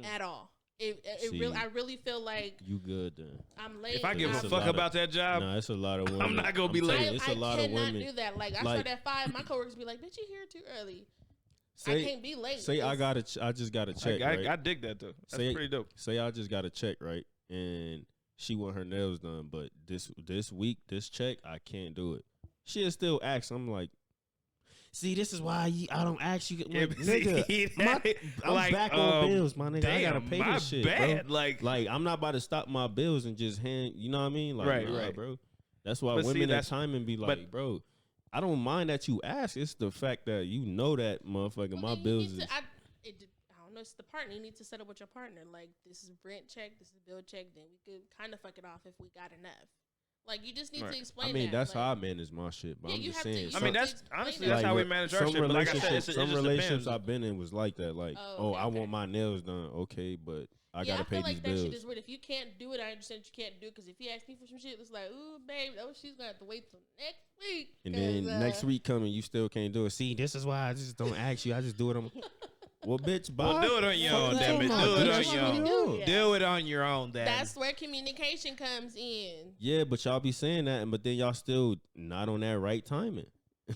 at all. It See. really, I really feel like You good then? I'm late. If I give It's a a fuck lot of- about that job, Nah, it's a lot of women. not gonna be I'm late. telling you, It's a lot of cannot women. do that. Like, I Like- start at 5. My coworkers be like, "Bitch, you here too early." I Say, can't be late. say I It's- I just got to check. I right? dig that though. That's Say- pretty dope. Say I just got a check, right? And she want her nails done, but this week, this check, I can't do it. She'll still ask. I'm like, see, this is why I don't ask you. Yeah, Like, but nigga, see, I'm like, back on bills, my nigga. I Damn, gotta pay my this shit, bad. bro. Like, Like, I'm not about to stop my bills and just hand. You know what I mean? Like, Right, nah, right. bro. That's why But see, women at that's- timing be like, but- bro. I don't mind that you ask. It's the fact that you know that motherfucker. Well, My then you bills need is. to- I don't know. It's the partner. You need to settle with your partner. Like, this is rent check. This is bill check. Then we could kind of fuck it off if we got enough. Like, you just need Right. to explain. I mean, that. that's like, how I manage my shit. But Yeah, I'm you just have to- saying. you I some- mean, have that's to honestly explain that's that. how we what- manage our some shit. But like I said, relationships, some it just relationships depends. I've been in was like that. Like, Oh, I okay. want my nails done. Okay, but I yeah, gotta I pay feel like these that bills. shit is weird. If you can't do it, I understand that you can't do it. Because if he asks me for some shit, it's like, ooh, babe, oh, she's gonna have to wait till next week. And then 'cause, next week coming, you still can't do it. See, this is why I just don't ask you. I just do it on. Well, bitch, bye. Well, do it on your own, Fuck damn it. you Do talking it about? on That's your what own. we do. Yeah. Do it on your own, Dad. That's where communication comes in. Yeah, but y'all be saying that, but then y'all still not on that right timing.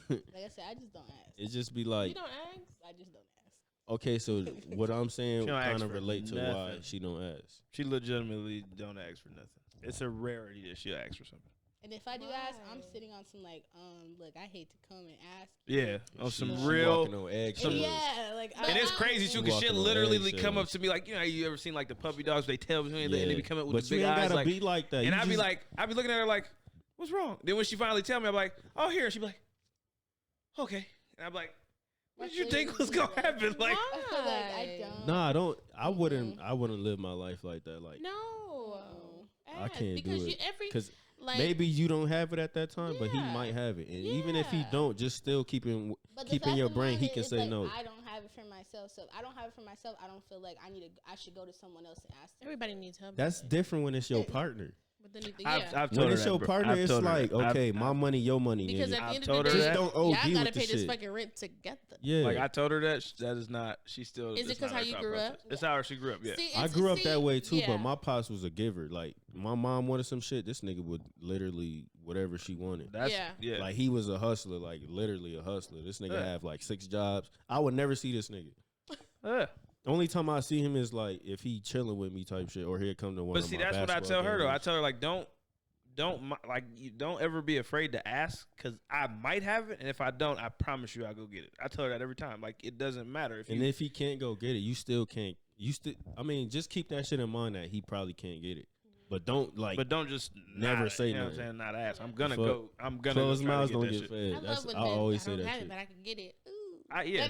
Like I said, I just don't ask. It just be You like, don't ask. I just don't ask. okay, so what I'm saying She don't ask kind of for relate to why nothing. she don't ask. She legitimately don't ask for nothing. It's a rarity that she'll ask for something. And if I do ask, I'm Why? sitting on some like, look, I hate to come and ask. Yeah, on She- some she real. walking on eggshells. Yeah, like But And it's I- crazy too, You cause walking she'll on literally come up eggshells. to me like, you know, you ever seen like the puppy dogs? They tell me and Yeah. they be coming up with But the you big ain't eyes, gotta like, be like that. and You I'd be just- like, I'd be looking at her like, what's wrong? Then when she finally tell me, I'm like, oh, here. And she'd be like, okay. And I'm like, what did you think was gonna happen? Like, like I don't. Nah, I wouldn't live my life like that. Like, No. No. I can't because do it. Because like, maybe you don't have it at that time, but he might have it. And even if he don't, just still keep in your brain, he can say like, no. I don't have it for myself. So if I don't have it for myself, I don't feel like I should go to someone else and ask them. Everybody needs help. That's different when it's your partner. But then, I've told when her it's your partner, it's like, okay, my money, your money. Because at the end of of the day, just don't y'all OD gotta with pay the this shit. fucking rent together. Yeah, like I told her that is not. She still is it because how you grew up? It's how she grew up. Yeah, See, I grew up that way too, but my pops was a giver. Like my mom wanted some shit, this nigga would literally whatever she wanted. That's Yeah. Like he was a hustler, like literally a hustler. This nigga have like 6 jobs. I would never see this nigga. Only time I see him is like if he chilling with me type shit, or he'll come to one. But of see, my that's what I tell her games. though. I tell her like don't ever be afraid to ask, because I might have it, and if I don't, I promise you I'll go get it. I tell her that every time. Like it doesn't matter if he can't go get it, you still can't. I mean, just keep that shit in mind that he probably can't get it. But don't just never say you know nothing. what I'm saying, not ask. I'm gonna go. Closed go try mouths to get don't that get shit. fed. I love when I always say I don't that have shit. it, but I can get it. Ooh.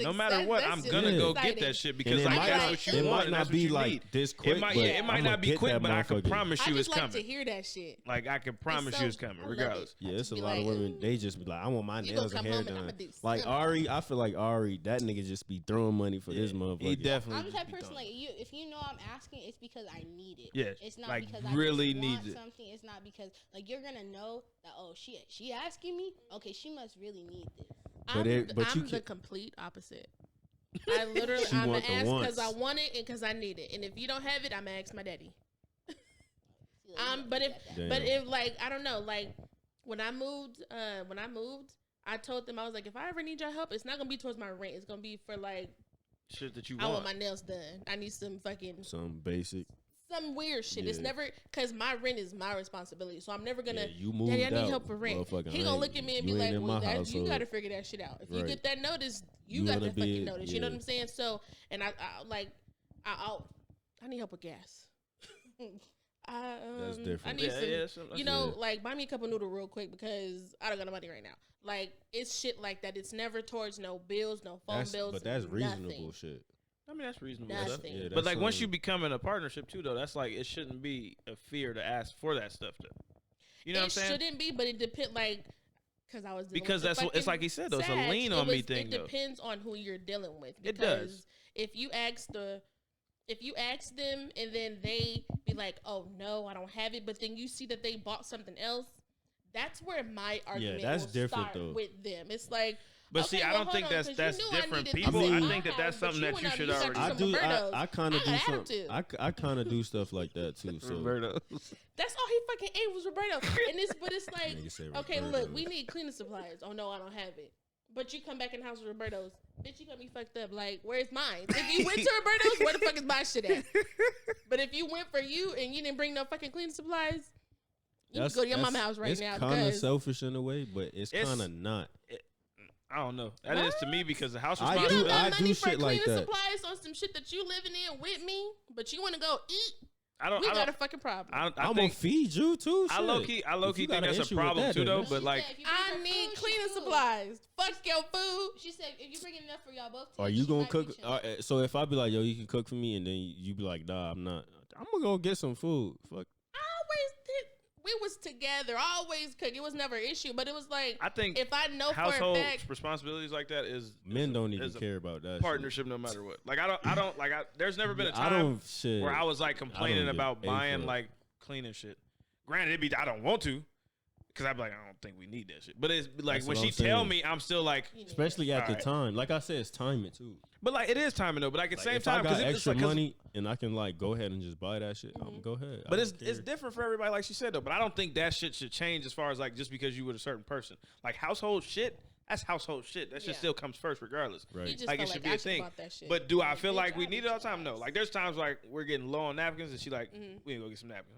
No matter what, I'm gonna go get that shit because like that's what you it want. might not be like this quick. It might not be quick, but I can promise you it's I just coming. like to hear that shit. Like I can promise you it's coming, regardless. Yeah, it's a lot of women. They just be like, I want my nails and hair done. Like Ari, I feel like Ari, that nigga just be throwing money for this motherfucker. He definitely. I'm the type of person like you. If you know I'm asking, it's because I need it. Yes, it's not like because I really just needs want it. something. It's not because like you're gonna know that she asking me. Okay, she must really need this. I'm the complete opposite. I literally I'm gonna ask because I want it and because I need it. And if you don't have it, I'm gonna ask my daddy. But if like I don't know, like when I moved, I told them I was like, if I ever need your help, it's not gonna be towards my rent. It's gonna be for like shit that you I want. want my nails done. I need some basic. Some weird shit. Yeah. It's never because my rent is my responsibility. So I'm never gonna. You moved Daddy, I need out, help for rent. motherfucker. He gonna look at me and be You ain't like, in "Well, my you household. gotta figure that shit out. If you Right. get that notice, you You got wanna that fucking be- notice." You know yeah. what I'm saying? So, and I need help with gas. That's different. I need that's you know, like buy me a cup of noodle real quick because I don't got no money right now. Like it's shit like that. It's never towards no bills, no phone bills. But that's reasonable nothing. shit. I mean, that's reasonable Nothing. stuff. Yeah, But like once something. you become in a partnership too, though, that's like it shouldn't be a fear to ask for that stuff. Though, you know what I'm saying? It shouldn't be, but it depends. Like because I was dealing Because with that's what it's like he said though. It's a lean on me thing. It though. depends on who you're dealing with. It does. If you ask them and then they be like, "Oh no, I don't have it," but then you see that they bought something else, that's where my argument that's will different, start though. with them. It's like, But okay, see, I well, don't think hold on, that's 'cause you knew I different needed people. this I in I my think that that's house, but something that went you out should and got already. you I some do. Robertos. I kind of I do had some. to. I kind of do stuff like that too. So Roberto. That's all he fucking ate was Roberto. But it's like, Nigga say okay, Roberto. look, we need cleaning supplies. Oh no, I don't have it. But you come back in the house with Roberto's. Bitch, you got me fucked up. Like, where's mine? If you went to Roberto's, where the fuck is my shit at? But if you went for you and you didn't bring no fucking cleaning supplies, you can go to your mama's house right now. It's kind of selfish in a way, but it's kind of not. I don't know. That is to me because the house I You responsibility. don't got I money do for shit like cleaning that. supplies on some shit that you living in with me, but you want to go eat. I don't. We I got don't. a fucking problem. I I'm gonna think. feed you too. I low key If you think got an that's a issue with problem that, too, though. then But like, I need cleaning supplies. Fuck your food. She said if you bring enough for y'all both. Are you gonna cook? So if I be like, yo, you can cook for me, and then you be like, nah, I'm not. I'm gonna go get some food. Fuck. I always did. We was together. I always cook. It was never an issue, but it was like I think if I know for a household fact. responsibilities like that is Men don't even is a care about that shit. partnership no matter what. Like I don't like. There's never been a I time don't shit. where I was like complaining give about a buying fuck. like cleaning shit. Granted, it'd be I don't want to, because I'd be like I don't think we need that shit. But it's like That's when what she I'm saying. tell me, I'm still like. Especially at the Alright. time. Like I said, it's timing too. But like it is timing though. But like at the same If time, I got it's extra like, 'cause- money and I can like go ahead and just buy that shit, I'm go ahead. But I it's don't care. different for everybody, like she said though. But I don't think that shit should change as far as like just because you with a certain person. Like household shit, that's household shit. That shit Yeah. still comes first regardless. Right. He just Like it felt should like be I a thing. bought that shit. But do I Like, feel bitch, like we I need beat it all the your time? No. ass. Like there's times like we're getting low on napkins and she like, Mhm. we ain't go get some napkins.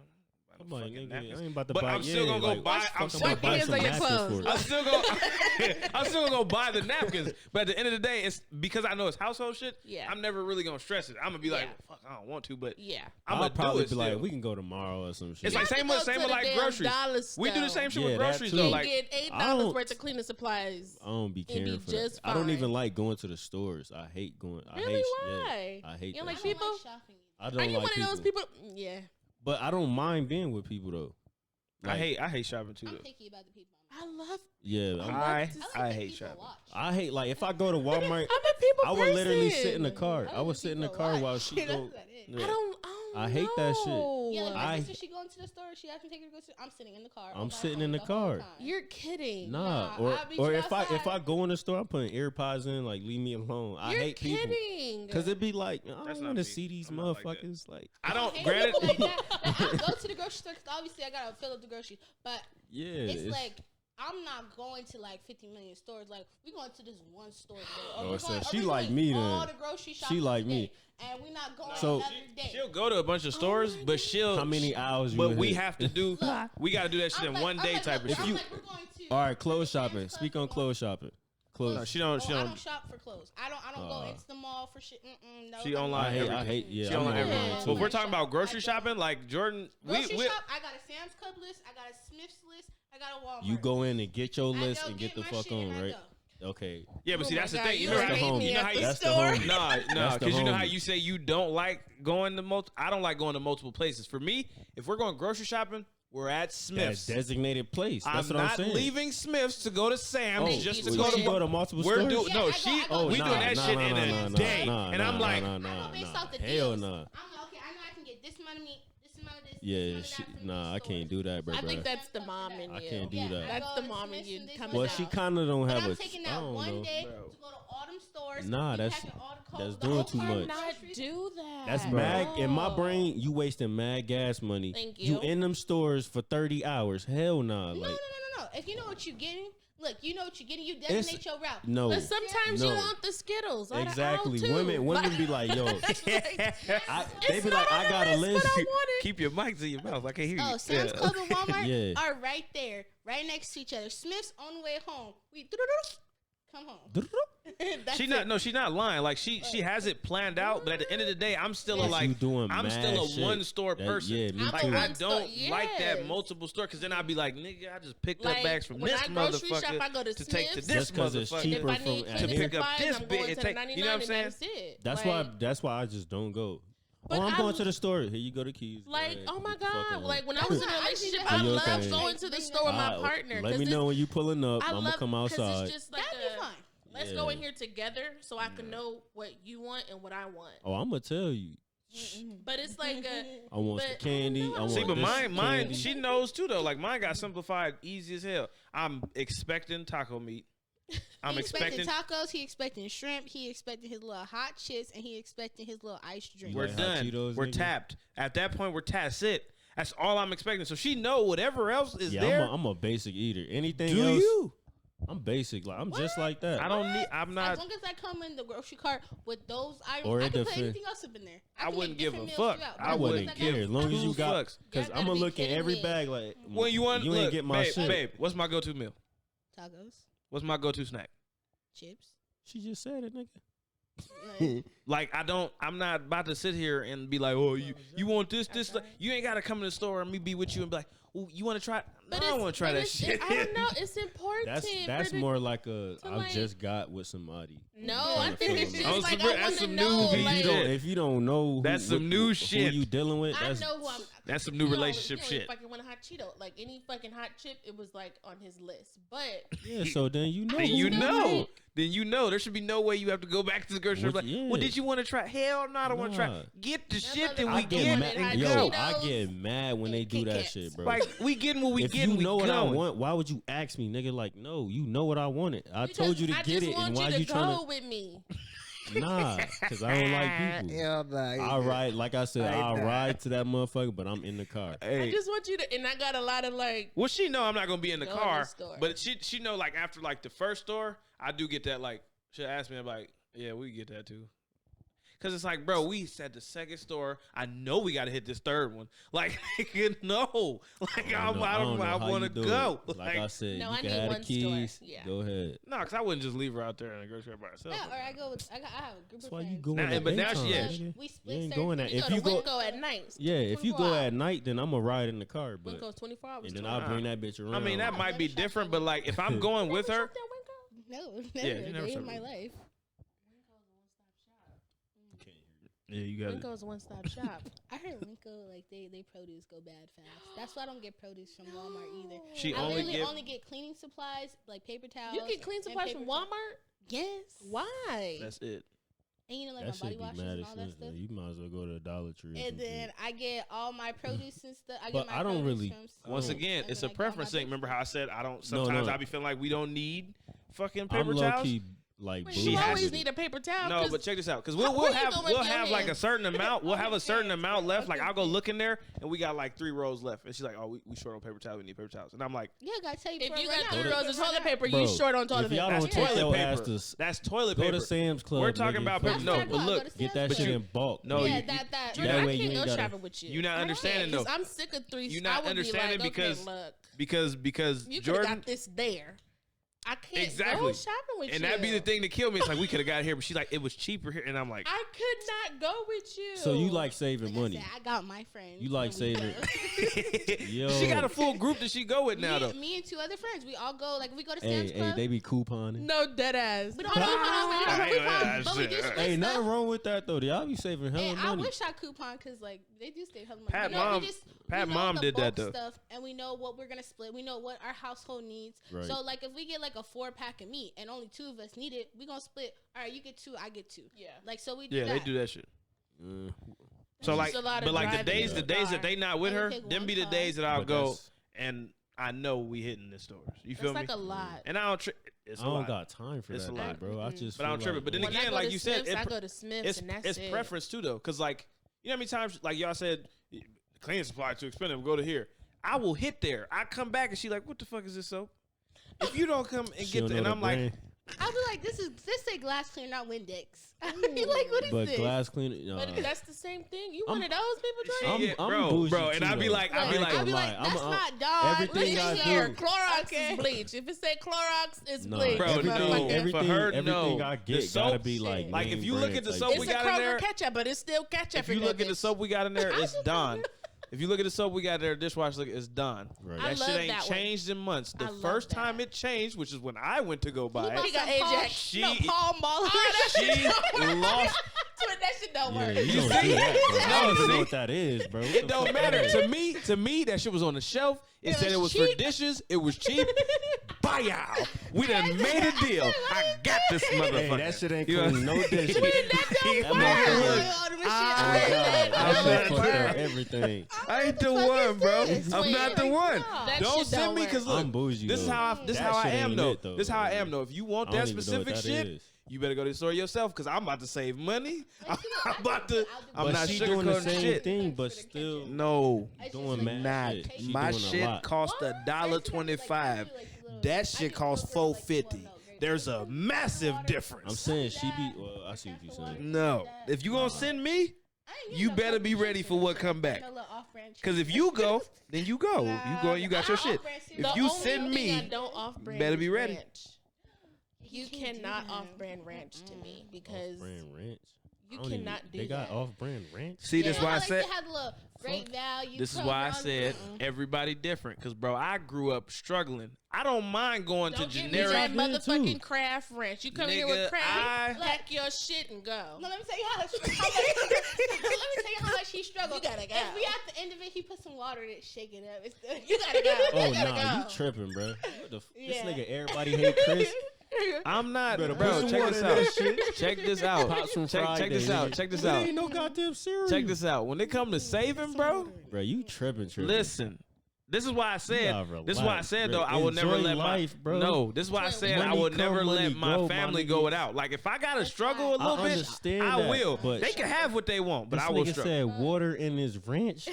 I'm like, Fucking nigga, napkins. I ain't about to But buy. I'm still gonna go like, buy. fuck I'm I'm still about to buy hands some on your napkins clothes. for I'm it. still gonna I'm still gonna go buy the napkins, but at the end of the day, it's because I know it's household shit. Yeah. I'm never really gonna stress it. I'm gonna be like, Yeah. fuck, I don't want to, but yeah. I'm I'll gonna probably do it be like, still. we can go tomorrow or some shit. It's like You same have with to go to the like damn groceries. dollar We do the store. same shit Yeah, with that groceries too. though. You Like get I $8 don't- worth of cleaning supplies. I don't be be caring for just that. I don't fine. even like going to the stores. I hate going. I Really? hate, Why? Yeah, I hate You don't that like shit. people? shopping. I don't Are you like one of those people? Yeah. But I don't mind being with people though. Like, I hate shopping too. I'm Though. picky about the people. I love. Yeah, I hate shopping. I hate like if I go to Walmart, I'm a people I would literally person. sit in the car. I would sit in the car while she go. Yeah. I hate that shit. Yeah, like my I- sister, she go into the store. She asked me to take her to go. I'm sitting in the car. I'm on my sitting phone in the whole car. time. You're kidding. Nah, I'll meet or you if outside. I go in the store, I'm putting earpods in. Like, leave me alone. I You're hate people kidding. because it'd be like I That's don't not want to me. see these I'm not like that. motherfuckers. Like, I don't. hate Granted, people like that. Like, I go to the grocery store because obviously I gotta fill up the groceries. But yeah, it's like I'm not going to like 50 million stores. Like we going to this one store today. Oh, we're so going, she we're like doing me all then. the grocery She shopping like today, me. and we're not going So- another day. she'll go to a bunch of stores, my but she'll. how many hours? But you we in here? have to do. We got to do that shit I'm in one I'm day type of look, shit. I'm like, we're going to. All right, clothes Sam's shopping. Club Speak on tomorrow. clothes shopping. Clothes. No, she don't. She I don't. don't shop for clothes. I don't go into the mall for shit. No. She I'm online. not. I hate. Yeah, She I'm online online everything. too. But if we're talking about grocery shopping, like Jordan, Grocery we shop. I got a Sam's Club list. I got a Smith's list. I got a Walmart. You go in and get your I list go and get the my fuck shit and on, I right? go. Okay. Yeah, but see, that's the God, thing. You you know That's how the hate homie. me you know at how the you That's the store. homie. no, That's the because you know how homie. you say you don't like going to multiple. I don't like going to multiple places. For me, if we're going grocery shopping, we're at That Smith's. designated place. That's I'm what I'm not saying. leaving Smith's to go to Sam's Oh, just you to well, go she to. go to multiple We're stores. doing Yeah, no. I She go- Oh, we nah, doing that nah, shit nah, in nah, a nah, day, nah, and I'm nah, like, nah, I nah, go based nah. off the Hell deals. nah. I'm like, okay, I know I can get this amount of meat, this amount of this. Yeah, this amount of that from nah, I these can't stores. do that, bro. I think bruh. that's the mom in you. I can't do Yeah, that. I That's go the to mom in Smith's you and this coming Well, and out. she kind of don't But have I'm a. taking I that don't one know. day Bro. to go to all them stores. Nah, we that's- packing all the that's the doing whole too cart of much. Not groceries. do that. That's Bro. mad. In my No. brain, you wasting mad gas money. Thank You you. in them stores for 30 hours. Hell nah. No, Like, no. If you know what you're getting, look, you know what you're getting. You designate your route. no. But sometimes No. you want the Skittles. Or the Exactly. owl too. Women be like, yo. Like, They be like, not on I the got a list, list. but I want it. keep your mics in your mouth. I can't hear you. Oh, Sam's Club and Walmart Yeah. are right there, right next to each other. Smith's on the way home. We come home. That's She it. not no, she not lying. Like she has it planned out, but at the end of the day, I'm still a Yes, like you doing I'm mad still a shit. one store That- person. yeah, me like too. I One store, don't like that yes. multiple store because then I'd be like, nigga, I just picked up Like, bags from when this I grocery motherfucker shop, I go to take to Smith's. this Just 'cause it's motherfucker. cheaper. If I from need at cleaning Hit. pick up supplies, this I'm bit going and to the take- 99 you know what I'm and saying? that's it. That's Like, why. That's why I just don't go. But I'm I- going to the store. Here you go to keys. Go Like, ahead, oh my get the fuck God. on. Like, when I was in a I relationship, think I Are you loved okay? going to the store with my Alright, partner. Let 'cause me this- know when you pulling up. I I'm gonna love- come 'cause outside. It's just like That'd be fun. let's Yeah. go in here together so I can know what you want and what I want. Oh, I'm gonna tell you. But it's like I want But some candy. I don't know. I want See, but this mine, candy. she knows too though. Like mine got simplified, easy as hell. I'm expecting taco meat. I'm He expecting. tacos. He expecting shrimp. He expecting his little hot chips, and he expecting his little ice drink. We're like hot done. Cheetos, We're nigga? tapped. At that point, we're tapped. That's it. That's all I'm expecting. So she know whatever else is Yeah, there. I'm a basic eater. Anything Do else? you? I'm basic. Like I'm just like that. I don't need. I'm As not. long as I come in the grocery cart with those items, Or I it can put defi- anything else up in there. I can wouldn't make give a different meals fuck. throughout, but I as long wouldn't as I care got as long as you Two got. fucks. Because Y'all I'm gotta gonna be look in kidding every me. bag like. When you want, you ain't look, get my babe, shit. babe, what's my go-to meal? tacos, What's my go-to snack? chips. She just said it, nigga. Like, Like I'm not about to sit here and be like, oh, you want this. You ain't gotta come to the store and me be with you and be like, oh, you want to try? No, I don't want to try that shit. I don't know. It's important. That's for the- more like a to, I like- just got with somebody. No, trying I to think feel it's them just out. like That's I want to some know. new Like, shit. If you don't know, That's some new shit. Who you dealing with? I That's know who I'm. That's some new you know, relationship you shit. Fucking want a hot Cheeto, like any fucking hot chip, it was like on his list. But yeah. So then you know. Then who you dealing know. with. Then you know. There should be no way you have to go back to the grocery store. What- Like, yeah. well, did you want to try? Hell no, I don't want to Nah. try. Get the That shit that motherfucker we I get get mad. and hot Yo, go. I Cheetos get mad when they and do that Kit shit, Kats. bro. Like we getting what we if getting. you know we what going. I want, why would you ask me, nigga? Like, no, you know what I wanted. I told you to I get just it, want and why you you to trying go with me. to? Nah, because I don't like people. Hell nah. I'll ride, like I said, I'll nah. ride to that motherfucker, but I'm in the car. I Hey. just want you to, and I got a lot of like. Well, she know I'm not gonna be in the Go in the car, store. but she know like after like the first store, I do get that like she'll ask me I'm like, yeah, we get that too. Cause it's like, bro, we at the second store. I know we gotta hit this third one. Like, no, like I want to go. Like I said, No, you I can need have the one store. keys. Yeah. Go ahead. No, cause I wouldn't just leave her out there in the grocery store by herself. Yeah, or I go with. I have a group That's of why friends. you go Nah, in the but now daytime, she- yeah. nigga. We You split ain't certain- going that. You If go you to go, Winco at night. yeah, if you 24 go hours. at night, then I'm gonna ride in the car, but Winco's 24 hours. and then 24 I'll bring that bitch around. I mean, that might be never shopped different, at but like if I'm going with her, No, Yeah, never. you never Day said in my that. life. Yeah, you got it. Winco's one-stop shop. I heard Winco, like, they produce go bad fast. That's why I don't get produce from Walmart either. She I only only get cleaning supplies, like paper towels. You get clean supplies from Walmart? Yes. Why? That's it. And you know, like That my body should be washes mad and all that expensive. stuff. You might as well go to the Dollar Tree. or And some then shit. I get all my produce and stuff. But I don't really- Once Oh. again, And it's then a I get all my preference thing. books. Remember how I said I don't. Sometimes no. I be feeling like we don't need fucking I'm paper low towels. key like Wait, She you has always to. need a paper towel. No, 'cause but check this out, because Where we'll you have going with your like a hands? certain amount. We'll have a certain amount left. Like Okay. I'll go look in there, and we got like 3 rows left, and she's like, "Oh, we short on paper towels. We need paper towels." And I'm like, Yeah, I gotta tell you. if for you right got now. 3 rows of toilet paper, Bro, you short on toilet if y'all paper. don't "That's take toilet your ass paper. to That's toilet go paper." to Sam's Club. We're talking nigga, about fuck paper. it. No, That's but why I go look, to Get Sam's that But shit you- in bulk. No, bro. Yeah, you- that. you that I way you can't ain't go gotta- shopping with you. You're not I understanding, can't, though. 'cause I'm sick of 3. You're not I would understanding be like, because- okay, look, because you could have Jordan. got this there. I can't Exactly. go shopping with you. And that'd be the thing to kill me. It's like we could have got here, but she's like, it was cheaper here, and I'm like, I could not go with you. So you like saving Like I money? said, I got my friends. You like and we saving- go. Yo, she got a full group that she go with now, though. me and 2 other friends. We all go. Like we go to Sam's hey, Club. they be couponing. No dead ass. We don't coupon. We don't coupon, but we do split Hey, nothing stuff. wrong with that though. Y'all be saving hella And I money. wish I coupon because like they do save hella money. Pat You know, mom- we just, Pat we know mom the did that, bulk though. Stuff, and we know what we're gonna split. We know what our household needs. Right. So like if we get like a 4-pack of meat and only 2 of us need it, we gonna split. All right, you get 2, I get 2. Yeah. Like so we do Yeah, that. they do that shit. Mm, So It's like, just a lot of but like the driving days, in the the days that car. they not with Only her, pick them one be the car. days that I'll but go, that's- and I know we hitting the stores. You It's feel like me? a lot. And I don't. It's I a don't lot. got time for It's that, a though, lot. bro. I Mhm. just. But I don't feel trip it. like, But then When I again, go like to you said, Smith's, I go to Smith's and that's it's it. preference too, though, because like you know how many times like y'all said, cleaning supply too expensive. Go to here. I will hit there. I come back and she like, what the fuck is this soap? If you don't come and she get don't the, know and the I'm like, brand. I'll be like, this say glass cleaner, not Windex. I'll be like, what is But this? glass cleaner. But that's the same thing. You I'm- one of those people, shit, Jordan? yeah, I'm bougie bro, and too, I'd be though. like, I I'd be ain't like, gonna I'll be lie. like, that's I'm- not Dawn. everything Listen I here, do- Clorox is bleach. If it say Clorox, it's Nah, bleach. Bro, everything, no. everything, For her, everything no. I The get gotta soap be shit. like. Like, if name you look brand at the type soap shit. we It's a got in Kroger there. ketchup, but it's still ketchup. If you in look that at the bitch. soap we got in there, it's Dawn. If you look at the soap we got in there, dishwasher, it's Dawn. Right. I That love shit ain't that one. changed in months. The I love first that. time it changed, which is when I went to go buy He it, got Some Ajax. she No, Paul Mall. she lost. That shit don't Yeah, work. you You don't see? do that, bro. I No, don't even see? know what that is, bro. What It the don't fuck matter that to is? me. To me, that shit was on the shelf. It said it was for cheap. dishes. It was cheap. Buy y'all. We done made a deal. I got this motherfucker. Hey, that shit ain't You know- clean no dishes. That That don't motherfucker- work. Oh my God, I'm that not shit fucked lying. up everything. I ain't the What the fuck one, is bro. this? I'm not the one. That Don't shit send don't me work. because look, I'm bougie. this is though. how this That how I shit am ain't though. it, though. This how I am though. If you want I don't that even know specific what that shit, is. you better go to the store yourself because I'm about to save money. I'm about to. I'm But not she doing the sugarcoating same shit. thing, but still No, doing mad not. shit. She My doing a shit lot. cost $1.25. That shit costs $4.50. There's a massive I'm difference. saying she be. Well, I see what you're saying. No, if you gonna send me, you better be ready for what come back. Cause if you go, then you go. You go. You got your shit. If The you only send thing I me, don't off-brand better is be ready. ranch. You cannot off-brand ranch to me because Off-brand ranch. you I don't even- cannot do They got that. off-brand ranch. see, that's why I said. Have a little great value. This is why I said everybody different. Cause bro, I grew up struggling. I don't mind going Don't to give me generic. that I did motherfucking too. craft ranch. You come here Nigga, with craft, I- pack your shit and go. No, let me tell you how much. Let me tell you how much he struggled. You gotta go. If we at the end of it, he put some water in it, shake it up. It's You gotta go. Oh You gotta nah, go. you tripping, bro. What the Yeah. This nigga, everybody hate Chris. I'm not, Better bro. put some Check water this in out. that shit. Check this out. Pops from Check Friday, this out. nigga. Check this There out. ain't no goddamn cereal. Check this out. When it come to saving, bro. Bro, you tripping. Listen. This is why I said. gotta This is why I relax, said bro. though I will never Enjoy let life, my bro. no. This is why I said I Money would never come, let money my go, family my go niggas. without. Like if I gotta struggle a fine. little I bit, understand I that, will. but They can have what they want, but this I will nigga struggle. said water in his ranch.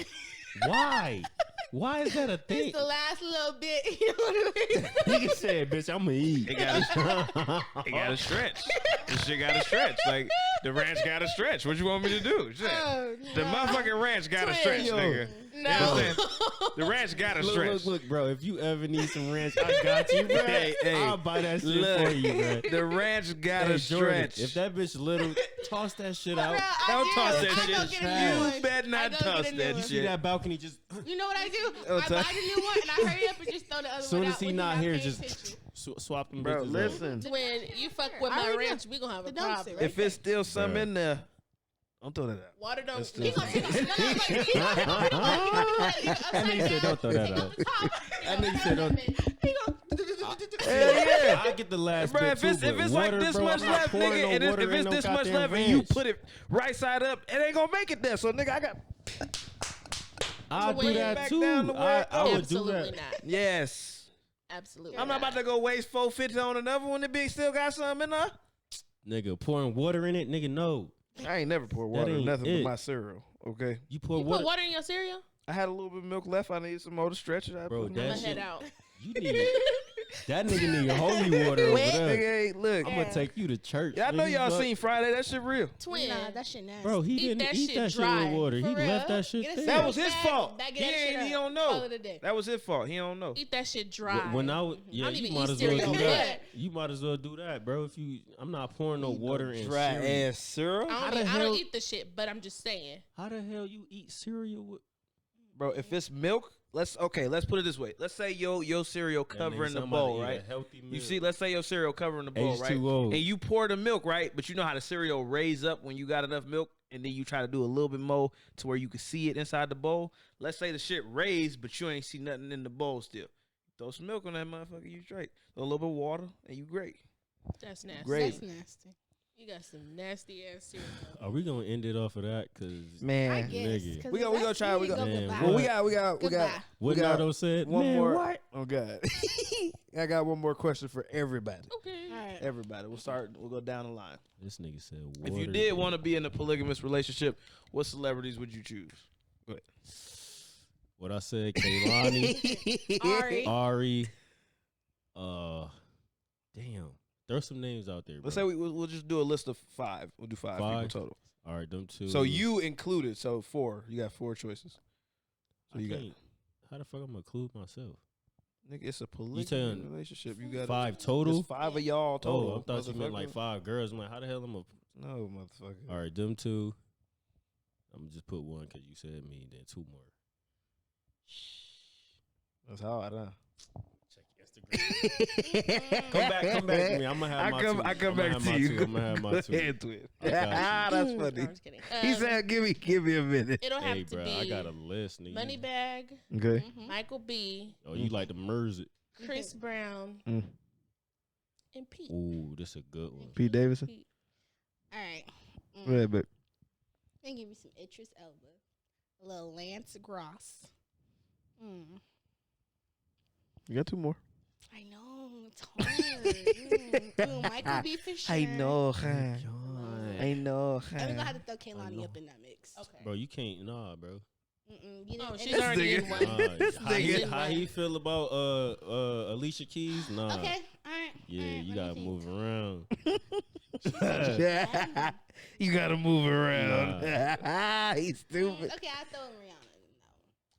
Why? Why is that a thing? It's the last little bit. You know what I mean? Nigga said, "Bitch, I'ma eat." It gotta stretch. This shit gotta stretch. Like the ranch gotta stretch. What you want me to do? Shit. The motherfucking ranch gotta Twin. stretch, Yo. nigga. No. You know what I'm saying? The ranch gotta stretch. Look, bro. If you ever need some ranch, I got you, bro. Hey, I'll buy that shit look, for you, bro. The ranch gotta Hey, Jordan, stretch. if that bitch little, toss that shit out. Don't toss I that go shit. get a new one. You better not I go toss get a new that one. You see shit. that balcony? Just You know what I do? Oh, I buy the new one and I hurry up and just throw the other soon one as out. he when not he's here, paying just attention. swap them Bro, bitches out. listen. When you fuck with I my already ranch, we gonna have a The dumpster, problem. right? If it's still some Bruh. in there, Don't throw that out. Water don't. That's He gonna still- That nigga said don't throw that out. That nigga said don't. Hell yeah. I get the last Bro, bit if too, it's but like water, this bro, much I'm not left, pouring nigga, no and water if in it's no this much goddamn left and you ranch. put it right side up, it ain't gonna make it there. So nigga, I got I'll do that back too. down to where it I would do Absolutely that. not. yes. Absolutely. I'm not about to go waste $4.50 on another one. The big still got something in there. Nigga, pouring water in it, nigga, no. I ain't never poured That water in ain't nothing it. but my cereal. Okay. You pour You water. put water in your cereal? I had a little bit of milk left. I needed some more to stretch it. I Bro, put that I'm my gonna shit- head out. You need that nigga need holy water over there. nigga, hey, look. I'm gonna take you to church. Yeah, I know nigga, y'all fuck. seen Friday. That shit real. Twin. Nah, that shit nasty. Bro, he Eat didn't that eat shit that shit dry. with water. For He real? left that shit Get a there. That was his Bag- fault. bag He that shit ain't. He up. don't Call know. it a day. That was his fault. He don't know. Eat that shit dry. When I was, I yeah, don't you even might eat as well cereal, do but that. You might as well do that, bro. If you, I'm not pouring no water in Dry cereal. ass syrup. How I the don't hell- eat the shit, but I'm just saying. How the hell you eat cereal with? Bro, if it's milk, let's put it this way. Let's say your cereal That covering nigga the somebody bowl, eat a right? healthy You meal. see, let's say your cereal covering the bowl, right? H2O. And you pour the milk, right? But you know how the cereal raise up when you got enough milk, and then you try to do a little bit more to where you can see it inside the bowl. Let's say the shit raised, but you ain't see nothing in the bowl still. Throw some milk on that motherfucker, you straight. Throw a little bit of water, and you great. That's nasty. Great. That's nasty. You got some nasty ass cereal. Are we gonna end it off of that? Cause I Man, guess. nigga. 'cause We if gonna that's try, you, we you gonna- go Man, goodbye. what? we got. Goodbye. what got Nardo said? one Man, more. what? Oh God, I got one more question for everybody. Okay. All right. Everybody, we'll go down the line. This nigga said. If Water you did want to be in a polygamous relationship, what celebrities would you choose? what I said, Kaylani, Ari, damn. Throw some names out there, bro. Let's say we'll just do a list of 5. We'll do 5 people total. All right, them two. So you included, so 4. You got 4 choices. So I you got, can't- How the fuck I'm gonna include myself? nigga, it's a saying polygamous relationship. You got 5 total. It's 5 of y'all total. Oh, I thought you meant like motherfucker. 5 girls. I'm like, how the hell I'm gonna? No, motherfucker. All right, them 2. I'm gonna just put 1 because you said me, then 2 more. That's hard, huh? Check Instagram. come back to me. I'm gonna have my 2. I come back to you. I'm gonna have my 2. Head twist. I got you. That's No, funny. I'm just kidding. He said, "Give me a minute." It'll have Hey, to bro, be I got a list, nigga. Moneybag, Okay. Michael B, Oh, you like to merge it? Chris Brown, Mm. and Pete. Ooh, this a good one. Pete Davidson. Pete. All right. Go ahead, babe. Then give me some Idris Elba, a little Lance Gross. You got 2 more. I know it's hard. Michael B for sure. I know, huh? I know, And we're gonna huh? have to throw Kaylani up in that mix. Okay. Bro, you can't. Nah, bro. You know, Oh, and she's it's- already in nigga. one. How he feel about Alicia Keys? Nah. Okay, all right. Yeah, all right, you let gotta me move around. You gotta move around. He's think. stupid. Okay, I'll throw in Rihanna in that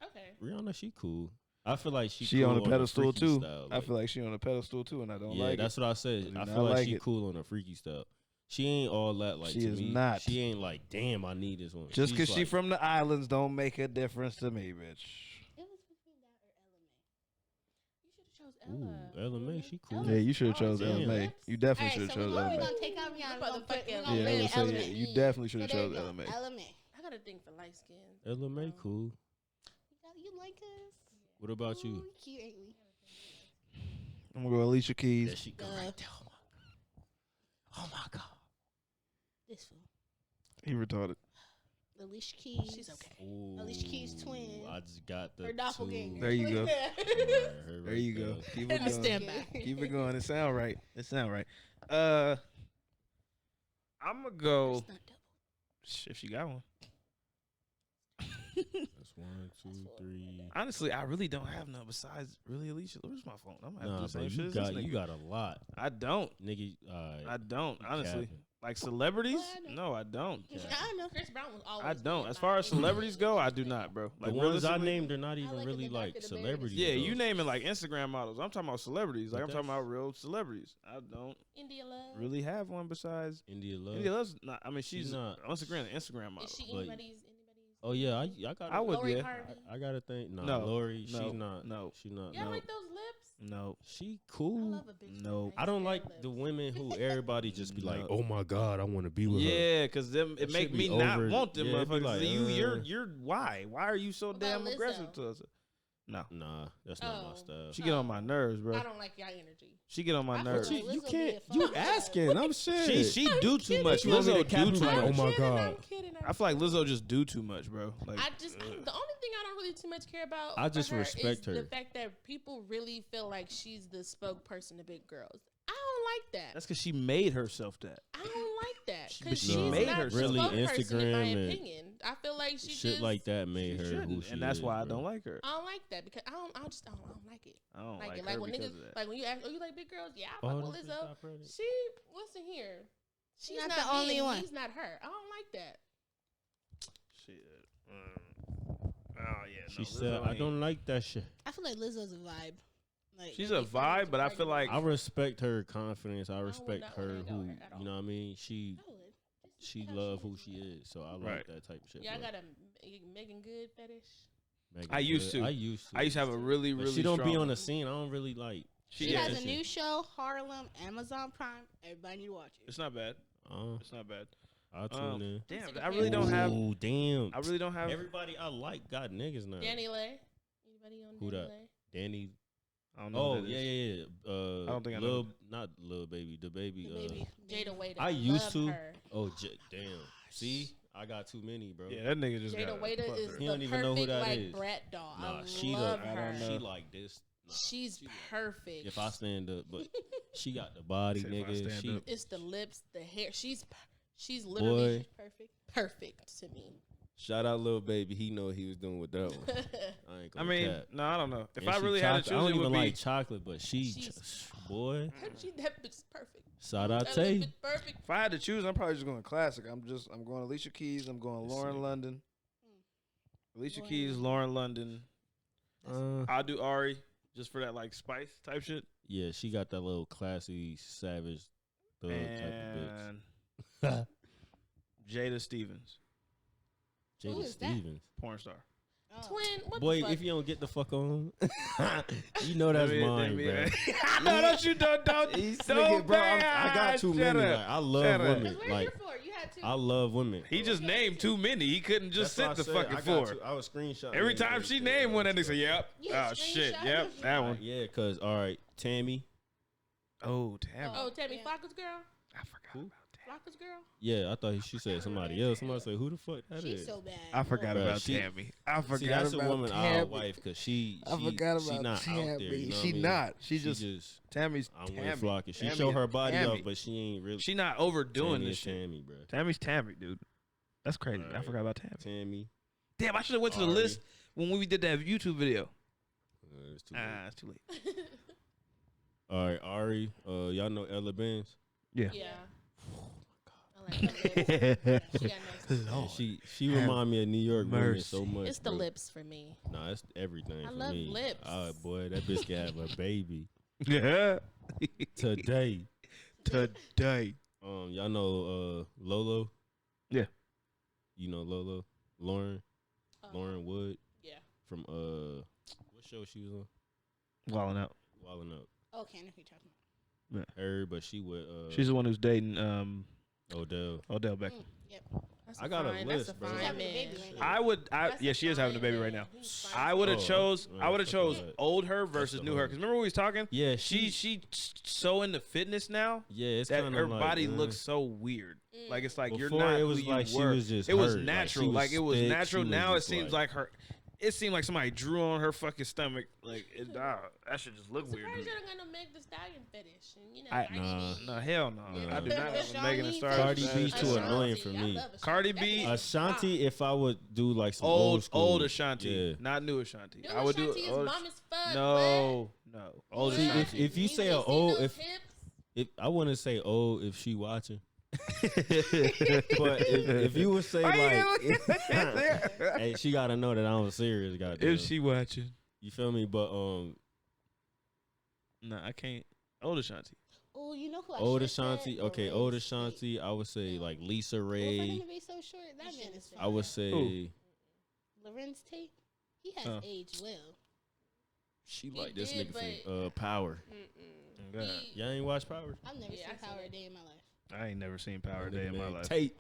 one. Okay. Rihanna, she cool. I feel like she She cool on a pedestal freaky too. style, I feel like she on a pedestal too, and I don't yeah, like that's it. what I said. do I not feel like like she it. cool on a freaky style. She ain't all that like She to is me. not. She ain't like, damn, I need this one. Just She's because she like, from the islands don't make a difference to me, bitch. It was between that or You should have chose Ella May. Ella. Ooh, Ella May, she cool. Yeah, you should have Oh, chose damn. Ella May. You definitely All should right, have so chose we're Ella May. gonna take out Rihanna. We're gonna put Motherfucking Ella Yeah, I May. was Ella gonna say, May. you definitely should have So there chose you go. Ella May. Ella May. I got a thing for light skin. Ella May, cool. You like us? What about you? Ooh, cute, ain't we? I'm gonna go Alicia Keys. There she go Uh, right there. Oh my god. This one. He retarded. Alicia Keys. She's okay. Ooh, Alicia Keys' twin. I just got the Her doppelganger. There you go. Alright, her There right you go. Keep it And going. stand back. Keep it going. It sound right. It sound right. I'm gonna go. Stunt double. If she got one. That's 1, 2, 3. Honestly, I really don't have none besides really Alicia. Where's my phone? I'm gonna Nah, have to bro, do the same shit you as this got you nigga. got a lot, I don't. nigga. I don't. Honestly, capping. like celebrities. Well, I know. No, I don't. I know. Chris Brown was always. I don't. being As far as biased. celebrities go, I do not, bro. The Like ones I realistically- named are not even like really the like darker the berry, the celebrities. Yeah, though. you naming like Instagram models. I'm talking about celebrities. Like But I'm talking that's- about real celebrities. I don't India Love. really have one besides. India Love. India Love's not. I mean, she's She's not. on Instagram model. Is she but- anybody's? Oh yeah, I got. I would, Lori yeah. Harvey. I gotta think. No, No, Lori, no, she's not. no. She's not. Y'all No. like those lips? No. She I cool. love a bitch. No. I don't like the women who everybody just be like, No. oh my God, I want to be with her. Yeah, because it That make shit me be not over. want them Yeah, it be motherfuckers. like, You're why? Why are you so What damn about aggressive Lizzo? to us? No. Nah, that's not my Oh. style. She get on my nerves, bro. I don't like y'all energy. She get on my I feel nerves. like You Lizzo can't. be a You fuck. asking? I'm She saying. do too much. You want me to Lizzo cap do you too like, much. oh my I'm God. kidding. I feel like Lizzo just do too much, bro. Like I just the only thing I don't really too much care about. I just for her respect is her. The fact that people really feel like she's the spokesperson to big girls. I don't like that. that's because she made herself that. I don't like that But because she she's made not herself the Really, spokesperson in my Instagram and opinion. I feel like she Shit just, like that made She her shouldn't, who she and that's is, why I bro. don't like her. I don't like that because I don't like it. I don't like it. her Like when because niggas, of that. like when you ask, oh, you like big girls? Yeah, I fuck with Lizzo. She, listen here, she's Not not, the only me, one. He's not her. I don't like that. Shit. Oh yeah. She no, said, Lizzo I ain't- don't like that shit. I feel like Lizzo's a vibe. Like She's it'd a be fun vibe, to but I argue feel with like I respect her confidence. I would respect not her wanna hang out who, with her at all. you know what I mean? She I would. Just to she see how love she who is she in life. is. So I like Right. that type of shit. Yeah, I bro. got a Megan Good fetish. Megan I used Good. to. I used to. I used to have a really, But really. she don't be strong- on the scene. I don't really like. She Yeah. has a shit. new show, Harlem, Amazon Prime. Everybody need to watch it. It's not bad. Uh, It's not bad. I'll tune in. Damn, sick of I really don't have. Ooh, damn. I really don't have. Everybody I like got niggas now. Danny Lay. Anybody on Who Danny that? Lay? Danny. I don't know. Oh who that yeah, is. yeah. I don't think I know Lil, that. not Lil Baby, the baby. The baby. Jada Waiter. I used Love to. Her. Oh, damn. See, I got too many, bro. Yeah, that nigga just got. Jada Waiter is He the don't even know who perfect that like is. brat doll. Nah, I she love the, her. she like this. Nah, She's she like- perfect. If I stand up, but she got the body, Said if I nigga. stand She up. It's the lips, the hair. She's literally Boy. Perfect. perfect to me. Shout out Lil Baby. He know what he was doing with that one. I ain't I gonna mean, cap. no, I don't know. If And I she really had to chocolate. choose, I don't it even would be. like chocolate, but She's- boy. That bitch is perfect. Shout out That to little you. bitch perfect. If I had to choose, I'm probably just going classic. I'm going Alicia Keys. I'm going This Lauren nigga. London. Alicia Lauren Keys, London. Lauren London. Uh, I'll do Ari just for that like spice type shit. yeah, she got that little classy, savage thug type of And bitch. Jada Stevens, Who Jada is that? Stevens. porn star. Oh. Twin, what Boy, the fuck? if you don't get the fuck on, you know that's mine, bro. No, don't you don't These don't. niggas, bro, I got too Shut many. up. Like, I love Shut up. women. Because we're Like here for it. You had to. I love women. He just named too many. He couldn't just That's sit why the I fucking said I got floor. to- I was screenshot. Every time she named one, that nigga say, "Yep." You Oh shit. screenshot Yep. it? That one. Yeah, cause all right, Tammy. Oh damn. Oh, Tammy Yeah. Flocka's girl. I forgot Who? about that. Flocka's girl. Yeah, I thought she said somebody else. Somebody said, "Who the fuck that She's is?" so bad. I forgot Bruh, about she- Tammy. I forgot See, that's about a woman Tammy. our wife because she I forgot she about not Tammy. out there. You know She what I mean? not. She just Tammy's I'm Tammy. with Flocky. She Tammy show is her body Tammy. off, but she ain't really. She not overdoing Tammy this is shit. Tammy, bro. Tammy's Tammy, dude. That's crazy. I Alright. forgot about Tammy. Tammy. Damn, I should have went to the Ari. list when we did that YouTube video. It's too late. It's too late. All right, Ari. Y'all know Ella Benz. Yeah. Yeah. I like her lips. She got nice lips. Man, she remind me of New York women mercy. so much. It's the bro. lips for me. Nah, it's everything I for love me. lips. Oh boy, that bitch can have a baby Yeah. today. Today. Y'all know Lolo. Yeah. You know Lolo, Lauren Wood Yeah. from what show she was on? Wilding out. Wildin' Up. Okay, I know who you're talking about. Her, but she with She's the one who's dating Odell. Odell Beckham. Yep. That's I got a fine, list, that's a bro. fine She's having a man. baby right now. I would. That's Yeah, a she is having a fine baby right man. now. He's fine. I would have Oh, chose. yeah, I would have fuck chose that. old her versus the new her. whole- Because remember when we was talking? Yeah, She so into fitness now yeah, it's that kind her of like, body looks so weird. Like it's like you're Before, not it was who like you she were. was just It was hurt. Like, natural. she was Like it was thick. natural. She was Now it just seems like her. It seemed like somebody drew on her fucking stomach. Like it, that should just look I'm weird. To me. surprised you don't got no Meg Thee Stallion fetish. And, you know, I- Cardi B. No, hell no. Yeah. I do not have a Shawnee Megan Thee fetish. Stallion. Cardi B's too Ashanti. annoying for I me. love Ashanti. Cardi That B- bitch- Ashanti, if I would do like some Old school, Ashanti, yeah. not new Ashanti. New I would do Ashanti is old. bomb as fuck. No, old See, Ashanti. if you say ain't a seen old, those if hips? I wouldn't say old if she watching, but if you would say like, hey, she gotta know that I'm serious, goddamn. if she watching, You feel me? But no, I can't. Old Ashanti. Oh, you know who I old should've said? Ashanti, okay, Lorenz old Tate. Ashanti, I would say like Lisa Well, for him Ray. to be so short, that You man should've is said fine. I would say Who? Lorenz Tate. He has Oh. aged well. She He like this did, nigga from Power. Y'all ain't watch Power? I've never seen Power a day in my life. I ain't never seen Power a day in my life. Tate.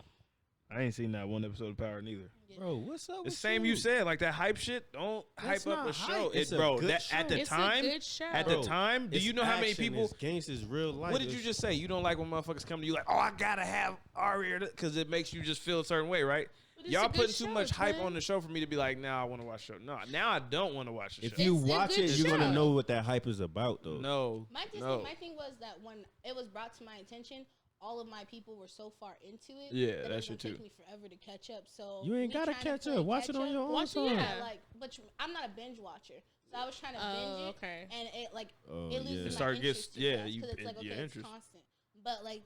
I ain't seen that one episode of Power neither. Bro, what's up? The same you said, like that hype shit. Don't That's hype up not a show. hype. It's a Bro, good that show. at the It's time, a good show. at Bro, the time, do you know how many people? It's gangsters real life. What did you just say? You don't like when motherfuckers come to you like, oh, I gotta have Aria because it makes you just feel a certain way, right? Y'all putting too much hype on the show for me to be like, nah, I want to watch the show. No, now I don't want to watch the show. If you watch it, you're gonna know what that hype is about, though. No, My thing was that when it was brought to my attention, all of my people were so far into it. Yeah, that that's it was true. gonna take me forever to catch up. So You ain't gotta catch up. Watch it on your own time. But I'm not a binge watcher, so I was trying to binge it, okay. and it loses Start my gets interest too fast, you 'cause it's like your okay, it's interest. constant. But like,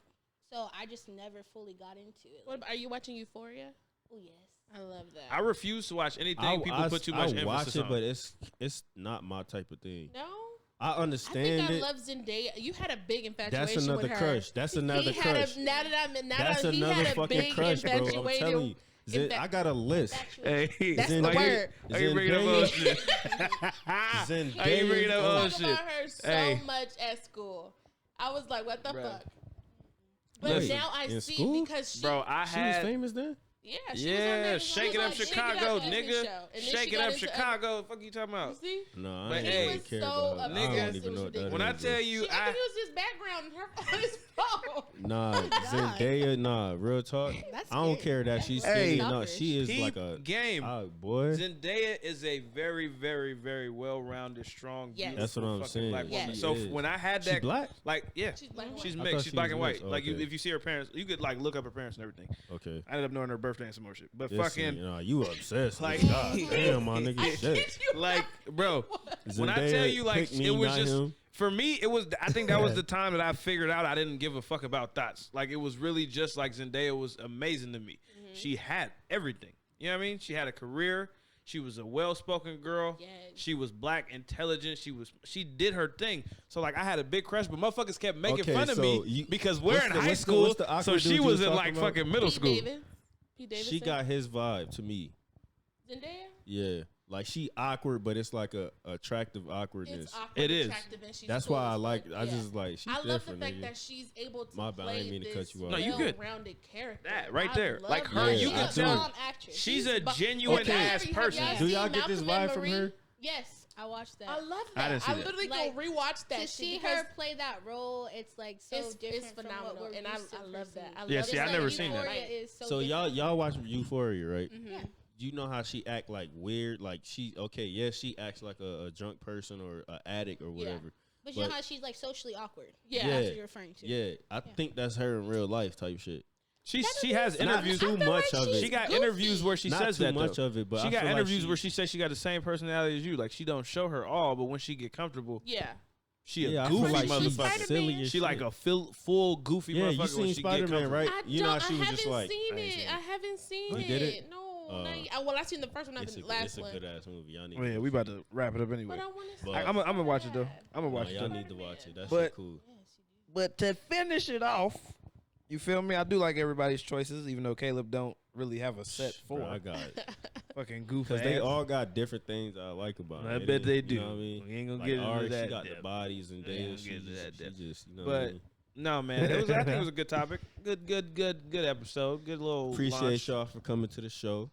so I just never fully got into it. What, are you watching Euphoria? Oh yes. I love that. I refuse to watch anything people put too much emphasis watch it, on. but it's not my type of thing. No. I understand I think it. I love Zendaya. You had a big infatuation That's another with her. crush. That's another crush. That's another fucking crush, bro. I'm telling you. I got a list. Hey, That's the word. I ain't bringing up old shit. Zendaya. I ain't bringing up old I shit. talk about her so much at school. I was like, what the fuck? But Wait, now I in see school? because she, Bro, I She was had famous then? yeah, she was on that, Shake It Up Chicago, nigga. Shake It Up Chicago. Fuck you talking about? You see? No, I But ain't hey, really was care so about her. I upset. don't even know what that is. When I tell you, I think it was his background on his phone. Nah, Zendaya, nah, real talk. That's I don't scary. care that she's Hey. skinny. No, she is like a game. boy. Zendaya is a very, very, very well-rounded, strong, Yes. beautiful That's what I'm fucking saying. black woman. Yes. So She is. when I had She that, black? like, yeah, She's black and she's white. I thought mixed. She's she black was and white. mixed. Like, Okay. if you see her parents, you could like look up her parents and everything. Okay. I ended up knowing her birthday and some more shit. But Listen, fucking, you obsessed. Like- Like, God damn, my nigga. Shit. like, bro, when I Zendaya tell you, like, picked me, it was not just him. for me. It was. I think that was the time that I figured out I didn't give a fuck about thoughts. Like, it was really just like Zendaya was amazing to me. She had everything. You know what I mean? She had a career. She was a well-spoken girl. Yes. She was black, intelligent. She did her thing. So like I had a big crush, but motherfuckers kept making fun of me because we're in high school. So she was in like fucking middle school. Pete Davidson. She got his vibe to me. Zendaya. Yeah. Like she awkward, but it's like a attractive awkwardness. It's awkward, It is. attractive, and she's That's cool why I as like. fuck. I just like. She's I love the different, fact nigga. that she's able to My bad, I play didn't mean to this cut you off. No, you good. well-rounded character. That right I there. love Like her. her, Yeah, you I can do. tell Actress. she's a genuine ass person. Have Do y'all y'all seen get this Malcolm and vibe from Marie? her? Yes, I watched that. I love I that. didn't see I that. literally Like, go rewatch that to shit see because her play that role, it's like so it's different phenomenal, from what we're and I used to love that. perceive. I Yeah, love see, it. I It's never like seen that. Euphoria is so So different. y'all watch Euphoria, right? Mm-hmm. Yeah. You know how she act like weird, like she she acts like a drunk person or an addict or whatever. But you know But- how she's like socially awkward. Yeah. Yeah. That's what you're referring to. Yeah, I think that's her in real life type shit. She has Not interviews. too much of it. She got goofy. interviews where she Not says too that much though. of it, but she I got feel like interviews she- where she says she got the same personality as you. Like she don't show her all, but when she get comfortable, Yeah. she Yeah, a I feel goofy like she's motherfucker. silly as She like shit. a full goofy Yeah, motherfucker you when seen she get Spider-Man, comfortable. right? I You know how don't- she was I just haven't like, seen I ain't seen it. it. I haven't seen You it. did it? No, well, I seen the first one. Not it's the a last good one. ass movie. Y'all need. Oh, yeah, we about to wrap it up anyway. But I want to. But- I'm gonna watch it though. I'm gonna watch it. Y'all Though. need to watch it. That But- shit cool. But to finish it off, you feel me? I do like everybody's choices, even though Caleb don't really have a set for. Bro, I got it. Fucking goof Because they ass. all got different things I like about I it. bet they You do. know what I mean? We ain't gonna Like get into Ari, that she got depth. the bodies and We ain't Dale. gonna get into that She depth. just, you know But- what I mean? No, man. I think it was a good topic. Good episode. Good little Appreciate launch. y'all for coming to the show.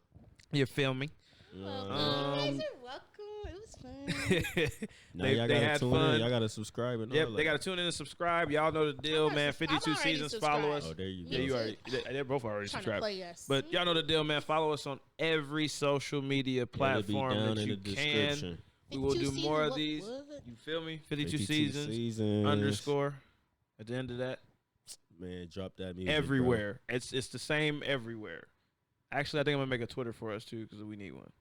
You feel me? You know Welcome. what I mean? You guys are welcome. It was fun. Now They- y'all they gotta had tune fun. in. Y'all gotta subscribe and Yep, all they that. got to tune in and subscribe. Y'all know the deal, I'm man. already 52 seasons. Follow us. Oh, there you go. Yeah, you too. already. They're both already Trying to subscribed. play us. But y'all know the deal, man. Follow us on every social media It'll be platform down that in you the can. description. We will do 52 more of seasons, these. what? You feel me? 52 seasons seasons. underscore at the end of that. Man, drop that music. Everywhere. It's the same everywhere. Actually, I think I'm gonna make a Twitter for us too because we need one.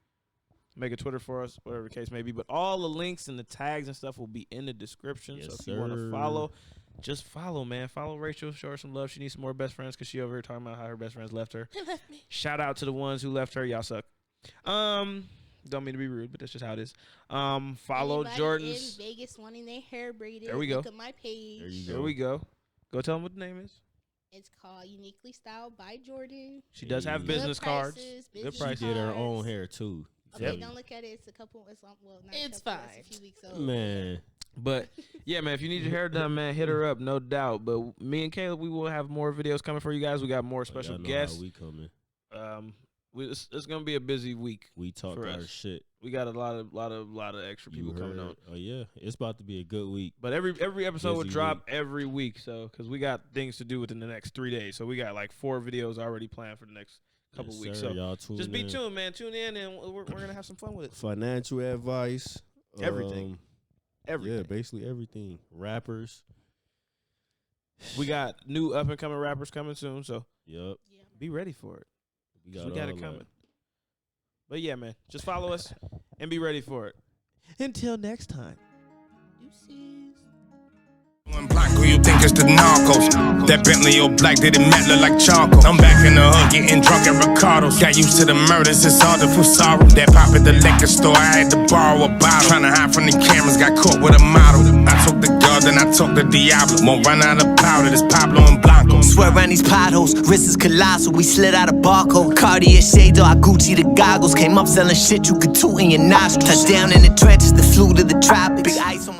Make a Twitter for us, whatever the case may be. But all the links and the tags and stuff will be in the description. Yes, so if you want to sir. follow, just follow, man. Follow Rachel. Show her some love. She needs some more best friends because she over here talking about how her best friends left her. They left me. Shout out to the ones who left her. Y'all suck. Don't mean to be rude, but that's just how it is. Follow Anybody Jordan's. in Vegas wanting their hair braided. There we go. Look at my page. There you There we go. Go tell them what the name is. It's called Uniquely Styled by Jordan. She does have Good business cards. prices, Good business She prices. did her cards. own hair too. Okay, don't look at it. It's a couple. It's not It's a couple, fine. It's a few weeks old. Man. But yeah, man, if you need your hair done, man, hit her up, no doubt. But me and Caleb, we will have more videos coming for you guys. We got more special guests. How we coming. It's gonna be a busy week. We talked our shit. We got a lot of extra people coming on. Oh yeah, it's about to be a good week. But every episode will drop every week, so because we got things to do within the next 3 days. So we got like 4 videos already planned for the next couple weeks. Sir, so y'all just be tuned, man. Tune in, and we're gonna have some fun with it. Financial advice, everything. Yeah, basically everything. Rappers. We got new up and coming rappers coming soon, so be ready for it. We got it coming. But yeah, man, just follow us and be ready for it. Until next time. Black, who you think is the narcos? That Bentley or black, did it matter like charcoal? I'm back in the hood, getting drunk at Ricardo's. Got used to the murders, it's hard to feel sorrow. That pop at the liquor store, I had to borrow a bottle. Trying to hide from the cameras, got caught with a model. I took the God, then I took the Diablo. Won't run out of powder, this Pablo and Blanco. Swear around these potholes, wrist is colossal. We slid out a barcode. Cartier shades, I Gucci the goggles. Came up selling shit you could toot in your nostrils. Touchdown in the trenches, the flew to the tropics. Big ice on my